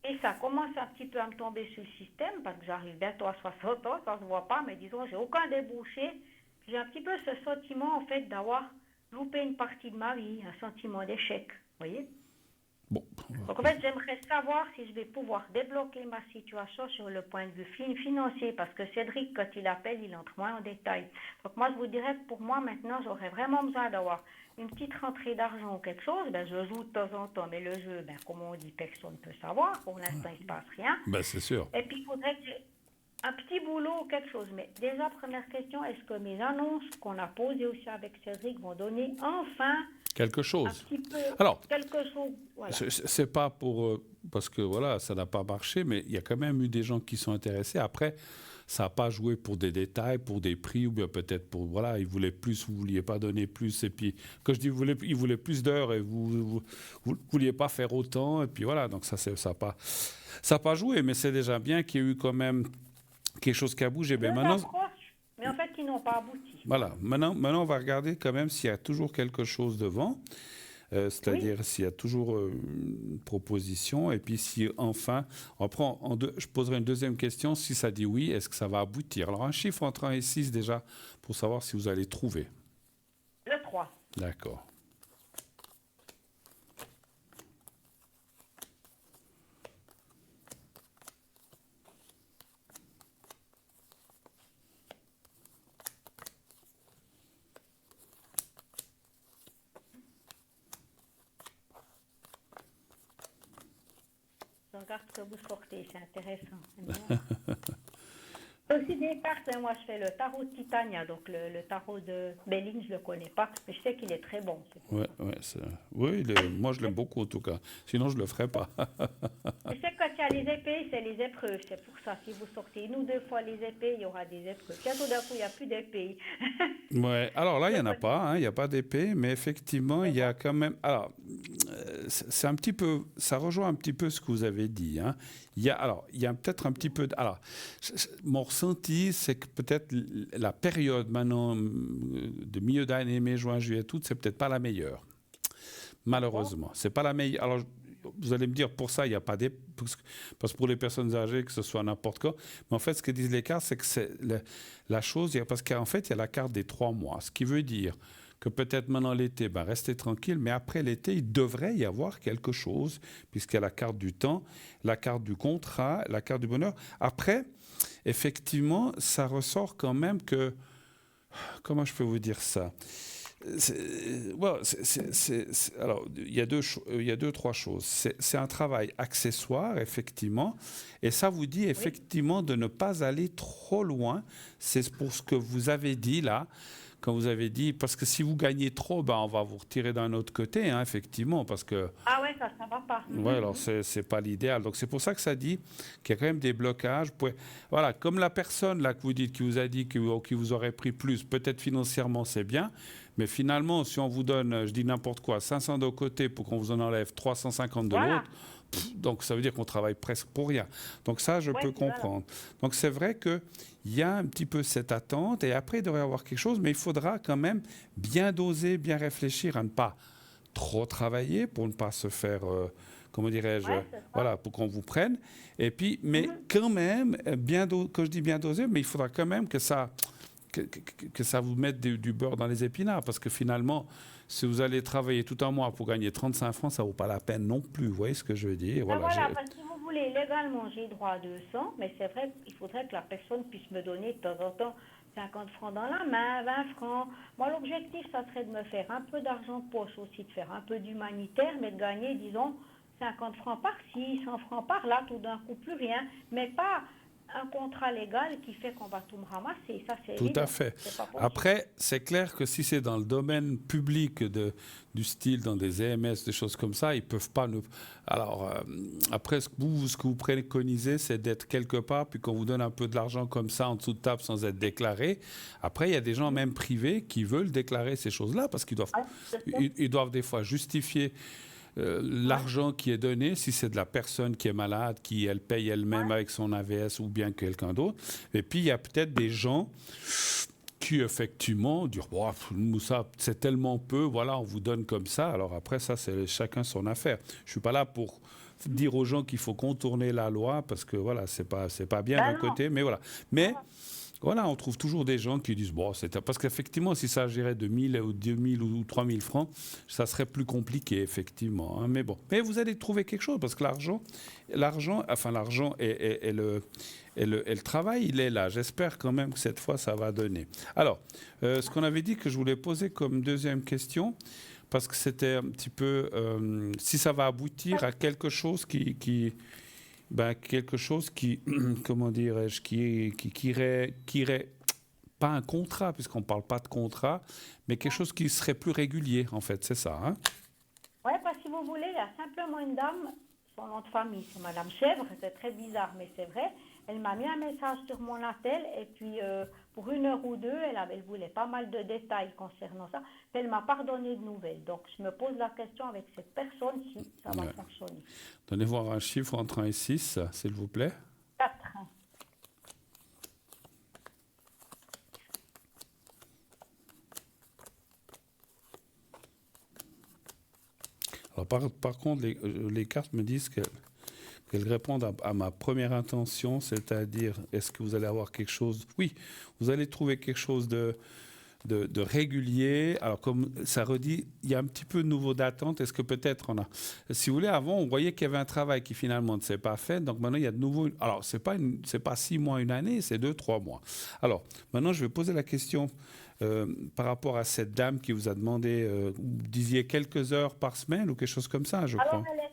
Et ça commence un petit peu à me tomber sur le système, parce que j'arrive bientôt à 60 ans, ça ne se voit pas, mais disons, j'ai aucun débouché. J'ai un petit peu ce sentiment, en fait, d'avoir loupé une partie de ma vie, un sentiment d'échec, vous voyez? Bon. Donc, en fait, j'aimerais savoir si je vais pouvoir débloquer ma situation sur le point de vue financier, parce que Cédric, quand il appelle, il entre moins en détail. Donc, moi, je vous dirais que pour moi, maintenant, j'aurais vraiment besoin d'avoir une petite rentrée d'argent ou quelque chose. Je joue de temps en temps, mais le jeu, comme on dit, personne ne peut savoir. Pour l'instant, il ne se passe rien. C'est sûr. Et puis, il faudrait que j'ai un petit boulot ou quelque chose. Mais déjà, première question, est-ce que mes annonces qu'on a posées aussi avec Cédric vont donner enfin quelque chose. un petit peu quelque chose? Voilà. C'est pas pour... parce que, voilà, ça n'a pas marché, mais il y a quand même eu des gens qui sont intéressés. Après, ça n'a pas joué pour des détails, pour des prix, ou bien peut-être pour... Voilà, ils voulaient plus, vous ne vouliez pas donner plus. Et puis, quand je dis ils voulaient plus d'heures, et vous ne vouliez pas faire autant. Et puis, voilà, donc ça n'a pas joué. Mais c'est déjà bien qu'il y ait eu quand même quelque chose qui a bougé. Maintenant, mais en fait, ils n'ont pas abouti. Voilà. Maintenant, on va regarder quand même s'il y a toujours quelque chose devant. C'est-à-dire s'il y a toujours une proposition. Et puis, si enfin, je poserai une deuxième question. Si ça dit oui, est-ce que ça va aboutir? Alors, un chiffre entre 1 et 6 déjà, pour savoir si vous allez trouver. Le 3. D'accord. Je regarde ce que vous sortez, c'est intéressant. Aussi des cartes, hein, moi je fais le tarot de Titania, donc le tarot de Belling, je le connais pas, mais je sais qu'il est très bon. Ouais, oui, moi je l'aime beaucoup en tout cas. Sinon je le ferais pas. Je sais que quand il y a les épées, c'est les épreuves. C'est pour ça, si vous sortez une ou deux fois les épées, il y aura des épreuves. Bientôt d'un coup, il n'y a plus d'épées. Ouais. Alors là, il n'y en a pas, hein, il n'y a pas d'épée, mais effectivement, il y a quand même. Alors, c'est un petit peu, ça rejoint un petit peu ce que vous avez dit. Hein. Il y a peut-être un petit peu. Alors, mon ressenti, c'est que peut-être la période maintenant de milieu d'année, mai, juin, juillet, août, c'est peut-être pas la meilleure. Malheureusement, c'est pas la meilleure. Alors, vous allez me dire, pour ça, il n'y a pas d'épée, parce que pour les personnes âgées, que ce soit n'importe quoi. Mais en fait, ce que disent les cartes, c'est que c'est la chose, parce qu'en fait, il y a la carte des 3 mois. Ce qui veut dire que peut-être maintenant l'été, restez tranquille, mais après l'été, il devrait y avoir quelque chose, puisqu'il y a la carte du temps, la carte du contrat, la carte du bonheur. Après, effectivement, ça ressort quand même que... Comment je peux vous dire ça ? Alors, il y a deux, trois choses. C'est un travail accessoire, effectivement, et ça vous dit effectivement de ne pas aller trop loin. C'est pour ce que vous avez dit là, quand vous avez dit, parce que si vous gagnez trop, on va vous retirer d'un autre côté, hein, effectivement, parce que... Ah ouais, ça va pas. Ouais, alors c'est pas l'idéal. Donc c'est pour ça que ça dit qu'il y a quand même des blocages. Voilà, comme la personne là que vous dites, qui vous a dit qui vous aurait pris plus, peut-être financièrement c'est bien, mais finalement si on vous donne, je dis n'importe quoi, 500 de côté pour qu'on vous en enlève 350 de l'autre, donc ça veut dire qu'on travaille presque pour rien. Donc ça, je peux comprendre. Donc c'est vrai qu'il y a un petit peu cette attente, et après il devrait y avoir quelque chose, mais il faudra quand même bien doser, bien réfléchir à ne pas trop travailler pour ne pas se faire... comment dirais-je, voilà, pour qu'on vous prenne. Et puis, mais quand même, quand je dis bien dosé, mais il faudra quand même que ça vous mette du beurre dans les épinards, parce que finalement, si vous allez travailler tout un mois pour gagner 35 francs, ça ne vaut pas la peine non plus. Vous voyez ce que je veux dire? Voilà, parce que si vous voulez, légalement, j'ai droit à 200, mais c'est vrai qu'il faudrait que la personne puisse me donner de temps en temps 50 francs dans la main, 20 francs. Moi, l'objectif, ça serait de me faire un peu d'argent de poche aussi, de faire un peu d'humanitaire, mais de gagner, disons, 50 francs par-ci, 100 francs par-là, tout d'un coup, plus rien, mais pas un contrat légal qui fait qu'on va tout me ramasser. Ça, c'est tout à fait. Après, c'est clair que si c'est dans le domaine public du style, dans des EMS, des choses comme ça, ils ne peuvent pas... Alors, après, ce que vous préconisez, c'est d'être quelque part, puis qu'on vous donne un peu de l'argent comme ça, en dessous de table, sans être déclaré. Après, il y a des gens, même privés, qui veulent déclarer ces choses-là, parce qu'ils doivent des fois justifier l'argent qui est donné, si c'est de la personne qui est malade, qui elle paye elle-même avec son AVS ou bien quelqu'un d'autre. Et puis il y a peut-être des gens qui effectivement disent nous ça c'est tellement peu, voilà, on vous donne comme ça. Alors après ça c'est chacun son affaire. Je suis pas là pour dire aux gens qu'il faut contourner la loi, parce que voilà, c'est pas bien d'un côté, mais voilà. Mais voilà, on trouve toujours des gens qui disent parce qu'effectivement, si ça s'agirait de 1 000 ou 2 000 ou 3 000 francs, ça serait plus compliqué, effectivement. Hein, mais bon, mais vous allez trouver quelque chose, parce que l'argent et le travail, il est là. J'espère quand même que cette fois, ça va donner. Alors, ce qu'on avait dit que je voulais poser comme deuxième question, parce que c'était un petit peu si ça va aboutir à quelque chose quelque chose qui, comment dirais-je, qui irait, pas un contrat, puisqu'on ne parle pas de contrat, mais quelque chose qui serait plus régulier, en fait, c'est ça, hein? Oui, parce que si vous voulez, il y a simplement une dame, son nom de famille, c'est Madame Chèvre, c'est très bizarre, mais c'est vrai. Elle m'a mis un message sur mon attel, et puis pour 1 heure ou 2, elle voulait pas mal de détails concernant ça. Puis elle m'a pas donné de nouvelles. Donc je me pose la question avec cette personne si ça va fonctionner. Donnez voir un chiffre entre 1 et 6, s'il vous plaît. 4. Alors par contre, les cartes me disent qu'elles répondent à ma première intention, c'est-à-dire, est-ce que vous allez avoir quelque chose... Oui, vous allez trouver quelque chose de régulier. Alors, comme ça redit, il y a un petit peu de nouveau d'attente. Est-ce que peut-être on a... Si vous voulez, avant, on voyait qu'il y avait un travail qui finalement ne s'est pas fait. Donc maintenant, il y a de nouveau... Alors, c'est pas 6 mois, 1 année, c'est 2, 3 mois. Alors, maintenant, je vais poser la question par rapport à cette dame qui vous a demandé, vous disiez quelques heures par semaine ou quelque chose comme ça, je crois. Alors, elle était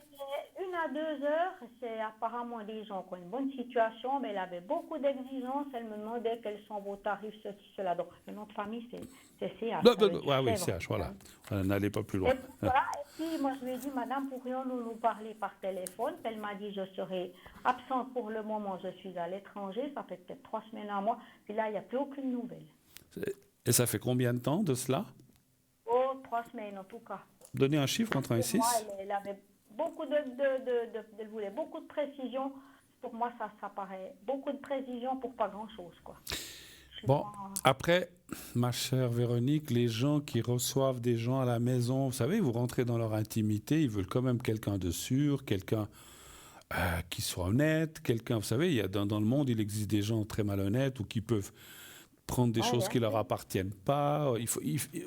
1 à 2 heures. C'est apparemment des gens qui ont une bonne situation, mais elle avait beaucoup d'exigences. Elle me demandait quels sont vos tarifs, ceci, cela. Donc, le nom de famille, c'est CH. Oui, CH, voilà. N'allez pas plus loin. Et, voilà. Et puis, moi, je lui ai dit, madame, pourrions-nous nous parler par téléphone? Elle m'a dit, je serai absente pour le moment. Je suis à l'étranger. Ça fait peut-être 3 semaines à moi. Puis là, il n'y a plus aucune nouvelle. Et ça fait combien de temps de cela? Oh, 3 semaines en tout cas. Donnez un chiffre entre 1 et 6. Moi, elle avait beaucoup elle voulait beaucoup de précision. Pour moi, ça paraît beaucoup de précision pour pas grand-chose, quoi. Bon, après, ma chère Véronique, les gens qui reçoivent des gens à la maison, vous savez, vous rentrez dans leur intimité, ils veulent quand même quelqu'un de sûr, quelqu'un qui soit honnête, quelqu'un, vous savez, il y a dans le monde, il existe des gens très malhonnêtes ou qui peuvent prendre des choses qui leur appartiennent pas.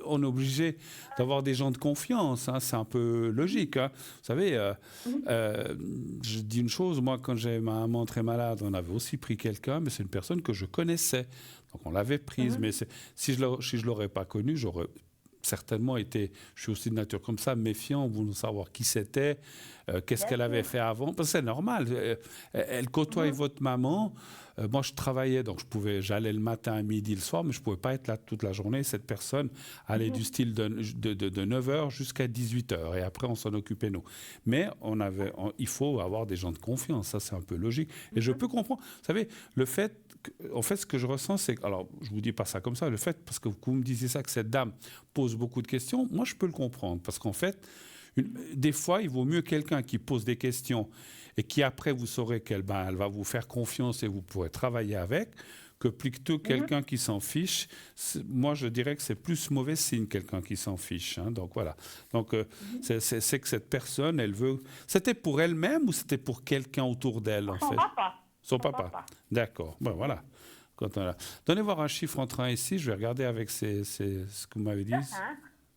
On est obligé d'avoir des gens de confiance. Hein, c'est un peu logique. Hein. Vous savez, je dis une chose. Moi, quand j'ai ma maman très malade, on avait aussi pris quelqu'un, mais c'est une personne que je connaissais. Donc, on l'avait prise. Mais si je l'aurais pas connue, j'aurais certainement été, je suis aussi de nature comme ça, méfiant, voulant savoir qui c'était, qu'est-ce qu'elle avait fait avant. Parce que c'est normal. Elle côtoie votre maman. Moi, je travaillais, donc j'allais le matin, à midi, le soir, mais je ne pouvais pas être là toute la journée. Cette personne allait du style de 9h jusqu'à 18h. Et après, on s'en occupait, nous. Mais il faut avoir des gens de confiance. Ça, c'est un peu logique. Et je peux comprendre. Vous savez, le fait, en fait, ce que je ressens, c'est que, alors, je ne vous dis pas ça comme ça, le fait, parce que vous me disiez ça, que cette dame pose beaucoup de questions, moi, je peux le comprendre. Parce qu'en fait, des fois, il vaut mieux quelqu'un qui pose des questions et qui après vous saurez qu'elle elle va vous faire confiance et vous pourrez travailler avec, que plutôt quelqu'un qui s'en fiche. Moi, je dirais que c'est plus mauvais signe quelqu'un qui s'en fiche. Hein, donc voilà. Donc c'est que cette personne, elle veut. C'était pour elle-même ou c'était pour quelqu'un autour d'elle en fait? Son papa. D'accord. Ben voilà. Donnez voir un chiffre entre 1 et 6. Je vais regarder avec ce que vous m'avez dit.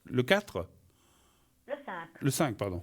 Le 4? Le 5. Le 5, pardon.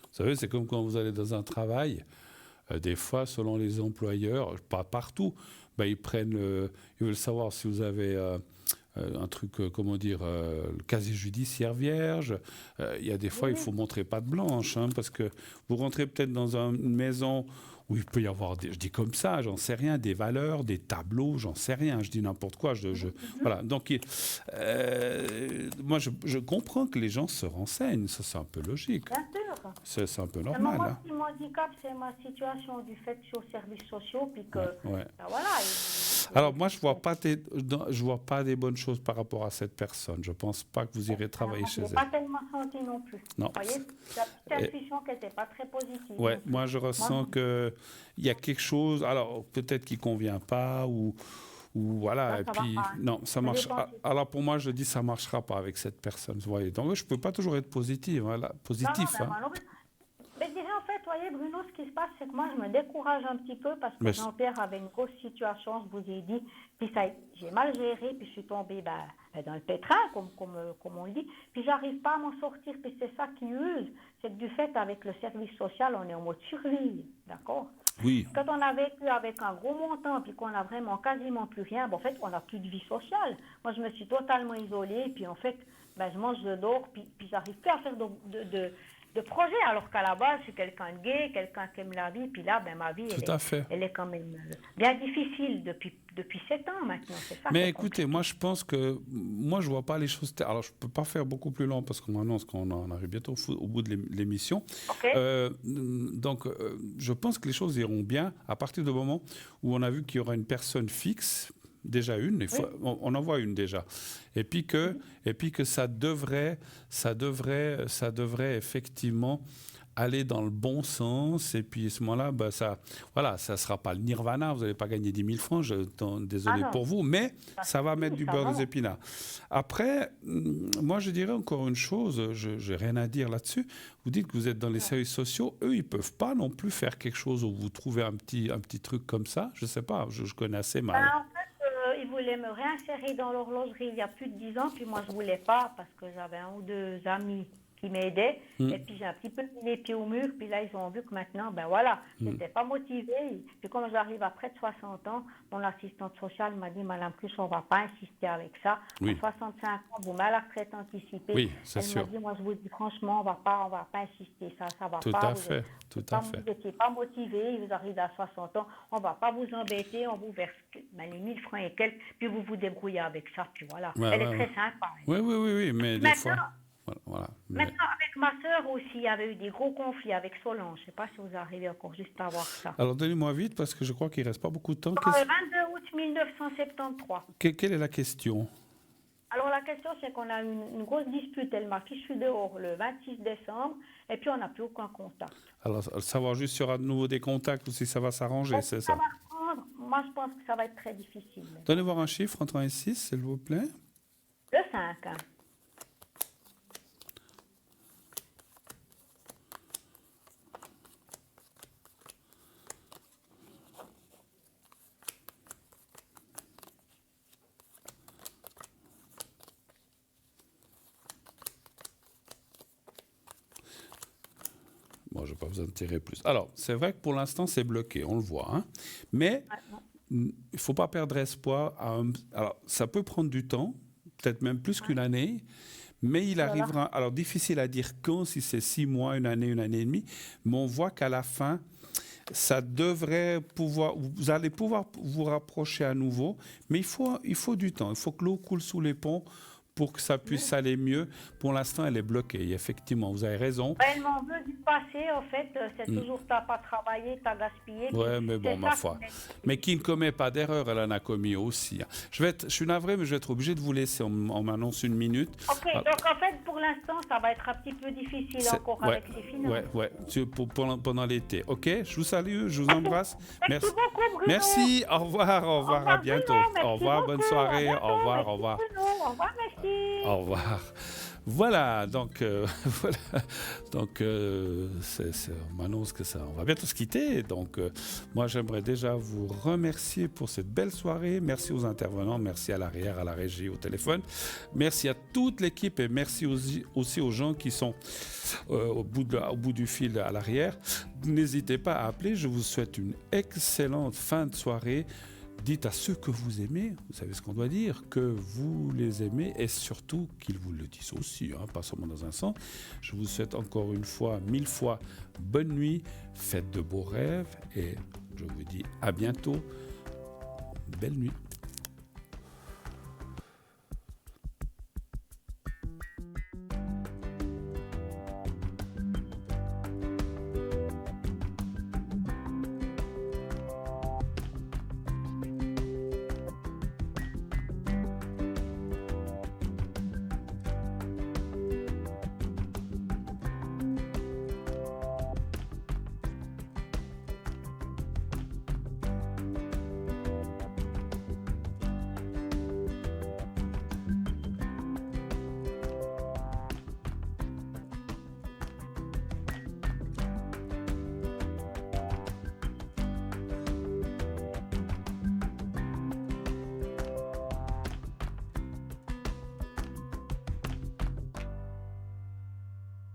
Vous savez, c'est comme quand vous allez dans un travail, des fois, selon les employeurs, pas partout, ils veulent savoir si vous avez un truc, le casier judiciaire vierge. Il y a des fois, il faut montrer patte blanche, hein, parce que vous rentrez peut-être dans une maison où il peut y avoir, je dis comme ça, j'en sais rien, des valeurs, des tableaux, j'en sais rien, je dis n'importe quoi. Voilà. Donc, moi, je comprends que les gens se renseignent, ça c'est un peu logique. Bien sûr. C'est un peu normal. Moi, mon handicap, c'est ma situation du fait que je suis aux services sociaux, puis que, voilà. Alors, moi, je vois pas des bonnes choses par rapport à cette personne. Je pense pas que vous irez travailler chez elle. Je n'ai pas tellement senti non plus. Non. Vous voyez, la petite intuition qui n'était pas très positive. Ouais, moi, je ressens qu'il y a quelque chose, alors peut-être qui ne convient pas, ou voilà, et puis non, ça marche. Alors pour moi, je dis ça marchera pas avec cette personne. Vous voyez, donc je peux pas toujours être positif. Voilà, positif. Mais déjà, en fait, vous voyez, Bruno, ce qui se passe, c'est que moi, je me décourage un petit peu parce que Jean-Pierre avait une grosse situation, je vous ai dit, puis j'ai mal géré, puis je suis tombée dans le pétrin, comme on le dit, puis j'arrive pas à m'en sortir, puis c'est ça qui use, c'est que du fait, avec le service social, on est en mode survie, d'accord? Oui. Quand on a vécu avec un gros montant, puis qu'on a vraiment quasiment plus rien, en fait, on n'a plus de vie sociale. Moi, je me suis totalement isolée, puis en fait, je mange, je dors, puis j'arrive plus à faire de projet, alors qu'à la base, je suis quelqu'un de gai, quelqu'un qui aime la vie, puis là, ma vie, elle est quand même bien difficile depuis 7 ans maintenant. C'est ça. Mais écoutez, moi, je pense que, je vois pas les choses, alors je peux pas faire beaucoup plus long parce qu'on m'annonce qu'on en arrive bientôt au bout de l'émission. Okay. Donc, je pense que les choses iront bien à partir du moment où on a vu qu'il y aura une personne fixe, déjà une, on en voit une déjà, et puis que ça devrait effectivement aller dans le bon sens, et puis à ce moment-là, ça ne sera pas le nirvana, vous n'allez pas gagner 10 000 francs, désolé pour vous, mais ça va mettre du beurre des épinards. Après, moi je dirais encore une chose, je n'ai rien à dire là-dessus, vous dites que vous êtes dans les services sociaux, eux ils ne peuvent pas non plus faire quelque chose où vous trouvez un petit truc comme ça, je ne sais pas, je connais assez mal. En fait, ils voulaient me réinsérer dans l'horlogerie il y a plus de 10 ans, puis moi je ne voulais pas parce que j'avais 1 ou 2 amis qui m'aidaient, et puis j'ai un petit peu mis les pieds au mur, puis là ils ont vu que maintenant, je n'étais pas motivée, puis comme j'arrive à près de 60 ans, mon assistante sociale m'a dit, Madame Plus, on ne va pas insister avec ça, à 65 ans, vous mettez la retraite anticipée, oui, c'est elle sûr. m'a dit, moi je vous dis franchement, on va pas insister, ça va tout pas. À fait. Vous n'étiez pas motivé, vous arrivez à 60 ans, on ne va pas vous embêter, on vous verse les 1000 francs et quelques, puis vous vous débrouillez avec ça, puis voilà. Elle est très sympa. Oui, mais des fois... Voilà. Maintenant, avec ma sœur aussi, il y avait eu des gros conflits avec Solange. Je ne sais pas si vous arrivez encore juste à voir ça. Alors, donnez-moi vite, parce que je crois qu'il ne reste pas beaucoup de temps. Le 22 août 1973. Quelle est la question? Alors, la question, c'est qu'on a eu une grosse dispute. Elle m'a fichu dehors le 26 décembre, et puis on n'a plus aucun contact. Alors, savoir juste s'il y aura de nouveau des contacts ou si ça va s'arranger, c'est ça? Moi, je pense que ça va être très difficile. Donnez voir un chiffre entre 1 et 6, s'il vous plaît. Le 5. Bon, je n'ai pas besoin de tirer plus. Alors, c'est vrai que pour l'instant, c'est bloqué, on le voit. Hein. Mais il ne faut pas perdre espoir. Alors, ça peut prendre du temps, peut-être même plus qu'une année, mais il arrivera... Alors, difficile à dire quand, si c'est 6 mois, une année et demie, mais on voit qu'à la fin, ça devrait pouvoir... Vous allez pouvoir vous rapprocher à nouveau, mais il faut du temps. Il faut que l'eau coule sous les ponts pour que ça puisse aller mieux. Pour l'instant, elle est bloquée. Et effectivement, vous avez raison. Elle m'en veut du passé, en fait. C'est toujours, t'as pas travaillé, t'as gaspillé. Oui, mais bon, ma foi. Mais qui ne commet pas d'erreur, elle en a commis aussi. Je suis navré, mais je vais être obligé de vous laisser. On m'annonce 1 minute. OK, donc en fait, pour l'instant, ça va être un petit peu difficile encore avec les finances. Oui, pendant l'été. OK, je vous salue, je vous embrasse. Merci beaucoup, Bruno. Merci, au revoir, à bientôt. Bruno, au revoir, bonne soirée, au revoir. Bruno, au revoir, merci. Au revoir. Voilà, donc, on m'annonce que ça, on va bientôt se quitter. Donc, moi, j'aimerais déjà vous remercier pour cette belle soirée. Merci aux intervenants, merci à l'arrière, à la régie, au téléphone. Merci à toute l'équipe et merci aussi aux gens qui sont au bout du fil à l'arrière. N'hésitez pas à appeler. Je vous souhaite une excellente fin de soirée. Dites à ceux que vous aimez, vous savez ce qu'on doit dire, que vous les aimez et surtout qu'ils vous le disent aussi, pas seulement dans un sens. Je vous souhaite encore une fois, 1000 fois, bonne nuit, faites de beaux rêves et je vous dis à bientôt. Belle nuit.